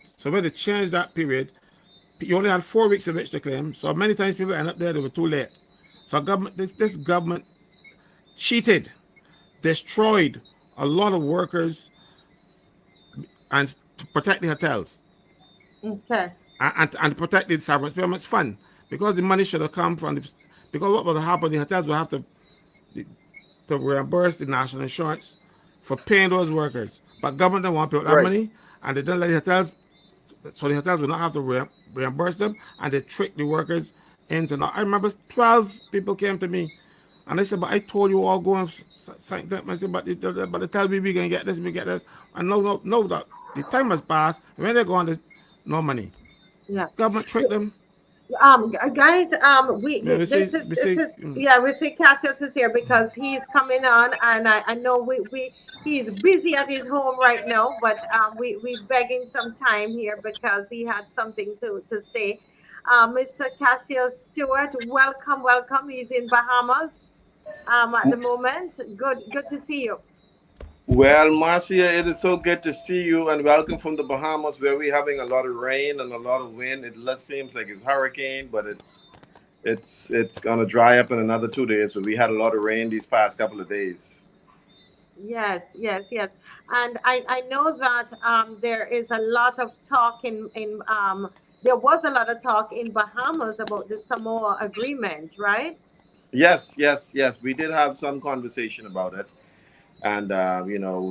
Speaker 3: they changed that period, you only had 4 weeks of which to claim. So many times people end up there, they were too late. So this government cheated, destroyed a lot of workers and to protect the hotels
Speaker 1: Okay.
Speaker 3: and protect the severance payments fund because the money should have come from because what would happen, the hotels will have to reimburse the national insurance for paying those workers. But government don't want to pay that
Speaker 2: right.
Speaker 3: money and they don't let the hotels, so the hotels will not have to reimburse them and they trick the workers into not. I remember 12 people came to me and they said, but I told you all go and sign that. I said, but they tell me we can get this, we get this. And no, that the time has passed. When they go on, there's no money.
Speaker 1: Yeah.
Speaker 3: Government tricked them.
Speaker 1: Guys,
Speaker 3: Yeah,
Speaker 1: this is yeah, we see Cassius is here because he's coming on, and I know we he's busy at his home right now, but we begging some time here because he had something to say. Mr. Cassius Stewart, welcome. He's in Bahamas at the moment. Good to see you.
Speaker 5: Well, Marcia, it is so good to see you and welcome from the Bahamas where we're having a lot of rain and a lot of wind. Seems like it's hurricane, but it's gonna dry up in another 2 days. But we had a lot of rain these past couple of days.
Speaker 1: Yes. And I know that there is a lot of talk there was a lot of talk in Bahamas about the Samoa agreement, right?
Speaker 5: Yes. We did have some conversation about it, and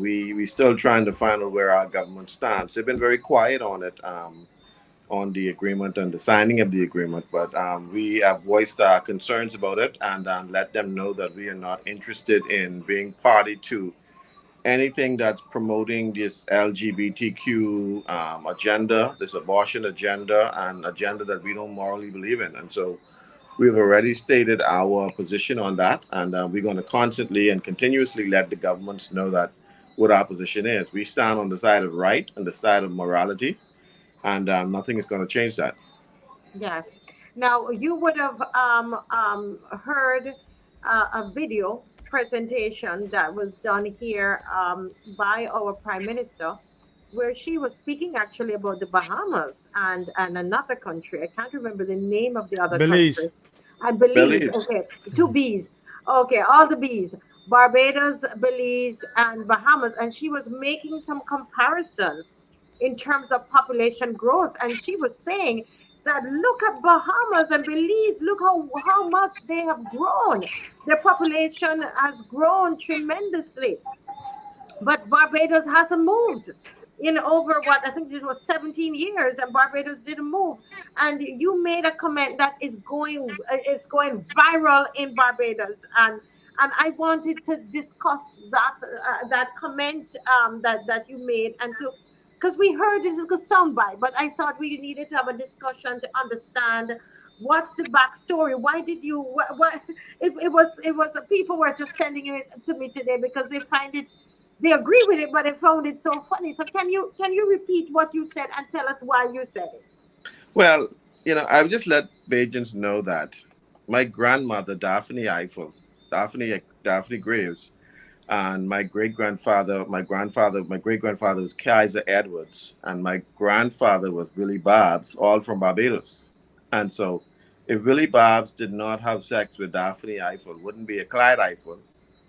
Speaker 5: we still trying to find out where our government stands. They've been very quiet on it. On the agreement and the signing of the agreement, but we have voiced our concerns about it and let them know that we are not interested in being party to anything that's promoting this LGBTQ agenda, this abortion agenda, and agenda that we don't morally believe in. And so we've already stated our position on that, and we're going to constantly and continuously let the governments know that what our position is. We stand on the side of right and the side of morality, and nothing is going to change that.
Speaker 1: Yes. Now, you would have heard a video presentation that was done here by our Prime Minister, where she was speaking actually about the Bahamas and another country. I can't remember the name of the other
Speaker 3: Belize.
Speaker 1: country. And Belize.
Speaker 5: Belize.
Speaker 1: Okay, two B's. Okay, all the B's. Barbados, Belize, and Bahamas. And she was making some comparison in terms of population growth. And she was saying that look at Bahamas and Belize, look how much they have grown. Their population has grown tremendously, but Barbados hasn't moved in over what I think it was 17 years, and Barbados didn't move. And you made a comment that is going viral in Barbados, and I wanted to discuss that comment that you made, and to because we heard this is a soundbite, but I thought we needed to have a discussion to understand what's the backstory. Why did you? What it was people were just sending it to me today because they agree with it, but they found it so funny. So can you repeat what you said and tell us why you said it?
Speaker 5: Well, I would just let Bajans know that my grandmother, Daphne Graves, and my great grandfather was Kaiser Edwards, and my grandfather was Willie Barbs, all from Barbados. And so, if Willie Barbs did not have sex with Daphne Eiffel, wouldn't be a Clyde Eiffel,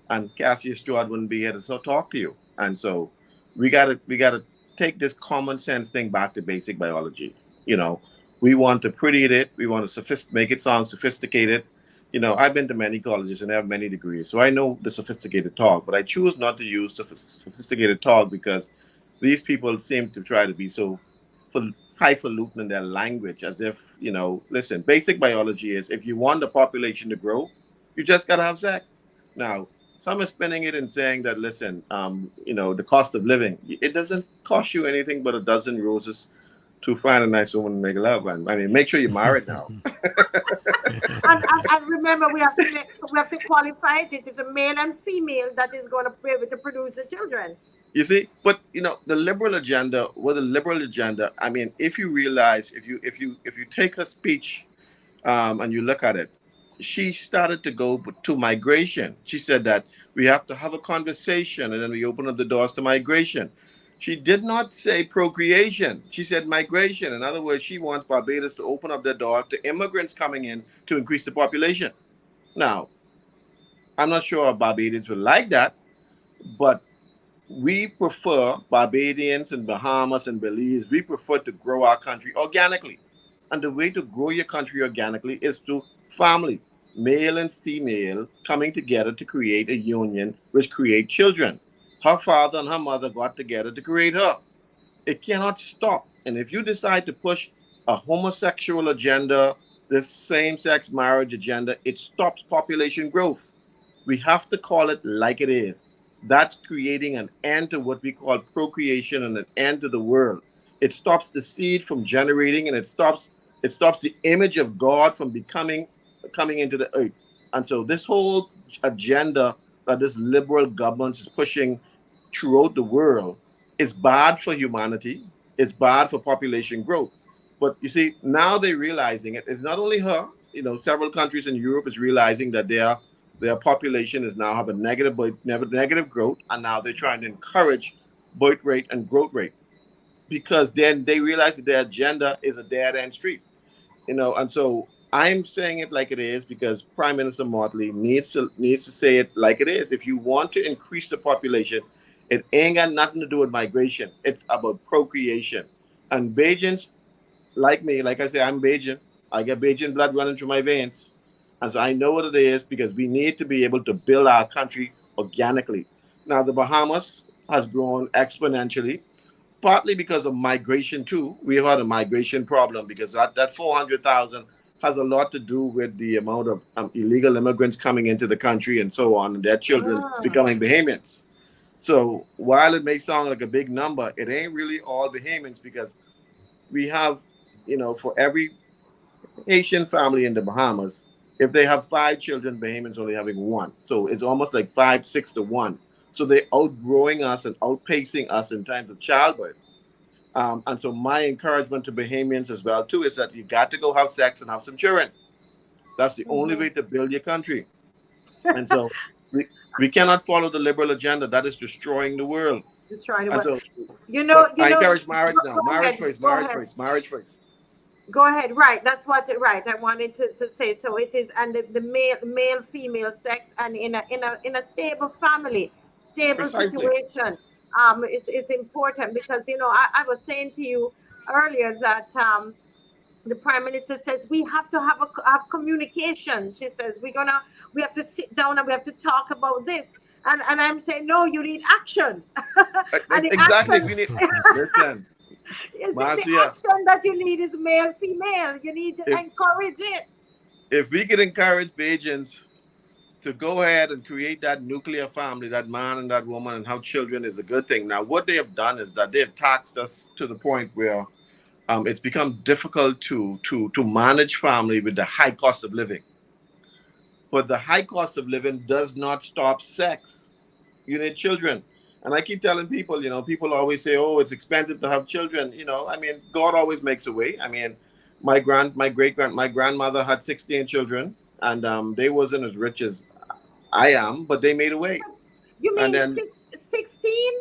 Speaker 5: and Cassius Stewart wouldn't be here to talk to you. And so, we gotta take this common sense thing back to basic biology. You know, we want to pretty it, we want to make it sound sophisticated. I've been to many colleges and I have many degrees, so I know the sophisticated talk, but I choose not to use sophisticated talk because these people seem to try to be so highfalutin in their language as if, listen, basic biology is if you want the population to grow, you just got to have sex. Now, some are spinning it and saying that, listen, the cost of living, it doesn't cost you anything but a dozen roses to find a nice woman to make love. And I mean, make sure you're married now.
Speaker 1: And remember, we have to qualify it. It is a male and female that is going to be able to produce the children.
Speaker 5: You see, but the liberal agenda, with the liberal agenda, I mean, if you realize, if you take her speech, and you look at it, she started to go to migration. She said that we have to have a conversation, and then we open up the doors to migration. She did not say procreation. She said migration. In other words, she wants Barbados to open up their door to immigrants coming in to increase the population. Now, I'm not sure Barbadians would like that, but we prefer Barbadians and Bahamas and Belize. We prefer to grow our country organically. And the way to grow your country organically is to family, male and female, coming together to create a union which create children. Her father and her mother got together to create her. It cannot stop. And if you decide to push a homosexual agenda, this same-sex marriage agenda, it stops population growth. We have to call it like it is. That's creating an end to what we call procreation and an end to the world. It stops the seed from generating, and it stops the image of God from coming into the earth. And so this whole agenda that this liberal government is pushing throughout the world is bad for humanity. It's bad for population growth. But you see, now they're realizing it. It's not only her. Several countries in Europe is realizing that their population is now have a negative growth, and now they're trying to encourage birth rate and growth rate because then they realize that their agenda is a dead end street. And so I'm saying it like it is because Prime Minister Motley needs to say it like it is. If you want to increase the population, it ain't got nothing to do with migration. It's about procreation. And Bajans, like me, like I say, I'm Bajan. I get Bajan blood running through my veins. And so I know what it is because we need to be able to build our country organically. Now, the Bahamas has grown exponentially, partly because of migration too. We've had a migration problem because that 400,000 has a lot to do with the amount of illegal immigrants coming into the country and so on, and their children
Speaker 1: Ah,
Speaker 5: becoming Bahamians. So while it may sound like a big number, it ain't really all Bahamians because we have, for every Haitian family in the Bahamas, if they have 5 children, Bahamians only having one. So it's almost like 5, 6 to 1. So they're outgrowing us and outpacing us in terms of childbirth. And so my encouragement to Bahamians as well too is that you got to go have sex and have some children. That's the only
Speaker 1: mhm.
Speaker 5: way to build your country. And so we cannot follow the liberal agenda that is destroying the world.
Speaker 1: Just trying to
Speaker 5: And
Speaker 1: work.
Speaker 5: so,
Speaker 1: You know,
Speaker 5: but
Speaker 1: you
Speaker 5: I
Speaker 1: know.
Speaker 5: encourage marriage now.
Speaker 1: Go
Speaker 5: Marriage
Speaker 1: ahead.
Speaker 5: first,
Speaker 1: Go
Speaker 5: marriage
Speaker 1: ahead.
Speaker 5: first, marriage first.
Speaker 1: Go ahead. Right. That's what. Right. I wanted to say. So it is, and the male female sex, and in a stable family, stable
Speaker 5: Precisely.
Speaker 1: situation. It's important because I was saying to you earlier that The prime minister says we have to have communication. She says we have to sit down and we have to talk about this. And I'm saying no, you need action. And the
Speaker 5: Exactly.
Speaker 1: action
Speaker 5: We need. Listen,
Speaker 1: is the
Speaker 5: Marcia.
Speaker 1: action that you need is male, female. You need to
Speaker 5: If
Speaker 1: encourage it.
Speaker 5: if we could encourage Bajans to go ahead and create that nuclear family, that man and that woman, and have children is a good thing. Now, what they have done is that they have taxed us to the point where it's become difficult to manage family with the high cost of living. But the high cost of living does not stop sex. You need children. And I keep telling people, people always say, "Oh, it's expensive to have children." I mean, God always makes a way. I mean, my grandmother had 16 children, and they wasn't as rich as I am, but they made a way.
Speaker 1: You
Speaker 5: And
Speaker 1: mean
Speaker 5: then
Speaker 1: 16?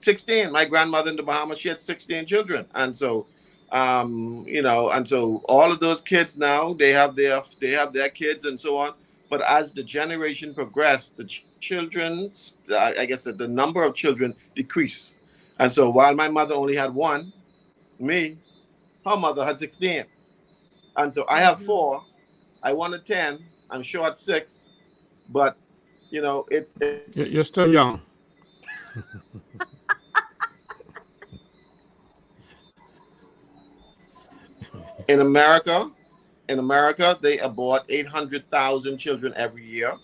Speaker 5: 16, my grandmother in the Bahamas, she had 16 children. And so, and so all of those kids now, they have their kids and so on. But as the generation progressed, the children's, I guess the number of children decreased. And so while my mother only had one, me, her mother had 16. And so I have
Speaker 1: Mhm.
Speaker 5: four. I wanted 10. I'm short six. But, it's
Speaker 3: You're still young.
Speaker 5: in America, they abort 800,000 children every year.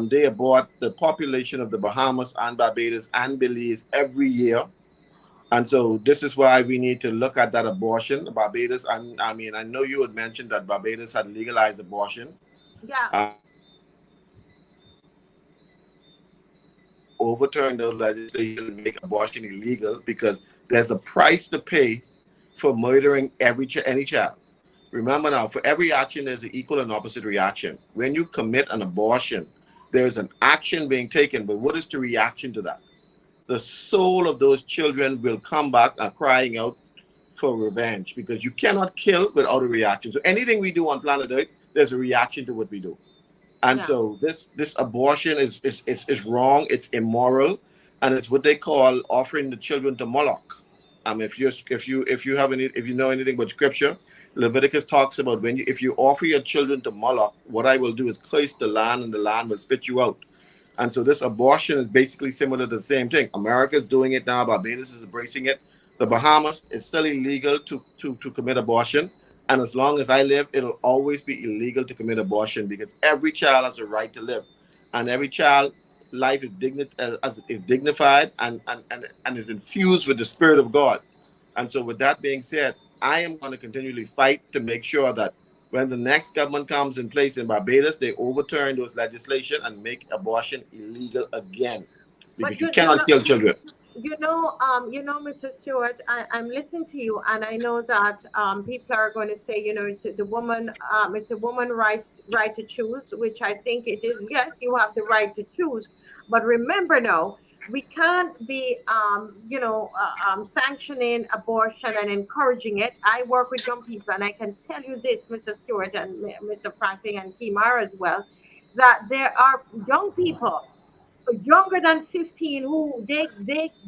Speaker 5: They abort the population of the Bahamas and Barbados and Belize every year. And so this is why we need to look at that abortion. Barbados, I mean, I know you had mentioned that Barbados had legalized abortion.
Speaker 1: Yeah.
Speaker 5: Overturn those legislation and make abortion illegal because there's a price to pay for murdering any child. Remember now, for every action, there's an equal and opposite reaction. When you commit an abortion, there's an action being taken, but what is the reaction to that? The soul of those children will come back and crying out for revenge because you cannot kill without a reaction. So anything we do on planet Earth, there's a reaction to what we do. And
Speaker 1: Yeah.
Speaker 5: so this abortion is wrong, it's immoral, and it's what they call offering the children to Moloch. If you know anything about scripture, Leviticus talks about if you offer your children to Moloch, what I will do is curse the land and the land will spit you out. And so this abortion is basically similar to the same thing. America is doing it now. Barbados is embracing it. The Bahamas is still illegal to commit abortion. And as long as I live, it'll always be illegal to commit abortion because every child has a right to live. And every child life is dignified and is infused with the Spirit of God. And so with that being said, I am going to continually fight to make sure that when the next government comes in place in Barbados, they overturn those legislation and make abortion illegal again
Speaker 1: But
Speaker 5: because you cannot kill children.
Speaker 1: Mr. Stewart, I'm listening to you, and I know that people are going to say, it's a woman right to choose, which I think it is. Yes, you have the right to choose, but remember now, we can't be, sanctioning abortion and encouraging it. I work with young people, and I can tell you this, Mr. Stewart and Mr. Franklin and Kimar as well, that there are young people younger than 15 who they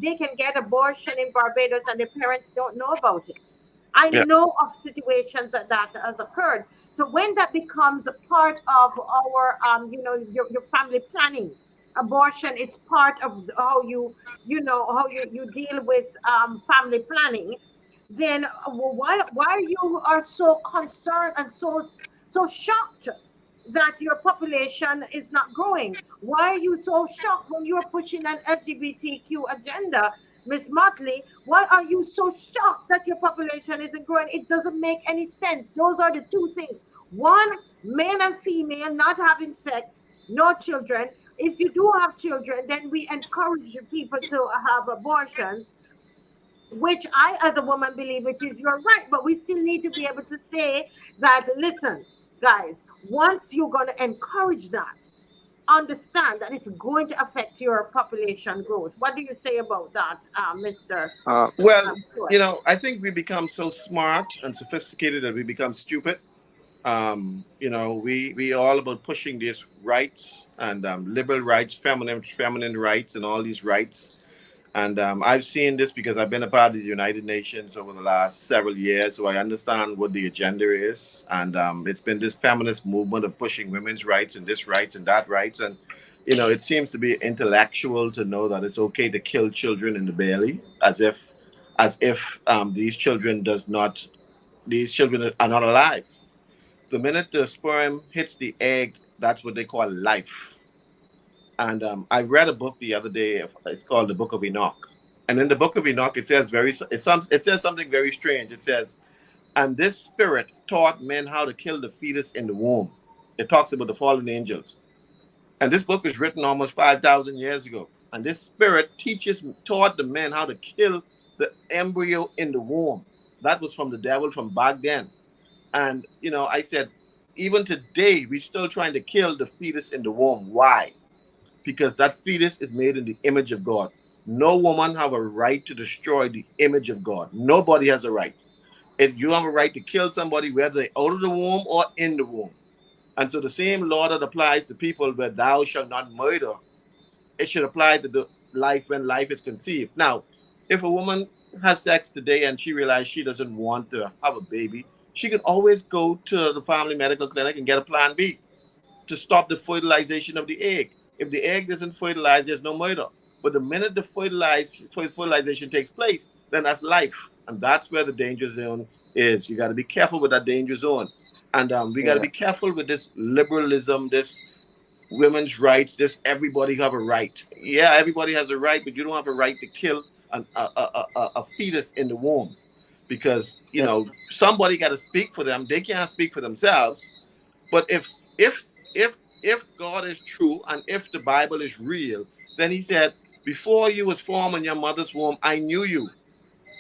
Speaker 1: can get abortion in Barbados and their parents don't know about it. I
Speaker 5: Yeah.
Speaker 1: know of situations that has occurred. So when that becomes a part of our your family planning, abortion is part of how you deal with family planning, then why you are so concerned and so shocked that your population is not growing? Why are you so shocked when you're pushing an LGBTQ agenda, Miss Motley? Why are you so shocked that your population isn't growing? It doesn't make any sense. Those are the two things. One, male and female not having sex, no children. If you do have children, then we encourage people to have abortions, which I, as a woman, believe it is your right. But we still need to be able to say that, listen, guys, once you're going to encourage that, understand that it's going to affect your population growth. What do you say about that, Mr.
Speaker 5: Well,
Speaker 1: Stewart?
Speaker 5: I think we become so smart and sophisticated that we become stupid. We all about pushing these rights and liberal rights, feminine rights, and all these rights. And I've seen this because I've been a part of the United Nations over the last several years, so I understand what the agenda is. And it's been this feminist movement of pushing women's rights and this rights and that rights. And, it seems to be intellectual to know that it's okay to kill children in the belly, as if these children are not alive. The minute the sperm hits the egg, that's what they call life. And I read a book the other day. It's called the Book of Enoch. And in the Book of Enoch, it says something very strange. It says, "And this spirit taught men how to kill the fetus in the womb." It talks about the fallen angels. And this book was written almost 5,000 years ago. And this spirit taught the men how to kill the embryo in the womb. That was from the devil from back then. And I said, even today, we're still trying to kill the fetus in the womb. Why? Because that fetus is made in the image of God. No woman have a right to destroy the image of God. Nobody has a right. If you have a right to kill somebody, whether they're out of the womb or in the womb. And so the same law that applies to people where thou shalt not murder, it should apply to the life when life is conceived. Now, if a woman has sex today and she realizes she doesn't want to have a baby, she can always go to the family medical clinic and get a plan B to stop the fertilization of the egg. If the egg doesn't fertilize, there's no murder. But the minute the fertilization takes place, then that's life. And that's where the danger zone is. You got to be careful with that danger zone. And we got to
Speaker 2: Yeah.
Speaker 5: be careful with this liberalism, this women's rights, this everybody have a right. Yeah, everybody has a right, but you don't have a right to kill a fetus in the womb. Because,
Speaker 2: Yeah.
Speaker 5: somebody got to speak for them. They can't speak for themselves. But if if God is true and if the Bible is real, then he said, "Before you was formed in your mother's womb, I knew you."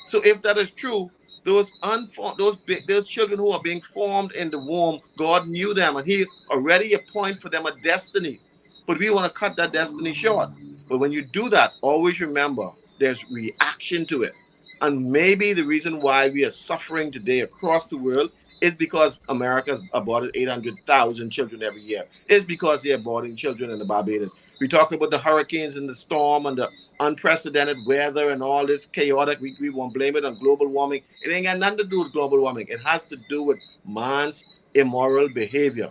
Speaker 5: So if that is true, those unformed, those children who are being formed in the womb, God knew them and He already appointed for them a destiny. But we want to cut that destiny short. But when you do that, always remember there's reaction to it. And maybe the reason why we are suffering today across the world is because America's aborted 800,000 children every year. It's because they're aborting children in the Barbados. We talk about the hurricanes and the storm and the unprecedented weather and all this chaotic. We won't blame it on global warming. It ain't got nothing to do with global warming. It has to do with man's immoral behavior.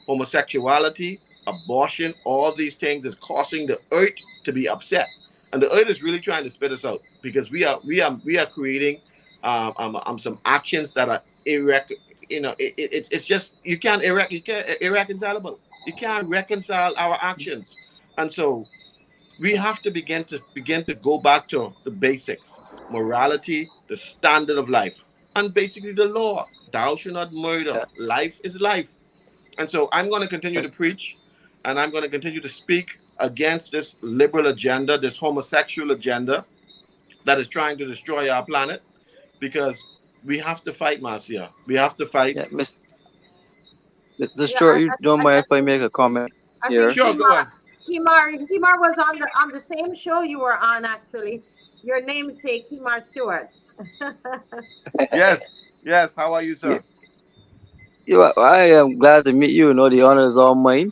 Speaker 5: Homosexuality, abortion, all these things is causing the earth to be upset. And the earth is really trying to spit us out because we are creating some actions that are it's just you can't irreconcilable. You can't reconcile our actions. And so we have to begin to go back to the basics, morality, the standard of life, and basically the law. Thou shalt not murder.
Speaker 2: Yeah.
Speaker 5: Life is life. And so I'm going to continue
Speaker 2: Yeah.
Speaker 5: to preach, and I'm going to continue to speak against this liberal agenda, this homosexual agenda that is trying to destroy our planet, because we have to fight, Marcia. We have to fight.
Speaker 2: Yeah. Mr.
Speaker 1: Yeah,
Speaker 2: Stewart, you don't mind
Speaker 1: I
Speaker 2: if I make a comment
Speaker 1: I think
Speaker 2: here?
Speaker 5: Sure, go on.
Speaker 1: Kimar was on the same show you were on actually. Your namesake, Kimar Stewart.
Speaker 5: Yes, yes. How are you,
Speaker 2: Yeah.
Speaker 5: sir?
Speaker 2: I am glad to meet you. You know, the honor is all mine.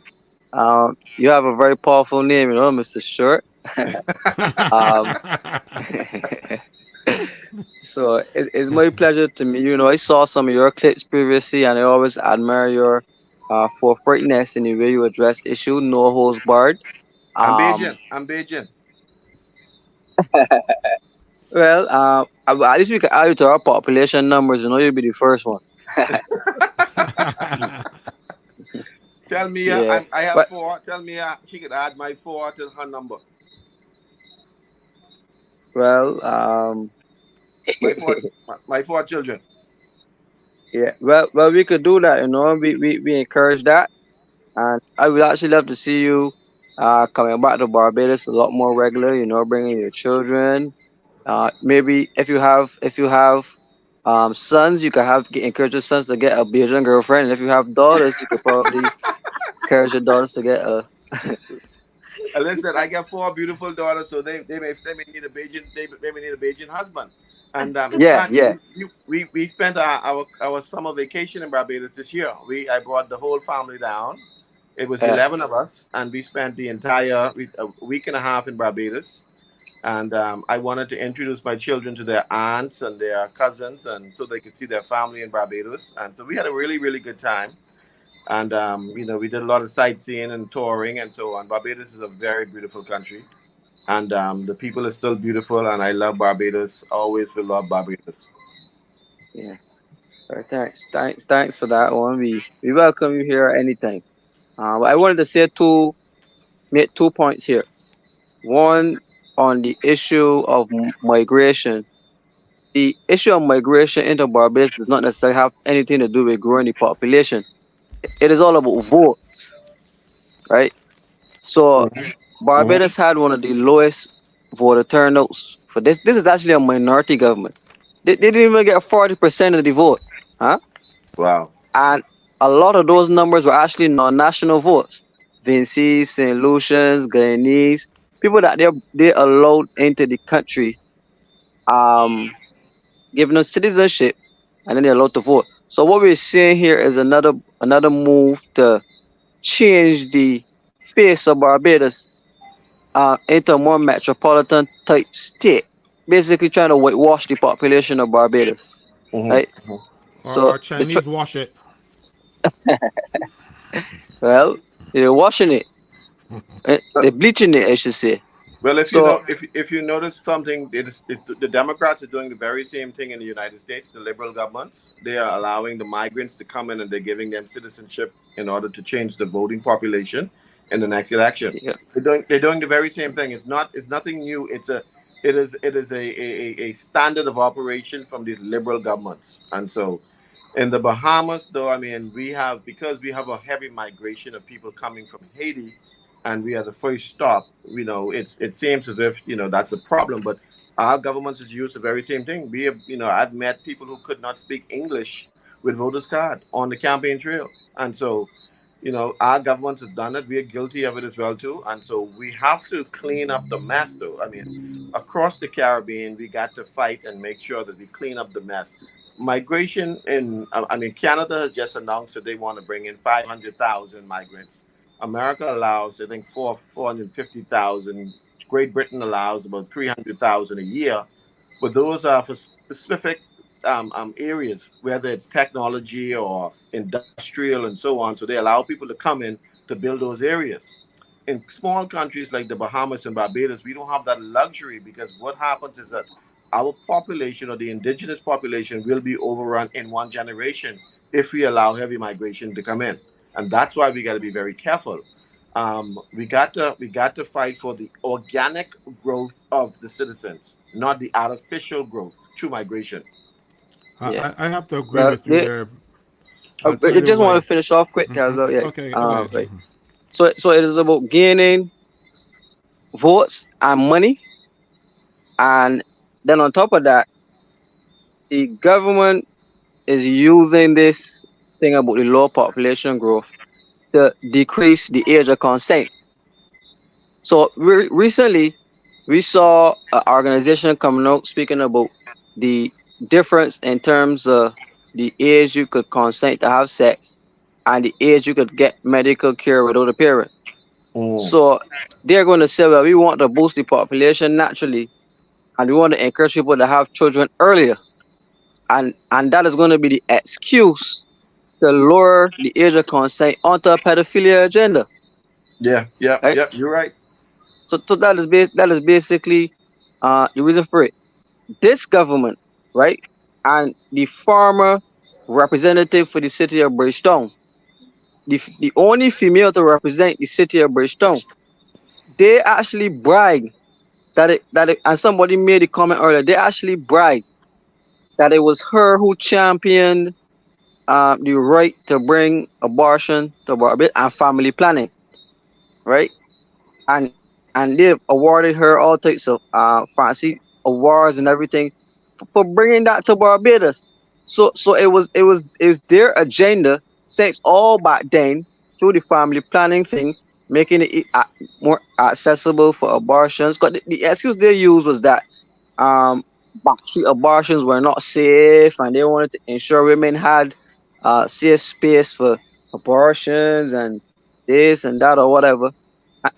Speaker 2: You have a very powerful name, Mr. Stewart. Um, so it's my pleasure to meet you. You know, I saw some of your clips previously, and I always admire your forthrightness in the way you address issue, no holds barred.
Speaker 5: I'm
Speaker 2: Um,
Speaker 5: Bajan. I'm Bajan.
Speaker 2: well, at least we can add it to our population numbers. You know, you'll be the first one.
Speaker 5: Tell Mia
Speaker 2: Yeah,
Speaker 5: I have
Speaker 2: but
Speaker 5: four. Tell Mia she could add my four to her number.
Speaker 2: well,
Speaker 5: My four, my four children.
Speaker 2: yeah, well, we could do that. You know, we encourage that. And I would actually love to see you coming back to Barbados a lot more regular, bringing your children. Maybe if you have sons, you could encourage your sons to get a Bajan girlfriend. And if you have daughters, you could probably encourage your daughters to get a
Speaker 5: And listen, I got four beautiful daughters, so they may need a they may need a Bajan husband. And in
Speaker 2: yeah,
Speaker 5: fact,
Speaker 2: yeah,
Speaker 5: we spent our summer vacation in Barbados this year. I brought the whole family down. It was
Speaker 2: yeah,
Speaker 5: 11 of us, and we spent a week and a half in Barbados. And I wanted to introduce my children to their aunts and their cousins, and so they could see their family in Barbados. And so we had a really, really good time. And we did a lot of sightseeing and touring and so on. Barbados is a very beautiful country, and the people are still beautiful. And I love Barbados. Always will love Barbados.
Speaker 2: Yeah. All right, thanks for that one. We welcome you here anytime. But I wanted to make 2 points here. One, on the issue of migration. The issue of migration into Barbados does not necessarily have anything to do with growing the population. It is all about votes, right? So
Speaker 5: Hmm.
Speaker 2: Barbados had one of the lowest voter turnouts for this. This is actually a minority government. They didn't even get 40% of the vote, huh?
Speaker 5: Wow.
Speaker 2: And a lot of those numbers were actually non-national votes. Vincy's, St. Lucians, Guyanese, people that they allowed into the country, um, giving them citizenship, and then they're allowed to vote. So what we're seeing here is another move to change the face of Barbados into a more metropolitan type state, basically trying to whitewash the population of Barbados,
Speaker 5: Hmm.
Speaker 2: right? So
Speaker 3: Or Chinese wash it.
Speaker 2: well, they're washing it, they're bleaching it, I should say.
Speaker 5: Well, if you
Speaker 2: So
Speaker 5: know, if you notice something, it's the Democrats are doing the very same thing in the United States. The liberal governments, they are allowing the migrants to come in and they're giving them citizenship in order to change the voting population in the next election.
Speaker 2: yeah,
Speaker 5: They're doing the very same thing. It's nothing new. It is a standard of operation from these liberal governments. And so in the Bahamas, though, I mean, because we have a heavy migration of people coming from Haiti, and we are the first stop. It seems as if that's a problem, but our government has used the very same thing. I've met people who could not speak English with voters card on the campaign trail, and so our government has done it. We are guilty of it as well too, and so we have to clean up the mess. Though, I mean, across the Caribbean, we got to fight and make sure that we clean up the mess. Migration I mean, Canada has just announced that they want to bring in 500,000 migrants. America allows, I think, 450,000. Great Britain allows about 300,000 a year, but those are for specific areas, whether it's technology or industrial and so on. So they allow people to come in to build those areas. In small countries like the Bahamas and Barbados, we don't have that luxury because what happens is that our population or the indigenous population will be overrun in one generation if we allow heavy migration to come in, and that's why we got to be very careful. We got to fight for the organic growth of the citizens, not the artificial growth through migration.
Speaker 2: yeah.
Speaker 3: I have to agree
Speaker 2: Well,
Speaker 3: with you there. I'll
Speaker 2: I
Speaker 3: tell you
Speaker 2: just want
Speaker 3: why.
Speaker 2: to finish off quick as well. Yeah.
Speaker 3: Okay, go ahead.
Speaker 2: Right. So it is about gaining votes and money, and then on top of that, the government is using this thing about the low population growth to decrease the age of consent. So recently, we saw an organization coming out speaking about the difference in terms of the age you could consent to have sex and the age you could get medical care without a parent.
Speaker 5: Mm.
Speaker 2: So they're going to say, well, we want to boost the population naturally, and we want to encourage people to have children earlier, and that is going to be the excuse to lower the age of consent onto a pedophilia agenda,
Speaker 5: Yeah, yeah,
Speaker 2: right?
Speaker 5: yeah. You're right.
Speaker 2: So that is basically the reason for it. This government, right, and the former representative for the city of Bridgetown, the only female to represent the city of Bridgetown, they actually brag and somebody made a comment earlier. They actually brag that it was her who championed the right to bring abortion to Barbados and family planning, right? And they've awarded her all types of fancy awards and everything for bringing that to Barbados. So it was their agenda since all back then through the family planning thing, making it more accessible for abortions. Because the excuse they used was that um backstreet abortions were not safe, and they wanted to ensure women had safe space for abortions and this and that or whatever,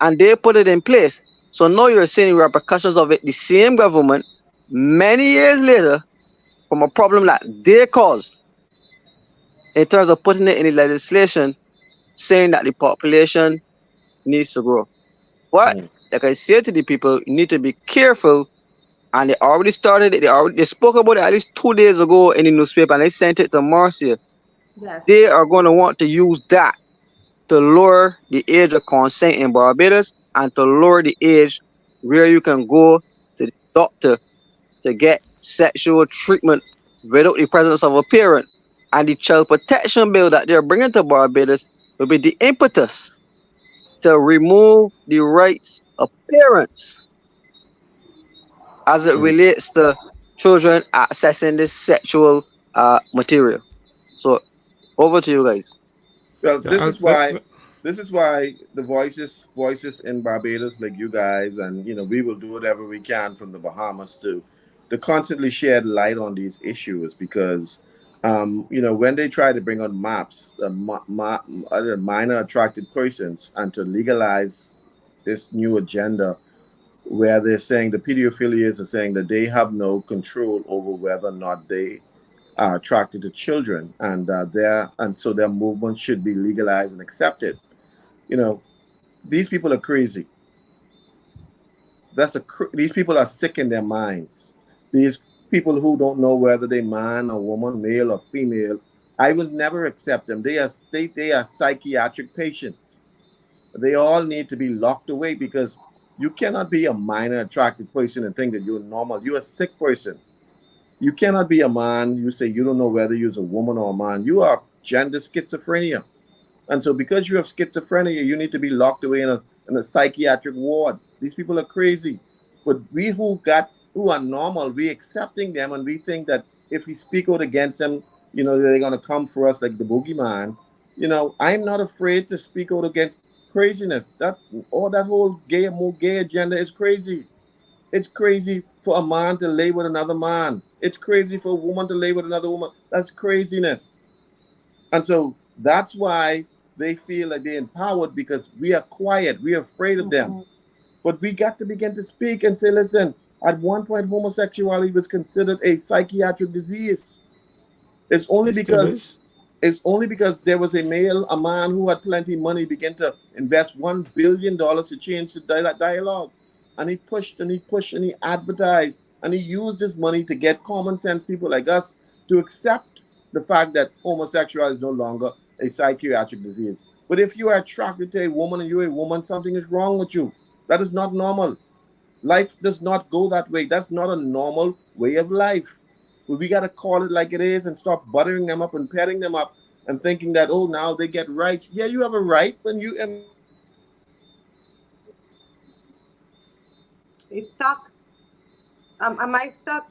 Speaker 2: and they put it in place. So now you're seeing repercussions of it. The same government, many years later, from a problem that they caused, in terms of putting it in the legislation, saying that the population needs to grow. But
Speaker 5: Mhm.
Speaker 2: like I say to the people, you need to be careful. And they already started it. They spoke about it at least 2 days ago in the newspaper, and they sent it to Marcia.
Speaker 1: Yes.
Speaker 2: They are going to want to use that to lower the age of consent in Barbados and to lower the age where you can go to the doctor to get sexual treatment without the presence of a parent. And the child protection bill that they're bringing to Barbados will be the impetus to remove the rights of parents as it
Speaker 5: Mhm.
Speaker 2: relates to children accessing this sexual material. So over to you guys.
Speaker 5: Well,
Speaker 3: Yeah,
Speaker 5: this is why the voices in Barbados, like you guys, and we will do whatever we can from the Bahamas to constantly shed light on these issues because when they try to bring on maps, other minor attracted persons, and to legalize this new agenda where they're saying the pedophilias are saying that they have no control over whether or not they are attracted to children, and so their movement should be legalized and accepted. You know, these people are crazy. These people are sick in their minds. These people who don't know whether they man or woman, male or female. I will never accept them. They are psychiatric patients. They all need to be locked away because you cannot be a minor attracted person and think that you're normal. You're a sick person. You cannot be a man. You say you don't know whether you're a woman or a man. You are gender schizophrenia. And so because you have schizophrenia, you need to be locked away in a psychiatric ward. These people are crazy. But we who are normal, we accepting them and we think that if we speak out against them, they're gonna come for us like the boogeyman. I'm not afraid to speak out against craziness. That whole gay agenda is crazy. It's crazy for a man to lay with another man. It's crazy for a woman to lay with another woman. That's craziness. And so that's why they feel like they're empowered because we are quiet. We are afraid of them.
Speaker 1: Mhm.
Speaker 5: But we got to begin to speak and say, listen, at one point, homosexuality was considered a psychiatric disease. It's only
Speaker 3: it still
Speaker 5: because
Speaker 3: is.
Speaker 5: it's only because there was a man who had plenty of money, began to invest $1 billion to change the dialogue. And he pushed and he pushed and he advertised and he used his money to get common sense people like us to accept the fact that homosexuality is no longer a psychiatric disease. But if you are attracted to a woman and you're a woman, something is wrong with you. That is not normal. Life does not go that way. That's not a normal way of life. But we got to call it like it is and stop buttering them up and petting them up and thinking that, oh, now they get rights. Yeah, you have a right when you
Speaker 1: He's stuck. Am I stuck?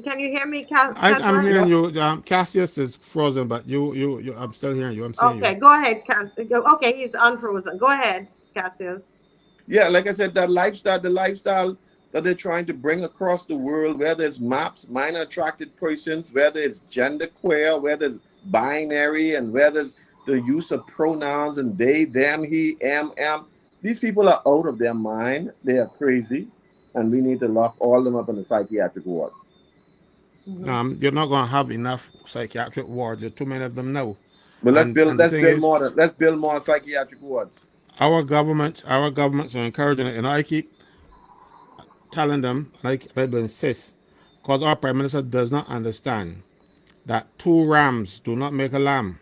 Speaker 1: Can you hear me,
Speaker 3: I'm
Speaker 1: Caswell?
Speaker 3: hearing
Speaker 5: yeah.
Speaker 3: you. Cassius is frozen, but you, I'm still hearing you. I'm seeing you.
Speaker 1: Okay, go ahead, Okay, he's unfrozen. Go ahead, Cassius.
Speaker 5: Yeah, like I said, the lifestyle that they're trying to bring across the world, whether it's maps, minor attracted persons, whether it's gender queer, whether it's binary, and whether it's the use of pronouns and they, them, he, am. These people are out of their mind. They are crazy, and we need to lock all of them up in the psychiatric ward.
Speaker 1: Hmm.
Speaker 3: You're not going to have enough psychiatric wards. There's too many of them now.
Speaker 5: But
Speaker 3: And the thing is,
Speaker 5: let's build more psychiatric wards.
Speaker 3: our governments are encouraging it. And I keep telling them, like I will insist, because our prime minister does not understand that two rams do not make a lamb.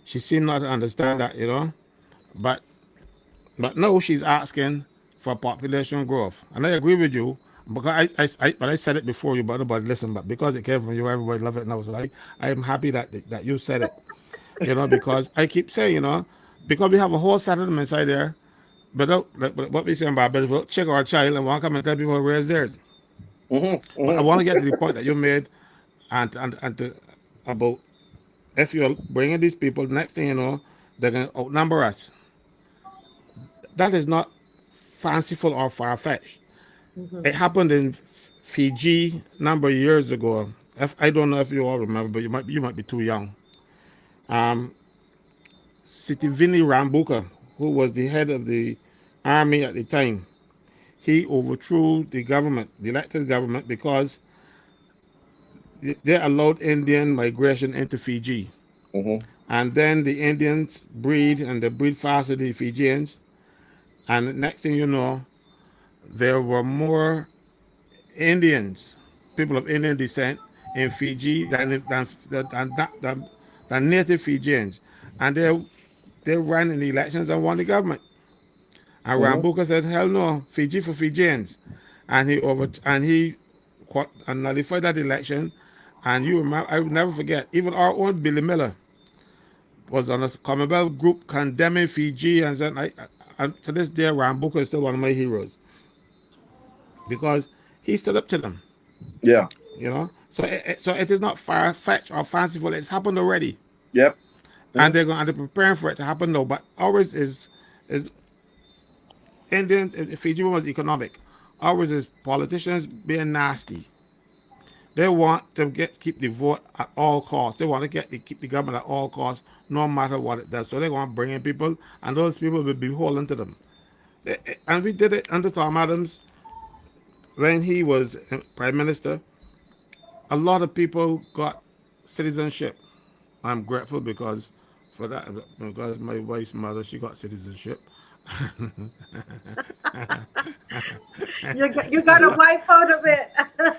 Speaker 3: She seemed not to understand that. But no, she's asking for population growth, and I agree with you. Because but I said it before you, but nobody listened. But because it came from you, everybody love it now. So I am happy that you said it. Because I keep saying, because we have a whole set of them inside there, but like what we saying about better check our child and want to come and tell people where's theirs. But I want to get to the point that you made, and about if you're bringing these people, next thing you know, they're going to outnumber us. That is not fanciful or far fetched.
Speaker 1: Hmm.
Speaker 3: It happened in Fiji a number of years ago. If I don't know if you all remember, but you might be too young. Um, Sitivini Rambuka, who was the head of the army at the time, he overthrew the government, the elected government, because they allowed Indian migration into Fiji.
Speaker 5: Mm-hmm.
Speaker 3: And then the Indians breed, and they breed faster than the Fijians. And next thing you know, there were more Indians, people of Indian descent in Fiji than native Fijians. And they ran in the elections and won the government. And
Speaker 5: Mm-hmm.
Speaker 3: Rambuka said, "Hell no, Fiji for Fijians," and and nullified that election. And you remember, I will never forget. Even our own Billy Miller was on a Commonwealth group condemning Fiji, and said, and to this day, Rambuka is still one of my heroes because he stood up to them.
Speaker 5: Yeah.
Speaker 3: You know, so it is not far fetched or fanciful. It's happened already,
Speaker 5: Yep.
Speaker 3: and they're preparing for it to happen now. But ours is Indian. Fiji was economic. Ours is politicians being nasty. They want to keep the vote at all costs. They want to keep the government at all costs, no matter what it does. So they want to bring in people, and those people will be beholden to them. And we did it under Tom Adams when he was prime minister. A lot of people got citizenship. I'm grateful because for that, because my wife's mother, she got citizenship.
Speaker 1: You got a wife out of it.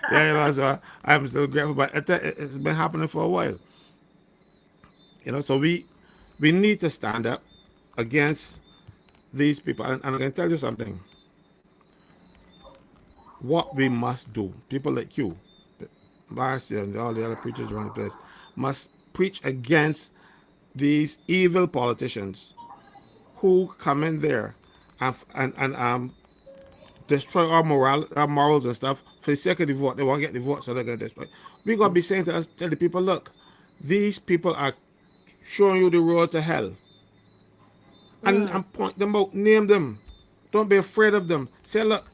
Speaker 3: Yeah, so I'm still grateful, but it's been happening for a while. So we need to stand up against these people, and I can tell you something. What we must do, people like you, Marcia, and all the other preachers around the place, must preach against these evil politicians who come in there and destroy our morals and stuff for the sake of the vote. They want to get the vote, so they're going to destroy. We got to be saying to us, tell the people, look, these people are showing you the road to hell. And point them out, name them. Don't be afraid of them. Say, look,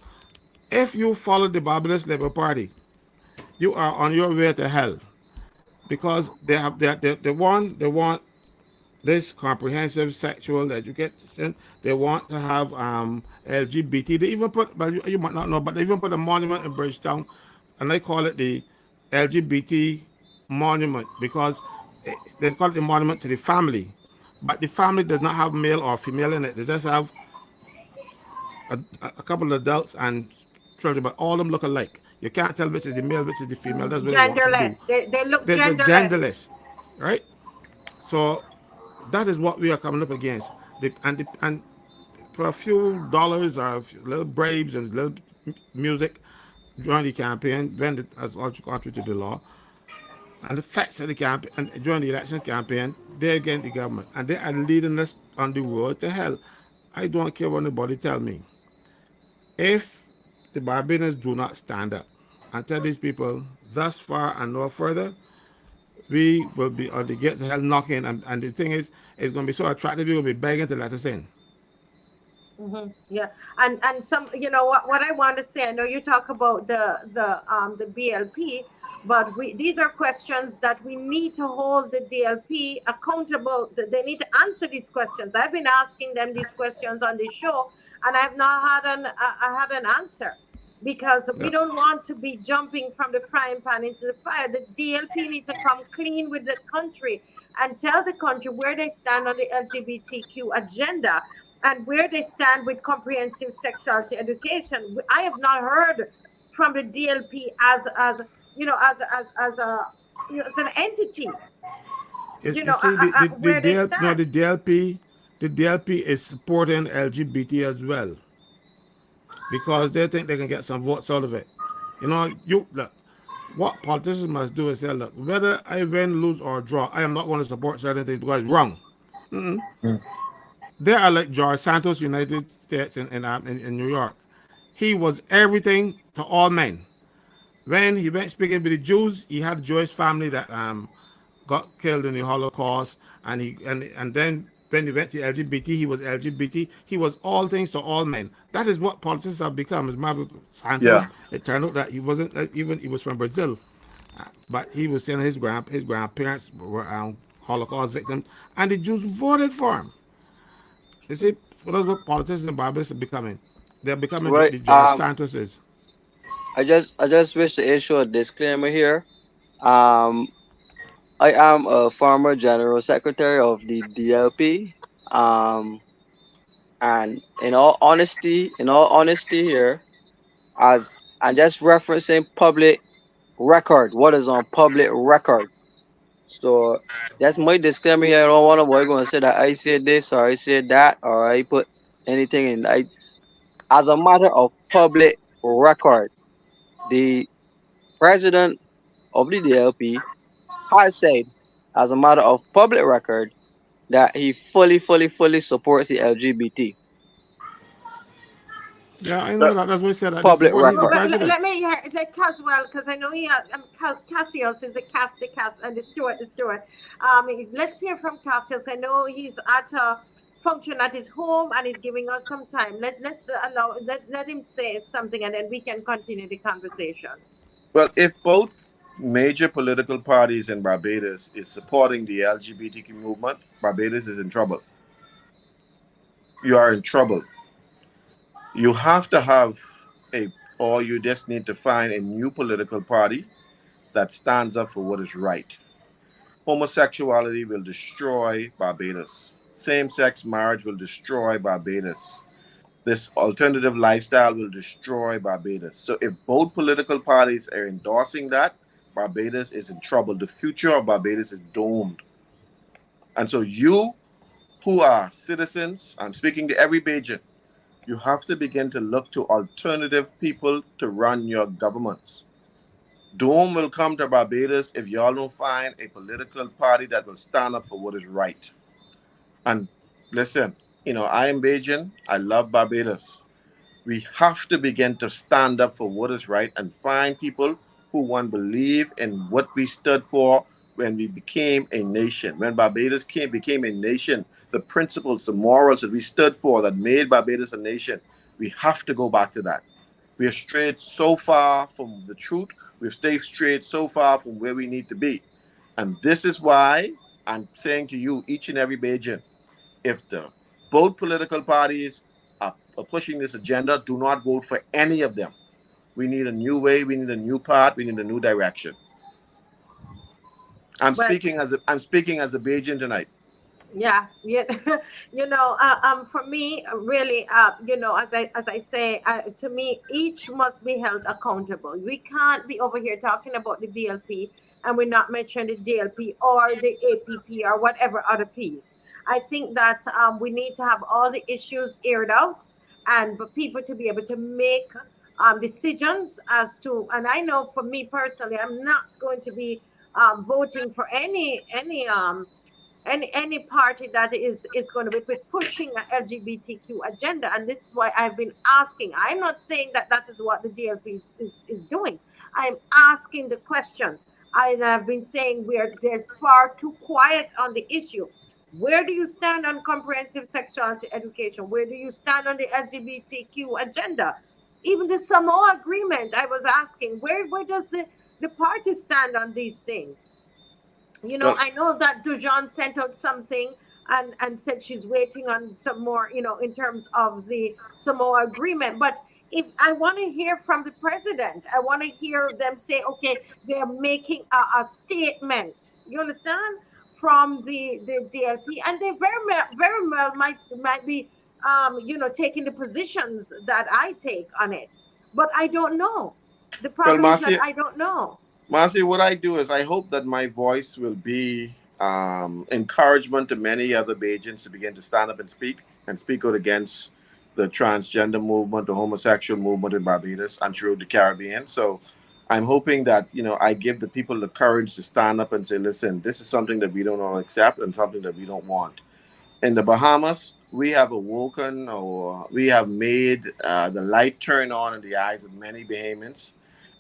Speaker 3: if you follow the Barbados Labour Party, you are on your way to hell. Because they want this comprehensive sexual education. They want to have LGBT. They even put, well, you might not know, but they even put a monument in Bridgetown, and they call it the LGBT monument because they call it the monument to the family. But the family does not have male or female in it. They just have a couple of adults and children, but all of them look alike. You can't tell which is the male, which is the female. That's what they want to
Speaker 1: Genderless.
Speaker 3: do.
Speaker 1: They look
Speaker 3: They're
Speaker 1: genderless.
Speaker 3: genderless, right? So that is what we are coming up against. And for a few dollars or a few little bribes and little music during the campaign, when it has also contrary to the law, and the facts of the campaign, and during the election campaign, they're against the government, and they are leading us on the road to hell. I don't care what anybody tell me. If the Barbadians do not stand up and tell these people, thus far and no further, we will be on the gates of hell knocking, and the thing is, it's going to be so attractive, you're going to be begging to let us in.
Speaker 1: Yeah, and some, what I want to say. I know you talk about the BLP, but these are questions that we need to hold the DLP accountable. They need to answer these questions. I've been asking them these questions on the show, and I've not had an answer. Because we don't want to be jumping from the frying pan into the fire. The DLP needs to come clean with the country and tell the country where they stand on the LGBTQ agenda and where they stand with comprehensive sexuality education. I have not heard from the DLP as an entity.
Speaker 3: See, the DLP is supporting LGBT as well, because they think they can get some votes out of it. Look, what politicians must do is say, look, whether I win, lose, or draw, I am not going to support certain things because it's wrong. They are like George Santos, United States in New York. He was everything to all men. When he went speaking with the Jews, he had a Jewish family that got killed in the Holocaust, and then when he went to LGBT, he was LGBT. He was all things to all men. That is what politicians have become. As Marvel Santos, it turned out that he wasn't even. He was from Brazil, but he was saying his grandparents were Holocaust victims, and the Jews voted for him. You see, that's what politicians and Bibles are becoming. They're becoming
Speaker 2: Right.
Speaker 3: the George Santos is.
Speaker 2: I just wish to issue a disclaimer here. Um, I am a former general secretary of the DLP. Um, and in all honesty here, as I'm just referencing public record, what is on public record. So that's my disclaimer here. I don't want nobody going to say that I said this or I said that or I put anything in. As a matter of public record, the president of the DLP has said, as a matter of public record, that he fully supports the LGBT.
Speaker 3: Yeah, I know
Speaker 5: But
Speaker 3: that. That's what he said. That they
Speaker 2: Public
Speaker 3: support. He's
Speaker 1: Well,
Speaker 3: the
Speaker 2: record.
Speaker 1: but
Speaker 3: president.
Speaker 1: let me hear like Caswell because I know he has Cassius is the Cass and the Stewart. Let's hear from Cassius. I know he's at a function at his home and he's giving us some time. Let's allow let him say something and then we can continue the conversation.
Speaker 5: well, if both major political parties in Barbados is supporting the LGBTQ movement, Barbados is in trouble. You are in trouble. You have to have a, or you just need to find a new political party that stands up for what is right. Homosexuality will destroy Barbados. Same sex marriage will destroy Barbados. This alternative lifestyle will destroy Barbados. So, if both political parties are endorsing that, Barbados is in trouble. The future of Barbados is doomed. And so, you who are citizens, I'm speaking to every Bajan, you have to begin to look to alternative people to run your governments. Doom will come to Barbados if y'all don't find a political party that will stand up for what is right. And listen, I am Bajan. I love Barbados. We have to begin to stand up for what is right and find people who want to believe in what we stood for when we became a nation. When Barbados became a nation, the principles, the morals that we stood for that made Barbados a nation, we have to go back to that. We have strayed so far from the truth. We've stayed straight so far from where we need to be. And this is why I'm saying to you, each and every Bajan, if the both political parties are pushing this agenda, do not vote for any of them. We need a new way. We need a new path. We need a new direction.
Speaker 1: Well,
Speaker 5: I'm speaking as a Bajan tonight.
Speaker 1: yeah, yeah. For me, really, as I say, to me, each must be held accountable. We can't be over here talking about the BLP and we're not mentioning the DLP or the APP or whatever other piece. I think that we need to have all the issues aired out and for people to be able to make decisions as to. And I know for me personally, I'm not going to be voting for any party that is going to be pushing an LGBTQ agenda, and this is why I've been asking. I'm not saying that that is what the DLP is doing. I'm asking the question. I have been saying they're far too quiet on the issue. Where do you stand on comprehensive sexuality education? Where do you stand on the LGBTQ agenda? Even the Samoa agreement, I was asking, where does the party stand on these things?
Speaker 5: Well,
Speaker 1: I know that Dujon sent out something and said she's waiting on some more, in terms of the Samoa agreement. But if I want to hear from the president, I want to hear them say, okay, they're making a statement. You understand? From the DLP, and they very well might be, taking the positions that I take on it. But I don't know. The
Speaker 5: well,
Speaker 1: problem is that
Speaker 5: Marcia,
Speaker 1: I don't know.
Speaker 5: Marcy, what I do is I hope that my voice will be encouragement to many other Bajans to begin to stand up and speak out against the transgender movement, the homosexual movement in Barbados and throughout the Caribbean. So I'm hoping that, I give the people the courage to stand up and say, listen, this is something that we don't want to accept and something that we don't want. In the Bahamas, we have awoken or we have made the light turn on in the eyes of many Bahamians.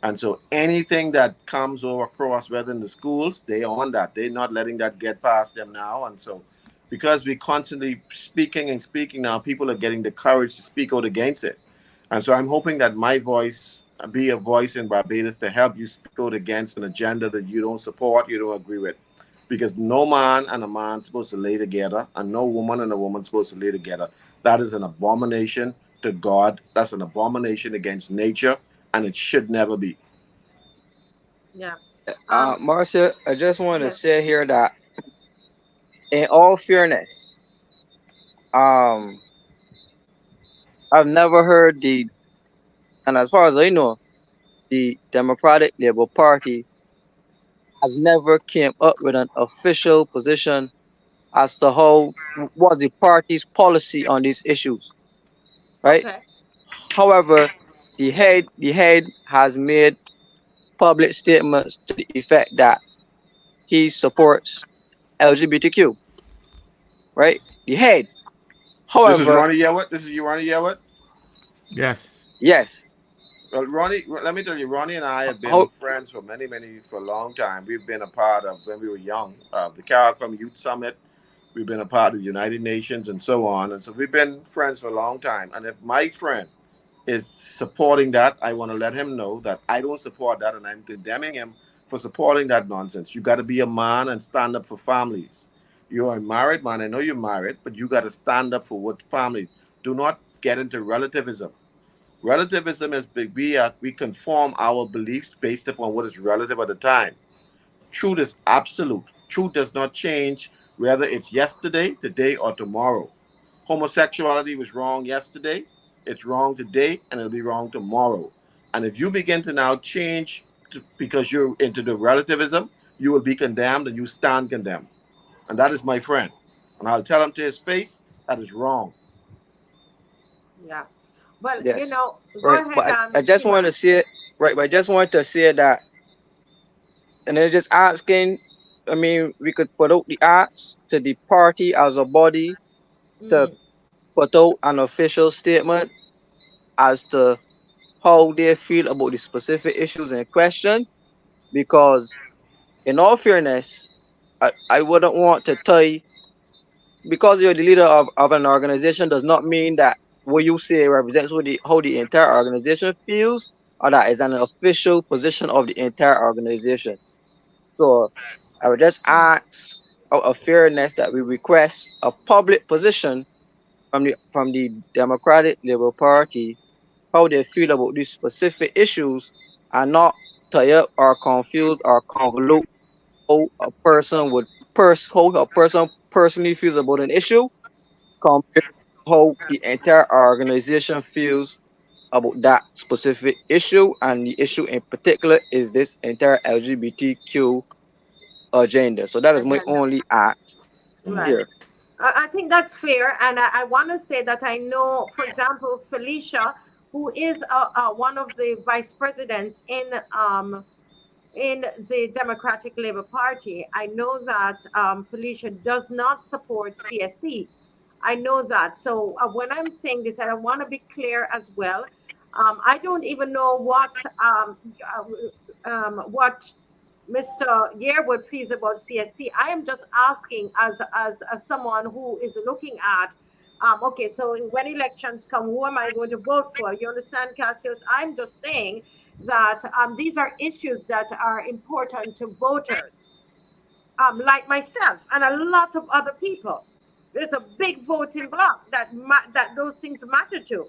Speaker 5: And so anything that comes over across, whether in the schools, they on that. They're not letting that get past them now. And so because we constantly speaking and speaking now, people are getting the courage to speak out against it. And so I'm hoping that my voice be a voice in Barbados to help you speak out against an agenda that you don't support, you don't agree with, because no man and a man supposed to lay together, and no woman and a woman supposed to lay together. That is an abomination to God. That's an abomination against nature, and it should never be.
Speaker 1: Yeah. Um,
Speaker 2: Marcia, I just want to
Speaker 1: yes.
Speaker 2: say here that, in all fairness, um, I've never heard and as far as I know, the Democratic Labour Party has never came up with an official position as to how was the party's policy on these issues, right?
Speaker 1: Okay.
Speaker 2: However, the head has made public statements to the effect that he supports LGBTQ, right? The head.
Speaker 5: This is
Speaker 2: However,
Speaker 5: Ronnie Yewett. This is you, Ronnie Yewett.
Speaker 3: Yes.
Speaker 2: yes,
Speaker 5: Well, Ronnie, let me tell you, Ronnie and I have been
Speaker 2: how
Speaker 5: friends for for a long time. We've been a part of, when we were young, the CARICOM Youth Summit. We've been a part of the United Nations and so on. And so we've been friends for a long time. And if my friend is supporting that, I want to let him know that I don't support that, and I'm condemning him for supporting that nonsense. You got to be a man and stand up for families. You're a married man. I know you're married, but you got to stand up for what families. Do not get into relativism. Relativism is we conform our beliefs based upon what is relative at the time. Truth is absolute. Truth does not change whether it's yesterday, today, or tomorrow. Homosexuality was wrong yesterday, it's wrong today, and it'll be wrong tomorrow. And if you begin to now change because you're into the relativism, you will be condemned and you stand condemned. And that is my friend. And I'll tell him to his face that is wrong.
Speaker 1: Yeah. Well,
Speaker 2: yes,
Speaker 1: go
Speaker 2: right.
Speaker 1: ahead,
Speaker 2: But I just
Speaker 1: Kima.
Speaker 2: wanted to say it, right. But I just wanted to say that, and then just asking. I mean, we could put out the ask to the party as a body to
Speaker 1: Mm,
Speaker 2: put out an official statement as to how they feel about the specific issues in question. Because, in all fairness, I wouldn't want to tie, because you're the leader of an organization does not mean that what you say represents how the entire organization feels, or that is an official position of the entire organization. So I would just
Speaker 1: mm.
Speaker 2: ask out of fairness that we request a public position from the Democratic Labour Party, how they feel about these specific issues, and not tie up or confuse or convolute how a person how a person personally feels about an issue compared to how the entire organization feels about that specific issue, and the issue in particular is this entire LGBTQ agenda. So that is my
Speaker 1: Agenda.
Speaker 2: only ask
Speaker 1: Right.
Speaker 5: Mhm.
Speaker 2: here.
Speaker 1: I think that's fair. And I want to say that I know, for example, Felicia, who is one of the vice presidents in the Democratic Labour Party. I know that Felicia does not support CSE. I know that. So when I'm saying this, I want to be clear as well. I don't even know what Mr. Yearwood feels about CSC. I am just asking as someone who is looking at. Okay, so when elections come, who am I going to vote for? You understand, Cassius? I'm just saying that these are issues that are important to voters, like myself and a lot of other people. There's a big voting bloc that those things matter to,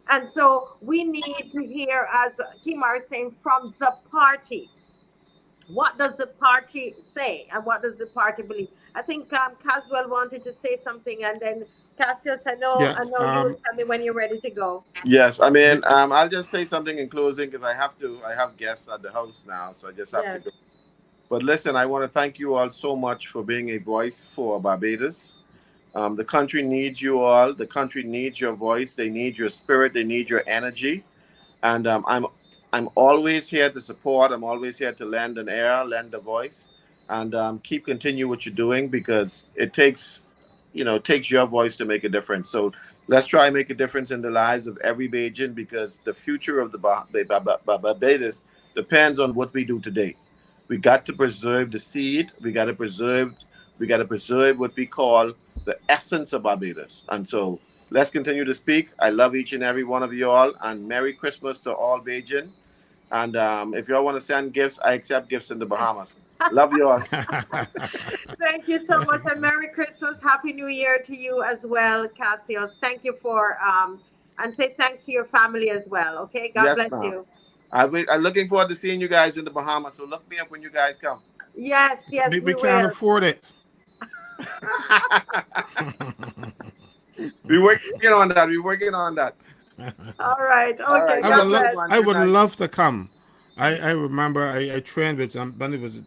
Speaker 1: and so we need to hear, as Kimar is saying, from the party. What does the party say, and what does the party believe? I think Caswell wanted to say something, and then Cassius, I
Speaker 3: Yes.
Speaker 1: know you will tell me when you're ready to go.
Speaker 5: Yes, I
Speaker 3: The,
Speaker 5: mean, I'll just say something in closing because I have guests at the house now, so I just have to
Speaker 1: Yes,
Speaker 5: go. But listen, I want to thank you all so much for being a voice for Barbados. The country needs you all. The country needs your voice. They need your spirit. They need your energy. And I'm always here to support. I'm always here to lend an ear, lend a voice, and keep continue what you're doing because it takes your voice to make a difference. So let's try and make a difference in the lives of every Bajan because the future of the Barbados depends on what we do today. We got to preserve the seed. We got to preserve what we call the essence of Barbados. And so let's continue to speak. I love each and every one of you all, and Merry Christmas to all Bajan. And if y'all want to send gifts, I accept gifts in the Bahamas. Love you all.
Speaker 1: thank you so much, and Merry Christmas, Happy New Year to you as well, Cassius. Thank you for and say thanks to your family as well. Okay, God
Speaker 5: Yes,
Speaker 1: bless
Speaker 5: ma'am.
Speaker 1: you.
Speaker 5: I'm looking forward to seeing you guys in the Bahamas. So look me up when you guys come.
Speaker 1: Yes, yes,
Speaker 3: We
Speaker 1: we
Speaker 3: can't
Speaker 1: will.
Speaker 3: afford it.
Speaker 5: We're working on that. We're working on that.
Speaker 1: All right.
Speaker 5: All right.
Speaker 1: Okay.
Speaker 5: You
Speaker 3: I
Speaker 5: have
Speaker 3: would
Speaker 5: a
Speaker 1: God
Speaker 5: good
Speaker 3: love.
Speaker 1: bless.
Speaker 5: one.
Speaker 3: I
Speaker 5: Good
Speaker 3: would
Speaker 5: night.
Speaker 3: love to come. I remember I trained with some when it was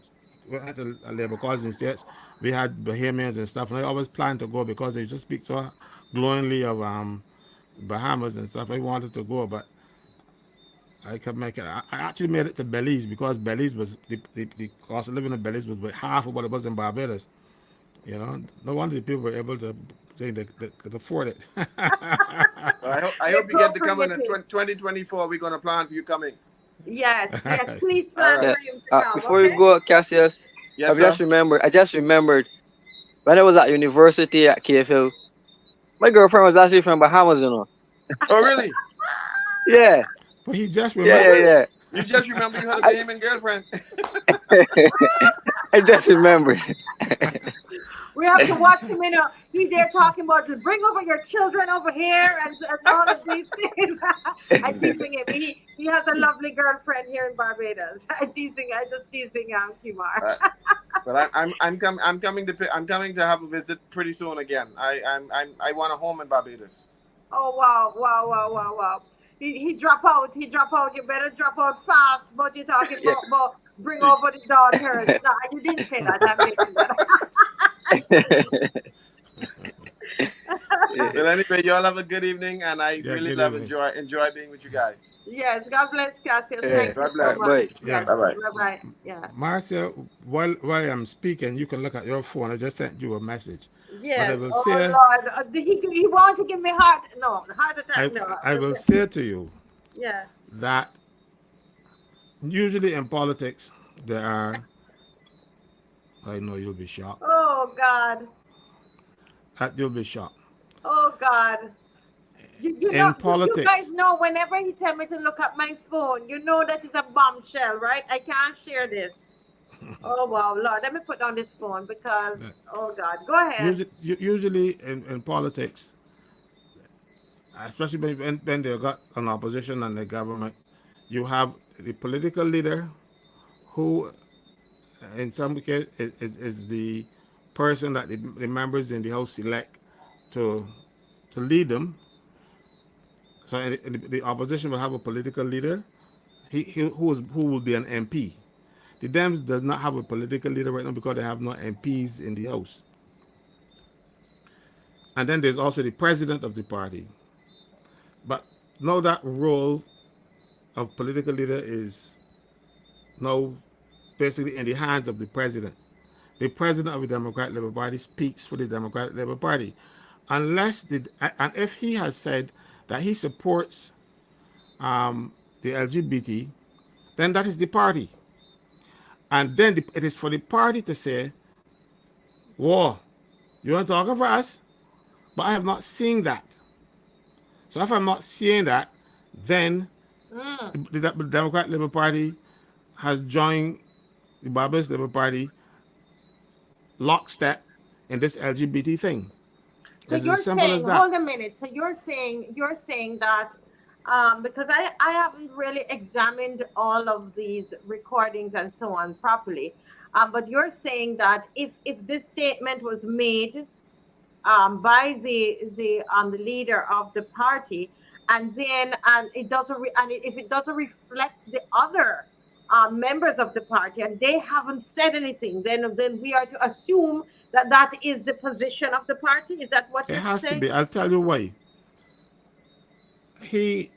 Speaker 3: at a labor college in States. We had Bahamians and stuff, and I always planned to go because they just speak so glowingly of Bahamas and stuff. I wanted to go, but I could make it. I actually made it to Belize because Belize was the cost of living in Belize was about half of what it was in Barbados. You know, no wonder the people were able to say they could afford it.
Speaker 5: So I
Speaker 1: The
Speaker 5: hope you get to come in
Speaker 1: appropriate.
Speaker 5: 2024. We're gonna plan for you coming.
Speaker 1: Yes, yes. Please
Speaker 5: All
Speaker 1: plan
Speaker 5: right.
Speaker 2: Yeah.
Speaker 1: for him to come.
Speaker 2: Before you
Speaker 1: Okay.
Speaker 2: go, Cassius,
Speaker 5: Yes, sir.
Speaker 2: I just remembered when I was at university at KFL, my girlfriend was actually from Bahamas, you know.
Speaker 5: Oh, really?
Speaker 2: Yeah,
Speaker 3: But he just
Speaker 2: yeah,
Speaker 3: remembered.
Speaker 2: yeah,
Speaker 5: You just remember you had a
Speaker 2: yeah.
Speaker 5: Bahamian girlfriend.
Speaker 2: I just remembered.
Speaker 1: We have to watch him. He's there talking about bring over your children over here and all of these things. I'm teasing him. He has a lovely girlfriend here in Barbados. I just teasing Kumar.
Speaker 5: Uh, but I'm coming to have a visit pretty soon again. I want a home in Barbados.
Speaker 1: Oh wow, wow, wow, wow, wow. He drop out. He drop out. You better drop out fast. But you're talking
Speaker 2: Yeah.
Speaker 1: about bring over the daughters. No, you didn't say that. I'm making that.
Speaker 2: Yeah.
Speaker 5: Well, anyway, y'all have a good evening, and I
Speaker 3: Yeah,
Speaker 5: really
Speaker 3: good
Speaker 5: love
Speaker 3: evening.
Speaker 5: enjoy being with you guys.
Speaker 1: Yes. God bless Cassius.
Speaker 2: Yeah.
Speaker 1: Thank you
Speaker 5: God
Speaker 1: so
Speaker 5: bless.
Speaker 1: much.
Speaker 2: Bye.
Speaker 1: Yes.
Speaker 3: Yeah.
Speaker 5: Bye bye.
Speaker 1: Bye bye. Yeah.
Speaker 3: Marcia, while I'm speaking, you can look at your phone. I just sent you a message. But I
Speaker 1: Yes.
Speaker 3: will
Speaker 1: Oh
Speaker 3: say,
Speaker 1: Lord. He want to give me heart. No, heart attack.
Speaker 3: I,
Speaker 1: No.
Speaker 3: I will say to you
Speaker 1: Yeah.
Speaker 3: that usually in politics, there are, I know you'll be shocked,
Speaker 1: Oh God.
Speaker 3: that you'll be shocked.
Speaker 1: Oh God. You know,
Speaker 3: In
Speaker 1: you guys
Speaker 3: politics,
Speaker 1: know whenever he tell me to look at my phone, you know that is a bombshell, right? I can't share this. Oh wow, Lord, let me put down this phone because oh God, go ahead.
Speaker 3: usually in politics, especially when they got an opposition and the government, you have the political leader who, in some cases, is the person that the members in the House select to lead them. So the opposition will have a political leader, who will be an MP. The Dems does not have a political leader right now because they have no MPs in the House. And then there's also the president of the party. But now that role of political leader is now basically in the hands of the president. The president of the Democratic Labour Party speaks for the Democratic Labour Party. And if he has said that he supports the LGBT, then that is the party. And then it is for the party to say, whoa, you want to talk for us? But I have not seen that. So if I'm not seeing that, then
Speaker 1: Mm.
Speaker 3: the Democratic Labour Party has joined the Barbados Labour Party lockstep in this LGBT thing.
Speaker 1: So
Speaker 3: It's as
Speaker 1: you're
Speaker 3: simple as
Speaker 1: saying,
Speaker 3: that.
Speaker 1: hold a minute. So you're saying that because I haven't really examined all of these recordings and so on properly. But you're saying that if this statement was made by the leader of the party, and then it doesn't if it doesn't reflect the other members of the party, and they haven't said anything, then we are to assume that that is the position of the party. Is that what
Speaker 3: It
Speaker 1: you're
Speaker 3: has to
Speaker 1: saying?
Speaker 3: be. I'll tell you why. He,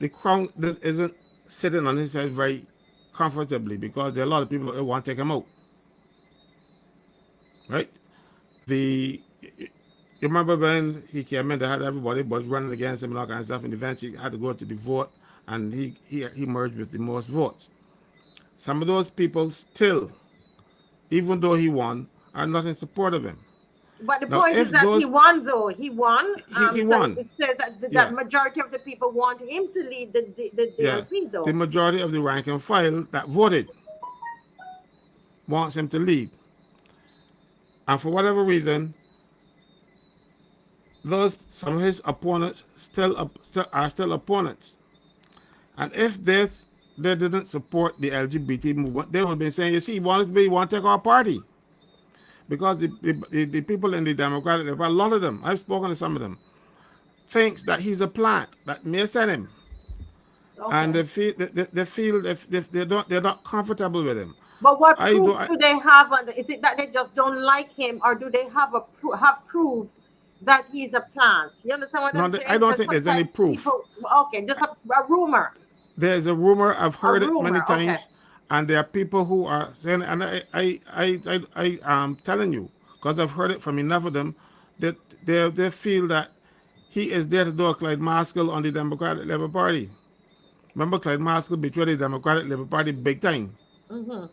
Speaker 3: the crown isn't sitting on his head very comfortably because there are a lot of people that want to take him out. Right? You remember when he came in, they had everybody was running against him and all kinds of stuff, and eventually had to go to the vote, and he merged with the most votes. Some of those people still, even though he won, are not in support of him.
Speaker 1: But the
Speaker 3: Now,
Speaker 1: point is
Speaker 3: if
Speaker 1: that he
Speaker 3: those
Speaker 1: won, though. He won.
Speaker 3: he
Speaker 1: So
Speaker 3: won,
Speaker 1: it says that the
Speaker 3: yeah,
Speaker 1: majority of the people want him to lead the
Speaker 3: yeah,
Speaker 1: LP,
Speaker 3: the
Speaker 1: though.
Speaker 3: majority of the rank and file that voted wants him to lead, and for whatever reason, those some of his opponents are still opponents. And if they didn't support the LGBT movement, they would have been saying, you see, we want to take our party. Because the people in the Democratic, a lot of them, I've spoken to some of them, thinks that he's a plant that may send him, and
Speaker 1: Okay.
Speaker 3: they feel they're not comfortable with him.
Speaker 1: But what
Speaker 3: I do
Speaker 1: proof
Speaker 3: I
Speaker 1: do they have on is it that they just don't like him, or do they have have proof that he's a plant? You understand what
Speaker 3: no,
Speaker 1: I'm
Speaker 3: I
Speaker 1: saying?
Speaker 3: don't
Speaker 1: Because
Speaker 3: think there's any
Speaker 1: sometimes
Speaker 3: proof.
Speaker 1: people, okay, just a rumor.
Speaker 3: There's a rumor. I've
Speaker 1: A
Speaker 3: heard it many
Speaker 1: rumor, okay.
Speaker 3: times, and there are people who are saying, and I am telling you, because I've heard it from enough of them, that they feel that he is there to do a Clyde Maskell on the Democratic Labour Party. Remember, Clyde Maskell betrayed the Democratic Labour Party big time.
Speaker 1: Mm-hmm.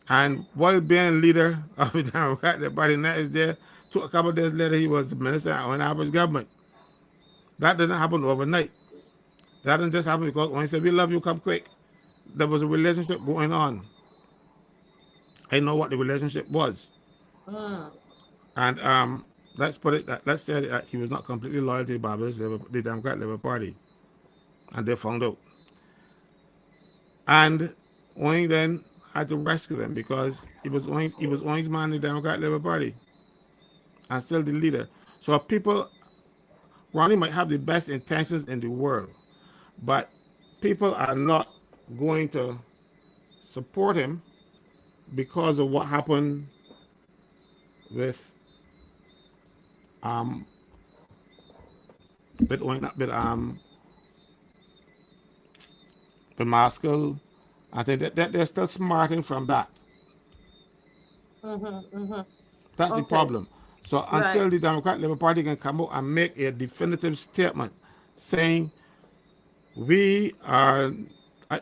Speaker 3: And while being leader of the Democratic Party, that is there, a couple of days later, he was minister in Abbott government. That didn't happen overnight. That didn't just happen because when he said, we love you, come quick. There was a relationship going on. I know what the relationship was.
Speaker 1: Mm.
Speaker 3: And let's put it, let's say that he was not completely loyal to the Democratic Labour Party. And they found out. And Wayne then had to rescue him because he was Wayne's man in the Democratic Labour Party and still the leader. So people, Ronnie might have the best intentions in the world, but people are not going to support him because of what happened with um with Maskell. I think that they're still smarting from that.
Speaker 1: Mm-hmm. Mm-hmm.
Speaker 3: That's the
Speaker 1: Okay.
Speaker 3: problem. So
Speaker 1: Right.
Speaker 3: until the Democratic Labour Party can come out and make a definitive statement saying we are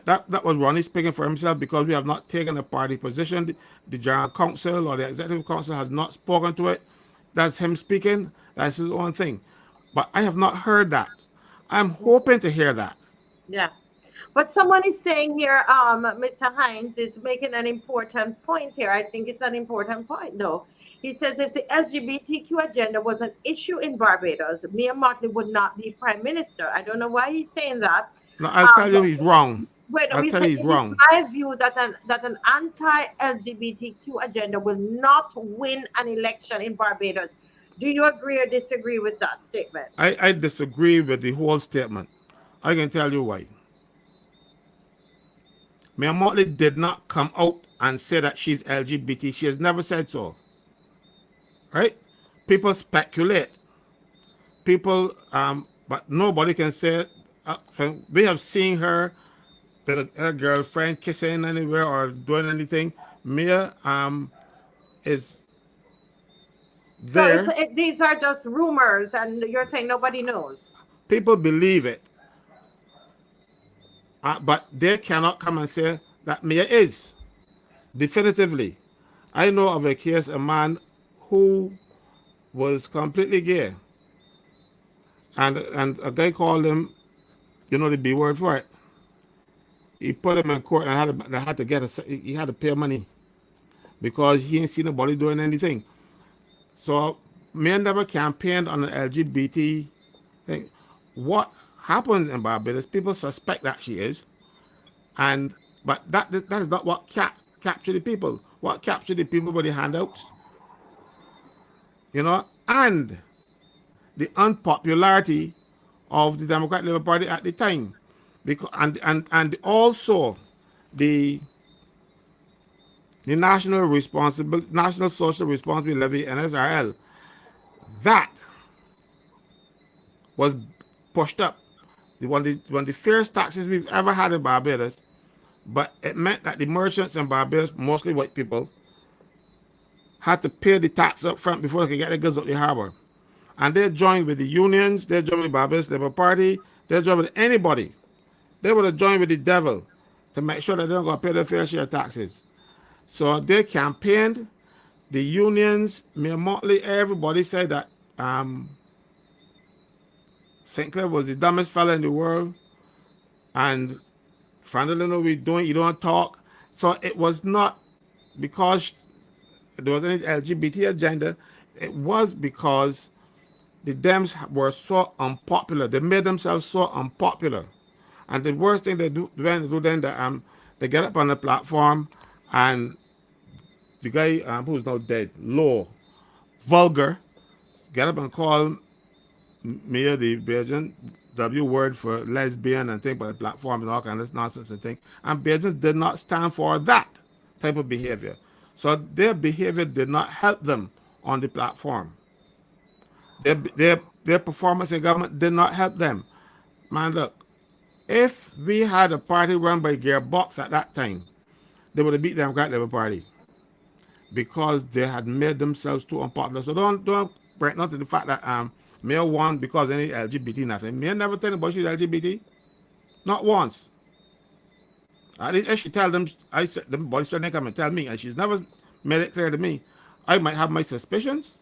Speaker 3: that was Ronnie speaking for himself because we have not taken a party position. The General Council or the Executive Council has not spoken to it. That's him speaking. That's his own thing. But I have not heard that. I'm hoping to hear that.
Speaker 1: Yeah. But someone is saying here, Mr. Hines is making an important point here. I think it's an important point, though. He says if the LGBTQ agenda was an issue in Barbados, Mia Mottley would not be prime minister. I don't know why he's saying that.
Speaker 3: No, I'll tell you
Speaker 1: But
Speaker 3: he's wrong.
Speaker 1: wait, no,
Speaker 3: I'll
Speaker 1: he
Speaker 3: tell you
Speaker 1: said
Speaker 3: he's
Speaker 1: it is
Speaker 3: wrong.
Speaker 1: my view that an anti-LGBTQ agenda will not win an election in Barbados. Do you agree or disagree with that statement?
Speaker 3: I disagree with the whole statement. I can tell you why. Mia Motley did not come out and say that she's LGBT. She has never said so. Right? People speculate. People, but nobody can say. We have seen her with her girlfriend kissing anywhere or doing anything. Mia is
Speaker 1: So
Speaker 3: there.
Speaker 1: these are just rumors, and you're saying nobody knows.
Speaker 3: People believe it, but they cannot come and say that Mia is definitively. I know of a case, a man who was completely gay, and a guy called him, you know the B word for it. He put him in court and had to he had to pay money because he ain't seen nobody doing anything. So me never campaigned on the LGBT thing. What happens in Barbados? People suspect that she is, and but that is not what captured the people. What captured the people were the handouts, and the unpopularity of the Democratic Labour Party at the time, because and also the National Social Responsibility Levy (NSRL) that was pushed up. One of the fairest taxes we've ever had in Barbados, but it meant that the merchants in Barbados, mostly white people, had to pay the tax up front before they could get the goods out the harbor. And they joined with the unions, they joined with the Barbados Labour Party, they joined with anybody. They would have joined with the devil to make sure that they don't go pay their fair share of taxes. So they campaigned, the unions, Mayor Motley, everybody said that St. Clair was the dumbest fella in the world, and Fernando don't know what we're doing, you don't talk. So it was not because there was any LGBT agenda, it was because the Dems were so unpopular. They made themselves so unpopular. And the worst thing they do then they get up on the platform and the guy who's now dead, low, vulgar, get up and call Mia the Belgian W word for lesbian and thing by the platform and all kind of nonsense and thing. And Belgians did not stand for that type of behavior. So their behavior did not help them on the platform. Their performance in government did not help them. Man, look, if we had a party run by Gearbox at that time, they would have beat the Democratic Labour Party because they had made themselves too unpopular. So don't break not to the fact that Mayor won because any LGBT nothing. Mayor never tell about she's LGBT, not once. I should tell them. I said the body should come and tell me, and she's never made it clear to me. I might have my suspicions,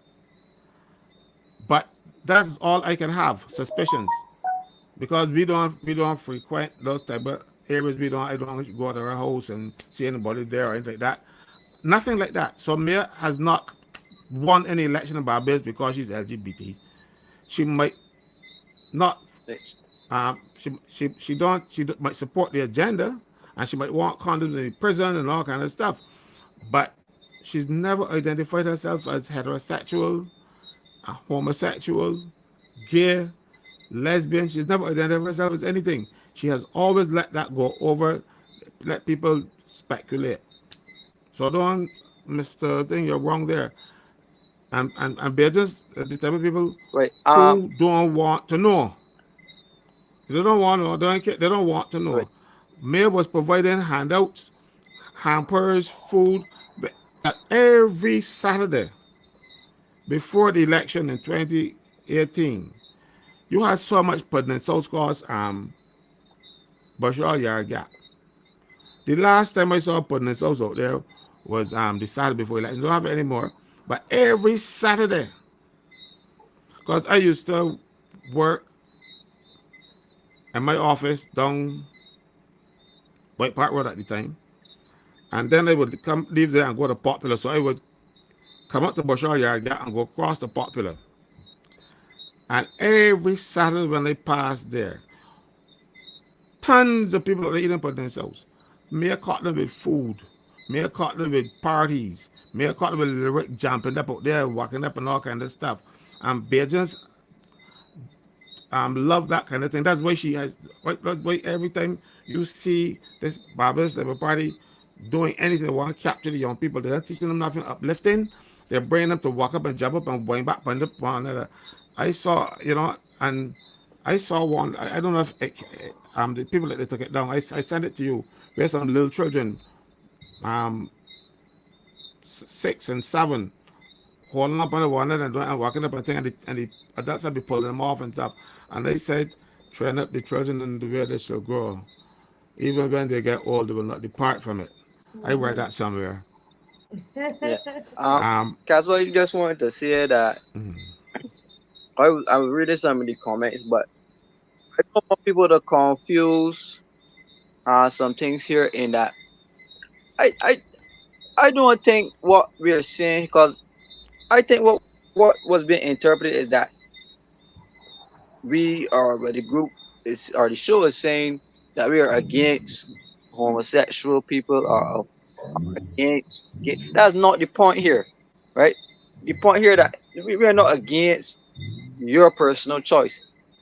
Speaker 3: but that's all I can have, suspicions, because we don't frequent those type of areas. I don't go to her house and see anybody there or anything like that. Nothing like that. So Mia has not won any election in Barbados because she's LGBT. She might not. She might support the agenda, and she might want condoms in the prison and all kind of stuff, but she's never identified herself as heterosexual, homosexual, gay, lesbian. She's never identified herself as anything. She has always let that go over, let people speculate. So don't, Mr. Thing, you're wrong there. And they're just the type of people
Speaker 2: Right.
Speaker 3: who don't want to know. They don't want to know. They don't want to know.
Speaker 2: Right.
Speaker 3: Mayor was providing handouts, hampers, food every Saturday before the election in 2018. You had so much pudding in South Coast, Bashar Yard Gap. The last time I saw pudding in South out there was the Saturday before election. Don't have it anymore. But every Saturday, because I used to work in my office down White Park Road at the time, and then I would leave there and go to Popular. So I would come up to Bashar Yard Gap and go across the Popular. And every Saturday when they passed there, tons of people are eating pudding in South. Mayor caught them with food. Mayor caught them with parties. Mayor caught them with lyric jumping up out there, walking up and all kind of stuff. And Bajans love that kind of thing. That's why she has. That's why every time you see this Barbados Labour Party doing anything, they want to capture the young people. They're not teaching them nothing uplifting. They're bringing them to walk up and jump up and going back on one another. I saw, and I saw one. I don't know if the people that they took it down. I sent it to you. There's some little children, 6 and 7, holding up on one another and walking up and thing, and the adults have been pulling them off and stuff. And they said, train up the children in the way they shall grow. Even when they get old, they will not depart from it. I read that somewhere.
Speaker 2: Yeah.
Speaker 3: Um,
Speaker 2: That's why I just wanted to say that
Speaker 3: mm,
Speaker 2: I was reading some of the comments, but I don't want people to confuse some things here in that I I I don't think what we are saying, because I think what was being interpreted is that we are, but the group is, or the show is saying that we are against homosexual people, or against gay. That's not the point here, right? The point here that we are not against your personal choice.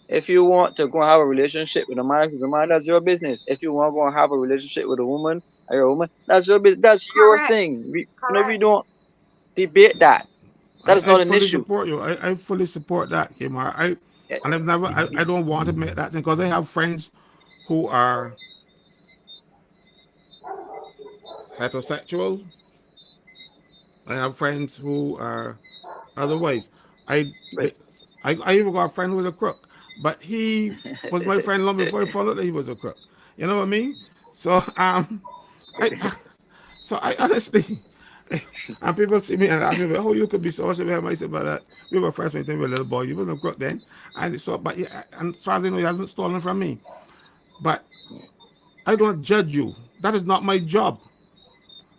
Speaker 2: If you want to go and have a relationship with a man, who's a man, that's your business. If you want to go and have a relationship with a woman, or you're a woman, that's your business. That's your
Speaker 1: Correct.
Speaker 2: thing. We
Speaker 1: Correct.
Speaker 2: don't debate that. That is
Speaker 3: I
Speaker 2: not an
Speaker 3: fully
Speaker 2: issue.
Speaker 3: support you. I fully support that, Kimar.
Speaker 2: Eh,
Speaker 3: And I don't want to make that thing because I have friends who are heterosexual. I have friends who are otherwise. I,
Speaker 2: Right.
Speaker 3: I even got a friend who was a crook, but he was my friend long before I found out that he was a crook. You know what I mean? So I so I honestly, and people see me and ask me, "Oh, you could be social with him." I said, "But we were friends when you were a little boy. You wasn't a crook then." And so, but yeah, and as far as I know, he hasn't stolen from me. But I don't judge you. That is not my job.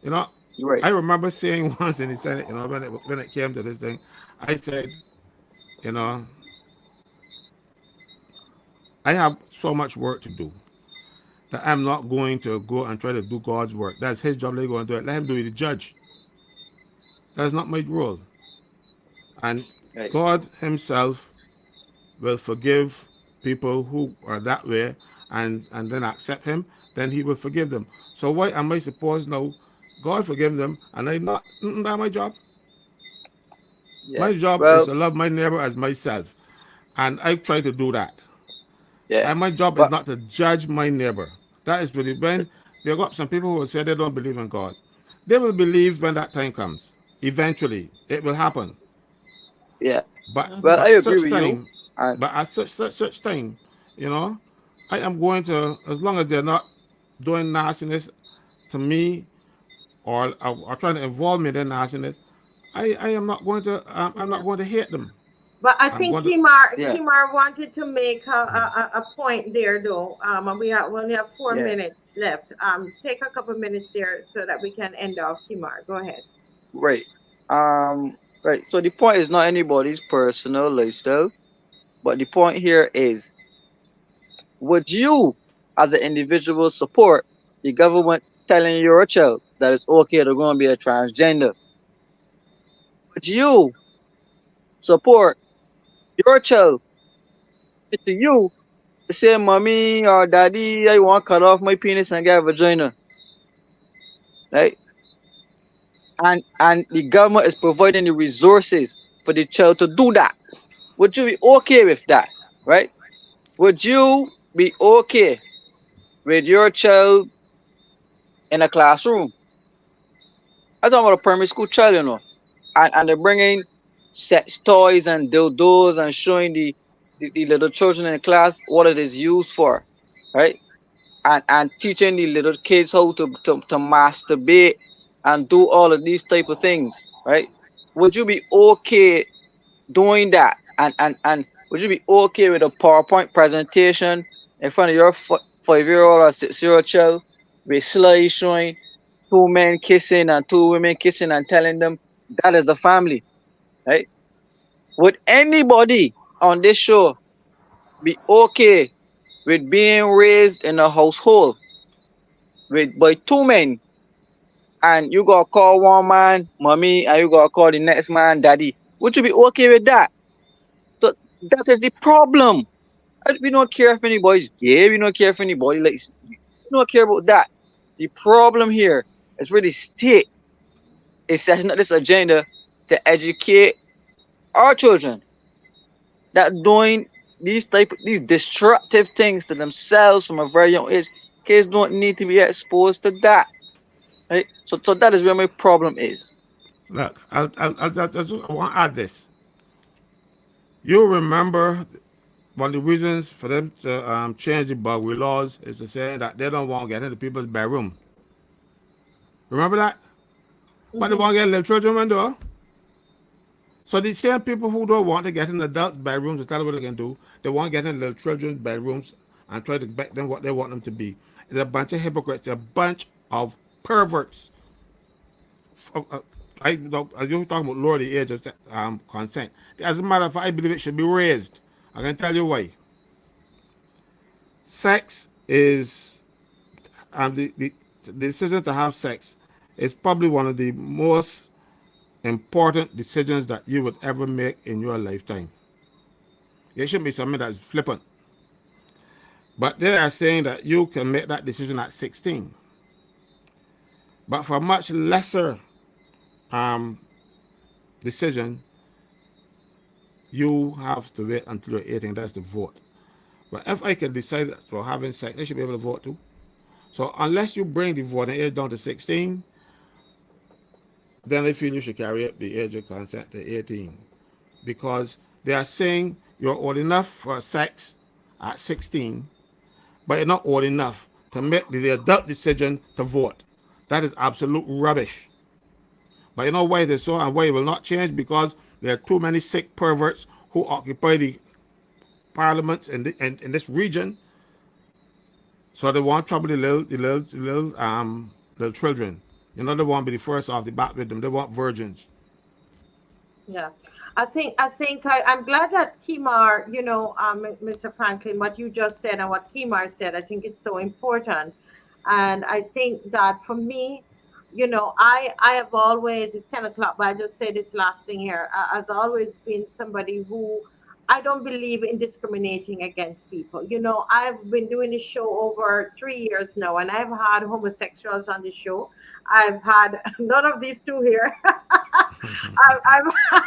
Speaker 3: You know,
Speaker 2: Right.
Speaker 3: I remember saying once in the Senate, when it came to this thing, I said, you know, I have so much work to do that I'm not going to go and try to do God's work. That's his job. Let him go and do it. Let him do it. The judge. That's not my role. And
Speaker 2: Right.
Speaker 3: God himself will forgive people who are that way and then accept him, then he will forgive them. So why am I supposed now God forgive them and I not? That's my job.
Speaker 2: Yeah.
Speaker 3: My job is
Speaker 2: Well,
Speaker 3: to love my neighbor as myself. And I try to do that.
Speaker 2: yeah.
Speaker 3: And my job is
Speaker 2: But
Speaker 3: not to judge my neighbor. That is really when there got some people who will say they don't believe in God. They will believe when that time comes. Eventually, it will happen.
Speaker 2: yeah.
Speaker 3: But
Speaker 2: Well, I
Speaker 3: but
Speaker 2: agree
Speaker 3: such
Speaker 2: with you.
Speaker 3: time,
Speaker 2: And
Speaker 3: but at such time, you know, I am going to, as long as they're not doing nastiness to me or trying to involve me in their nastiness, I am not going to I'm not
Speaker 1: Yeah.
Speaker 3: going to hate them.
Speaker 1: But I
Speaker 3: I'm
Speaker 1: think
Speaker 3: going to
Speaker 2: yeah,
Speaker 1: Kimar wanted to make a point there though. And we only have four
Speaker 2: yeah.
Speaker 1: minutes left. Take a couple minutes there so that we can end off. Kimar, go ahead.
Speaker 2: Right. Right. So the point is not anybody's personal lifestyle, but the point here is, would you, as an individual, support the government telling your child that it's okay to go and be a transgender? Would you support your child to you to say, "Mommy or Daddy, I want to cut off my penis and get a vagina," right? And the government is providing the resources for the child to do that. Would you be okay with that, right? Would you be okay with your child in a classroom? I'm talking about a primary school child, and they're bringing sex toys and dildos and showing the little children in the class what it is used for, right? And teaching the little kids how to masturbate and do all of these type of things, right? Would you be okay doing that? And would you be okay with a PowerPoint presentation in front of your 5-year-old or 6-year-old child with slides showing two men kissing and two women kissing and telling them that is the family, right? Would anybody on this show be okay with being raised in a household with by two men, and you gotta call one man mommy and you gotta call the next man daddy? Would you be okay with that? So that is the problem. We don't care if anybody's gay. We don't care if anybody likes. We don't care about that. The problem here is where the state is setting up this agenda to educate our children that doing these destructive things to themselves from a very young age. Kids don't need to be exposed to that, right? So that is where my problem is.
Speaker 3: look. I want to add this. You remember one of the reasons for them to change the Bugwee laws is to say that they don't want to get into people's bedroom. Remember that? But they
Speaker 1: Mm-hmm.
Speaker 3: want to get little children in door. So the same people who don't want to get in adults' bedrooms to tell them what they can do, they want to get in little children's bedrooms and try to make them what they want them to be. It's a bunch of hypocrites. It's a bunch of perverts. I don't. You're talking about lower the age of consent. As a matter of fact, I believe it should be raised. I can tell you why. Sex is the decision to have sex is probably one of the most important decisions that you would ever make in your lifetime. It shouldn't be something that's flippant. But they are saying that you can make that decision at 16. But for a much lesser um, decision, you have to wait until you're 18. That's the vote. But if I can decide for having sex, I should be able to vote too. So unless you bring the voting age down to 16, then I feel you should carry up the age of consent to 18. Because they are saying you're old enough for sex at 16, but you're not old enough to make the adult decision to vote. That is absolute rubbish. But you know why it is so and why it will not change? Because there are too many sick perverts who occupy the parliaments in this region. So they want trouble the little children. You know, they want to be the first off the bat with them. They want virgins.
Speaker 1: Yeah, I'm glad that Kimar, Mr. Franklin, what you just said and what Kimar said, I think it's so important, and I think that for me, I have always, it's 10 o'clock, but I just say this last thing here, has always been somebody who I don't believe in discriminating against people. I've been doing this show over 3 years now, and I've had homosexuals on the show. I've had none of these two here. I've had,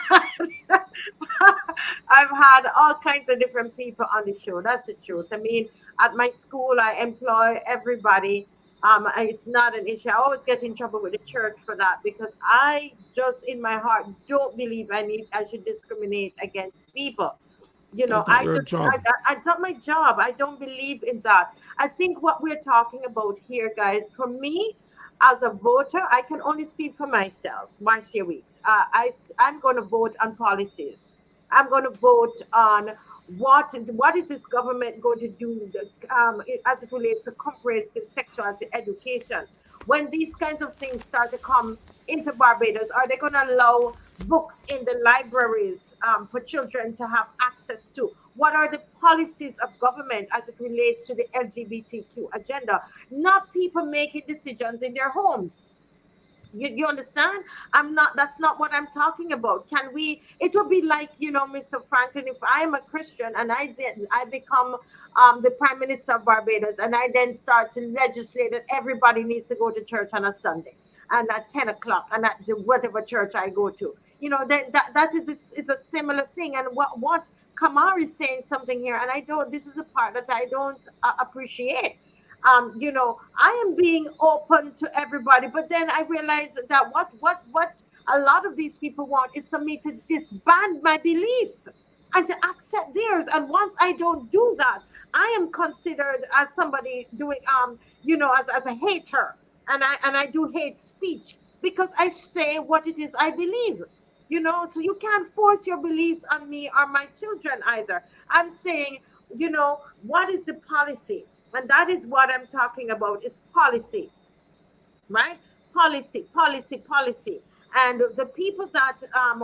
Speaker 1: I've had all kinds of different people on the show. That's the truth. I mean, at my school, I employ everybody. It's not an issue. I always get in trouble with the church for that because I just in my heart don't believe I should discriminate against people.
Speaker 3: That's not
Speaker 1: I
Speaker 3: your
Speaker 1: just
Speaker 3: job.
Speaker 1: I done my job. I don't believe in that. I think what we're talking about here, guys, for me as a voter, I can only speak for myself, Marcia Weeks. I'm going to vote on policies. I'm going to vote on what is this government going to do as it relates to comprehensive sexuality education. When these kinds of things start to come into Barbados, are they going to allow books in the libraries for children to have access to? What are the policies of government as it relates to the LGBTQ agenda? Not people making decisions in their homes. You understand? That's not what I'm talking about. Can we, it would be like, Mr. Franklin, if I am a Christian and I become the Prime Minister of Barbados and I then start to legislate that everybody needs to go to church on a Sunday and at 10 o'clock and at whatever church I go to. That is it's a similar thing. And what Kamar is saying something here, and I don't, this is a part that I don't appreciate. I am being open to everybody, but then I realize that what a lot of these people want is for me to disband my beliefs and to accept theirs. And once I don't do that, I am considered as somebody doing as a hater, and I do hate speech because I say what it is I believe. So you can't force your beliefs on me or my children either. I'm saying, what is the policy? And that is what I'm talking about is policy, right? Policy, policy, policy. And the people that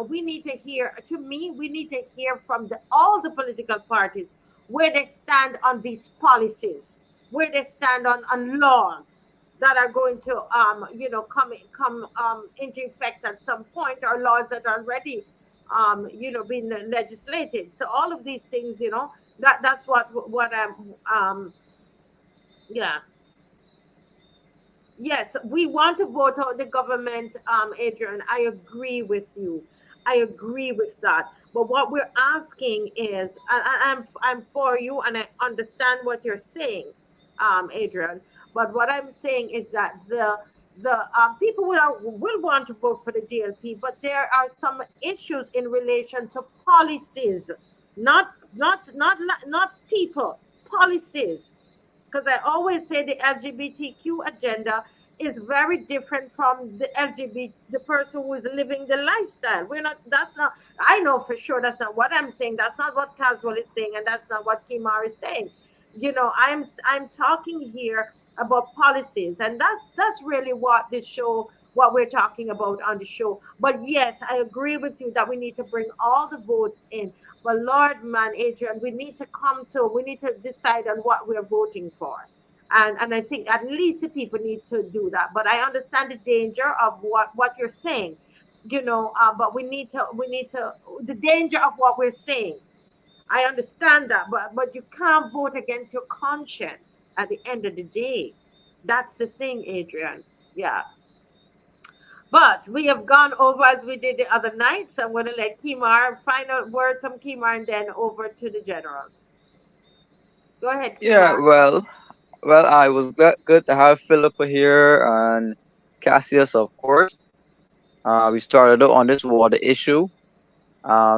Speaker 1: we need to hear, to me, we need to hear from all the political parties where they stand on these policies, where they stand on laws that are going to, come into effect at some point, or laws that are already, being legislated. So all of these things, that's what I'm, yeah. Yes, we want to vote out the government, Adrian. I agree with you. I agree with that. But what we're asking is, I'm for you, and I understand what you're saying, Adrian. But what I'm saying is that the people will want to vote for the DLP, but there are some issues in relation to policies, not people, policies, because I always say the LGBTQ agenda is very different from the LGBT, the person who is living the lifestyle. We're not, that's not, I know for sure that's not what I'm saying. That's not what Caswell is saying, and that's not what Kimar is saying. I'm talking here about policies, and that's really what this show, what we're talking about on the show. But yes, I agree with you that we need to bring all the votes in. But Lord, man, Adrian, we need to decide on what we're voting for. And I think at least the people need to do that. But I understand the danger of what you're saying, but we need to the danger of what we're saying. I understand that, but you can't vote against your conscience at the end of the day. That's the thing, Adrian. Yeah. But we have gone over as we did the other night. So I'm going to let Kimar, final words from Kimar, and then over to the general. Go ahead,
Speaker 2: Yeah,
Speaker 1: Kimar.
Speaker 2: well, I was good to have Philippa here and Cassius, of course. We started out on this water issue.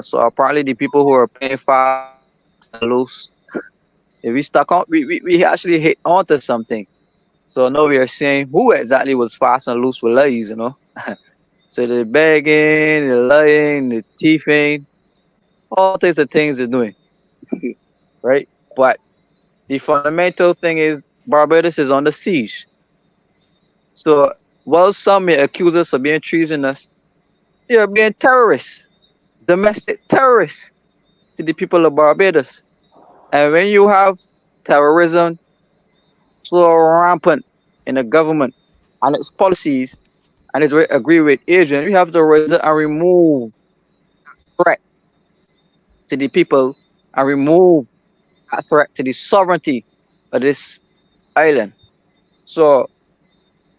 Speaker 2: So apparently the people who are playing fast and loose, if we stuck on, we actually hit onto something. So now we are saying who exactly was fast and loose with lies. So the begging, the lying, the thieving, all types of things they're doing, right? But the fundamental thing is Barbados is under siege. So while some may accuse us of being treasonous, they are being terrorists. domestic terrorists to the people of Barbados. And when you have terrorism so rampant in the government and its policies, and it's agree with Adrian, we have to raise it and remove threat to the people and remove that threat to the sovereignty of this island. So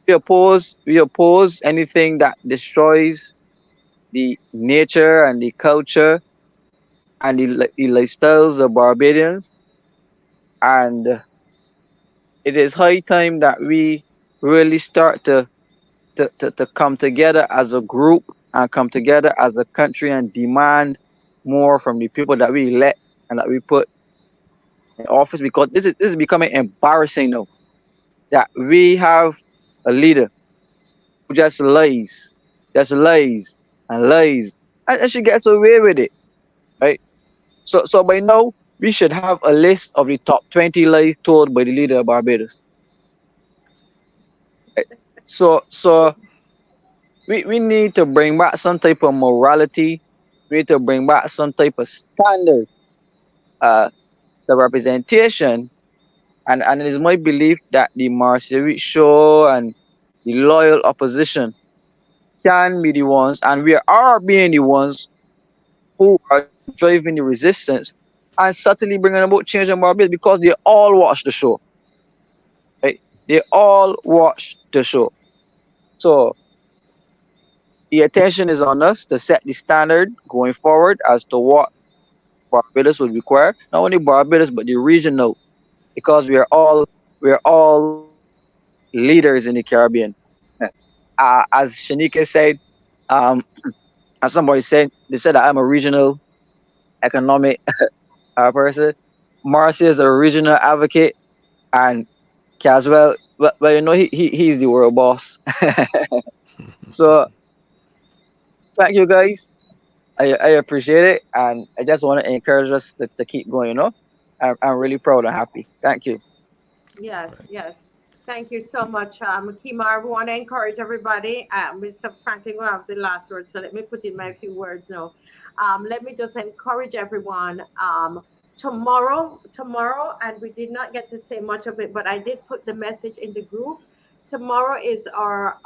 Speaker 2: we oppose anything that destroys the nature and the culture and the lifestyles of Barbadians. And it is high time that we really start to come together as a group and come together as a country and demand more from the people that we elect and that we put in office, because this is becoming embarrassing now that we have a leader who just lies and lies, and she gets away with it, right? So by now we should have a list of the top 20 lies told by the leader of Barbados. Right? So we need to bring back some type of morality. We need to bring back some type of standard, uh, the representation, and it is my belief that the Marseille show and the loyal opposition can be the ones, and we are being the ones who are driving the resistance and certainly bringing about change in Barbados, because they all watch the show, right? They all watch the show. So the attention is on us to set the standard going forward as to what Barbados would require. Not only Barbados, but the region now, because we are all leaders in the Caribbean. As Shanika said, um, as somebody said, they said that I'm a regional economic person. Marcy is a regional advocate, and Caswell, well, he's the world boss. So thank you guys. I appreciate it, and I just want to encourage us to keep going. I'm really proud and happy. Thank you.
Speaker 1: Yes, yes. Thank you so much, Kimar. We want to encourage everybody. Mr. Franklin will have the last word, so let me put in my few words now. Let me just encourage everyone. Tomorrow, and we did not get to say much of it, but I did put the message in the group. Tomorrow is our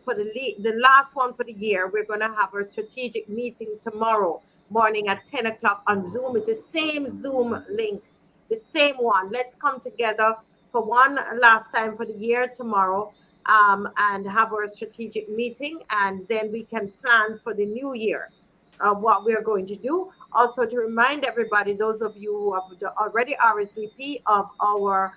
Speaker 1: for the last one for the year. We're going to have our strategic meeting tomorrow morning at 10 o'clock on Zoom. It's the same Zoom link, the same one. Let's come together for one last time for the year tomorrow, and have our strategic meeting, and then we can plan for the new year, what we are going to do. Also, to remind everybody, those of you who have already RSVP of our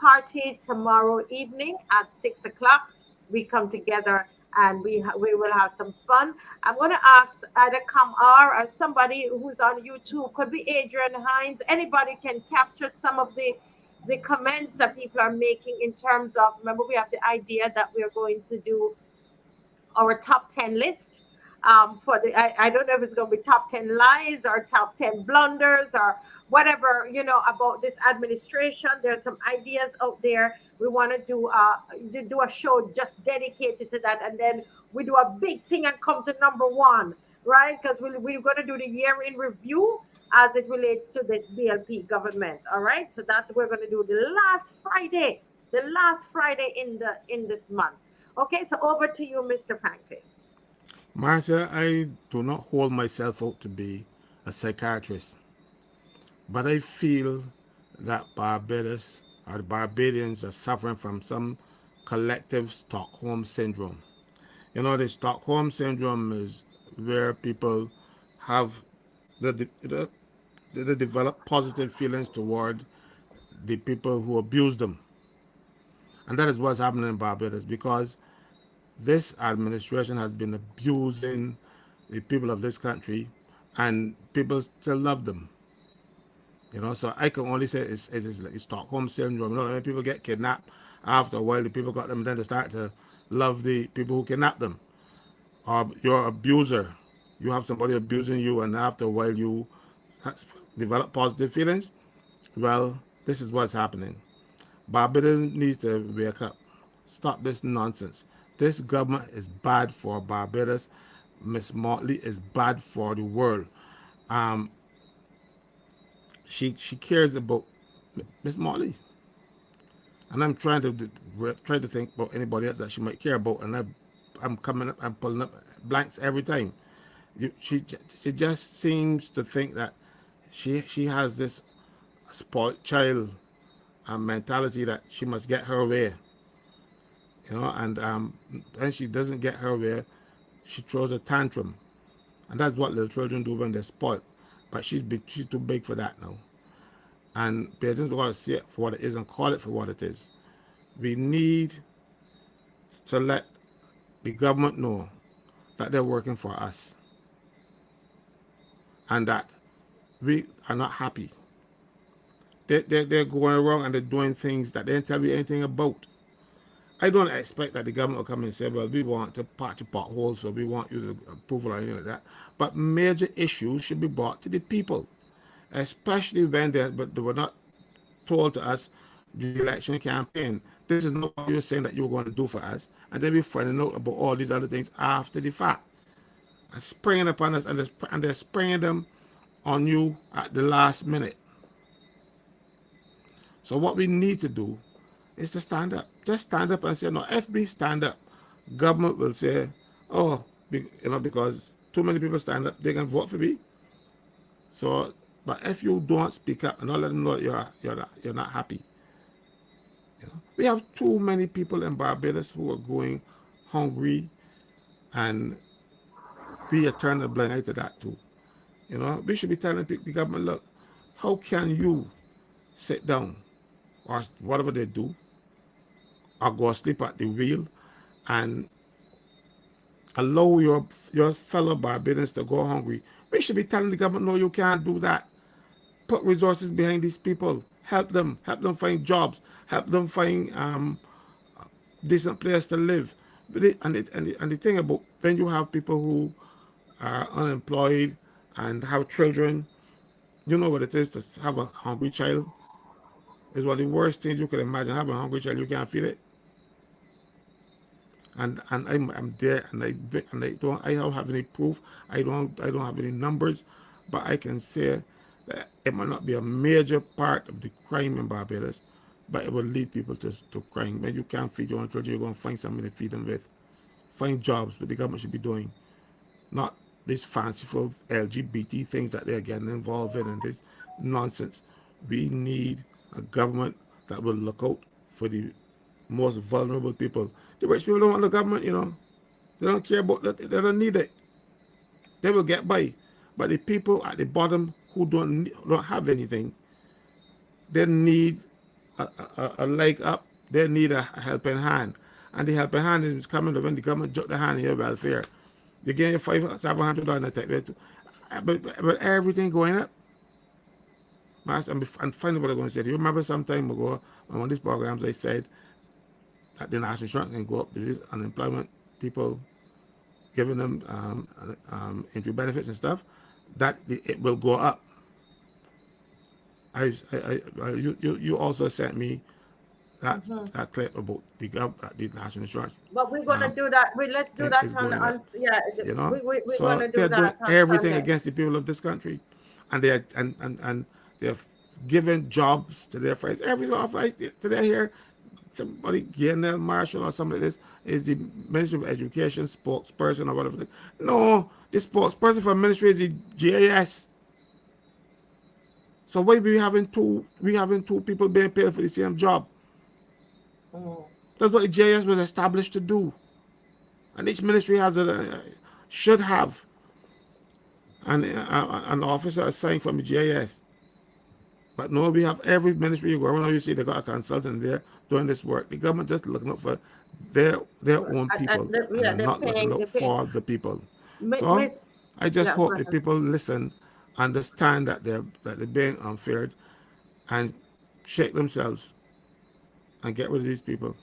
Speaker 1: party tomorrow evening at 6 o'clock, we come together and we will have some fun. I'm going to ask either Kamar or somebody who's on YouTube, could be Adrian Hines, anybody can capture some of the comments that people are making in terms of, remember we have the idea that we are going to do our top 10 list, for the I don't know if it's going to be top 10 lies or top 10 blunders or whatever, about this administration. There's some ideas out there. We want to do a show just dedicated to that, and then we do a big thing and come to number one, right? Because we're going to do the year in review as it relates to this BLP government. All right, so that's what we're going to do the last Friday in this month. Okay, so over to you, Mr. Franklin.
Speaker 3: Marcia, I do not hold myself out to be a psychiatrist, but I feel that Barbados or the Barbadians are suffering from some collective Stockholm syndrome. The Stockholm syndrome is where people have they develop positive feelings toward the people who abuse them. And that is what's happening in Barbados, because this administration has been abusing the people of this country, and people still love them. So I can only say it's like Stockholm syndrome. When people get kidnapped, after a while, the people got them, then they start to love the people who kidnapped them. Or your abuser, you have somebody abusing you, and after a while, you develop positive feelings. Well, this is what's happening. Barbados needs to wake up. Stop this nonsense. This government is bad for Barbados. Miss Motley is bad for the world. Um, she cares about Miss Motley, and I'm try to think about anybody else that she might care about, and I'm coming up, I'm pulling up blanks every time. She just seems to think that she has this spoiled child mentality that she must get her way, and when she doesn't get her way, she throws a tantrum, and that's what little children do when they're spoiled. But she's too big for that now, and parents got to see it for what it is and call it for what it is. We need to let the government know that they're working for us and that we are not happy. They're going wrong and they're doing things that they didn't tell me anything about. I don't expect that the government will come and say, well, we want to patch the potholes, so we want you to approve or anything like that. But major issues should be brought to the people, especially when they were not told to us during the election campaign. This is not what you were saying that you were going to do for us. And then we're finding out about all these other things after the fact. And springing upon us, and they're springing them on you at the last minute. So what we need to do is to stand up. Just stand up and say, no, if we stand up, government will say, oh, because too many people stand up, they can vote for me. So, but if you don't speak up and not let them know that you're not happy, we have too many people in Barbados who are going hungry, and we are turning a blind eye to that too. We should be telling the government, look, how can you sit down or whatever they do, or go sleep at the wheel and allow your fellow Barbadians to go hungry? We should be telling the government, no, you can't do that. Put resources behind these people. Help them find jobs. Help them find decent place to live. And the thing about when you have people who are unemployed and have children, you know what it is to have a hungry child. It's one of the worst things you could imagine. Having a hungry child, you can't feed it. And I'm there, and I don't have any proof. I don't have any numbers, but I can say that it might not be a major part of the crime in Barbados, but it will lead people to crime. When you can't feed your own children, you're going to find something to feed them with. Find jobs, what the government should be doing, not these fanciful LGBT things that they're getting involved in and this nonsense. We need a government that will look out for the most vulnerable people. The rich people don't want the government, They don't care about that. They don't need it. They will get by. But the people at the bottom who don't have anything, they need a leg up. They need a helping hand. And the helping hand is coming when the government joke the hand in your welfare. They give you $500-700 but everything going up. And finally, what I'm going to say to you. Remember some time ago on one of these programs I said that the national insurance can go up. There is unemployment people giving them entry benefits and stuff. That it will go up. You also sent me that clip about the national insurance.
Speaker 1: But we're gonna do that. Let's do that on yeah. We're
Speaker 3: So
Speaker 1: gonna do
Speaker 3: they're
Speaker 1: that.
Speaker 3: doing everything
Speaker 1: Sunday.
Speaker 3: against the people of this country, and they're giving jobs to their friends. Every so often today here, somebody, GNL Marshall or somebody like this, is the Ministry of Education spokesperson or whatever. No, the spokesperson for ministry is the GAS. So why we having two people being paid for the same job? That's what the GAS was established to do, and each ministry has should have an officer assigned from the GAS. But no, we have every ministry you go around, you see they got a consultant there doing this work. The government just looking out for their own people, and they're not looking out for the people. So I just hope the people listen, understand that they're being unfair, and shake themselves and get rid of these people.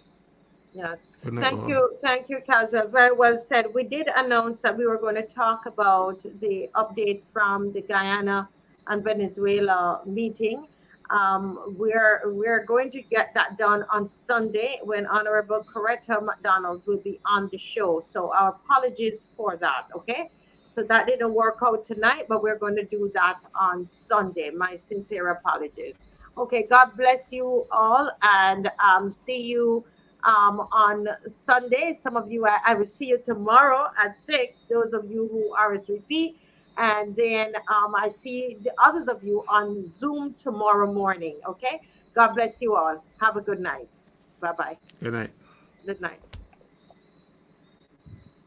Speaker 1: Yeah. Thank you, Caswell. Very well said. We did announce that we were going to talk about the update from the Guyana and Venezuela meeting. We're going to get that done on Sunday when Honorable Coretta McDonald will be on the show. So our apologies for that. Okay. So that didn't work out tonight, but we're going to do that on Sunday. My sincere apologies. Okay. God bless you all, and see you on Sunday. Some of you, I will see you tomorrow at 6. Those of you who RSVP. And then I see the others of you on Zoom tomorrow morning. Okay. God bless you all. Have a good night. Bye bye.
Speaker 3: Good night.
Speaker 1: Good night.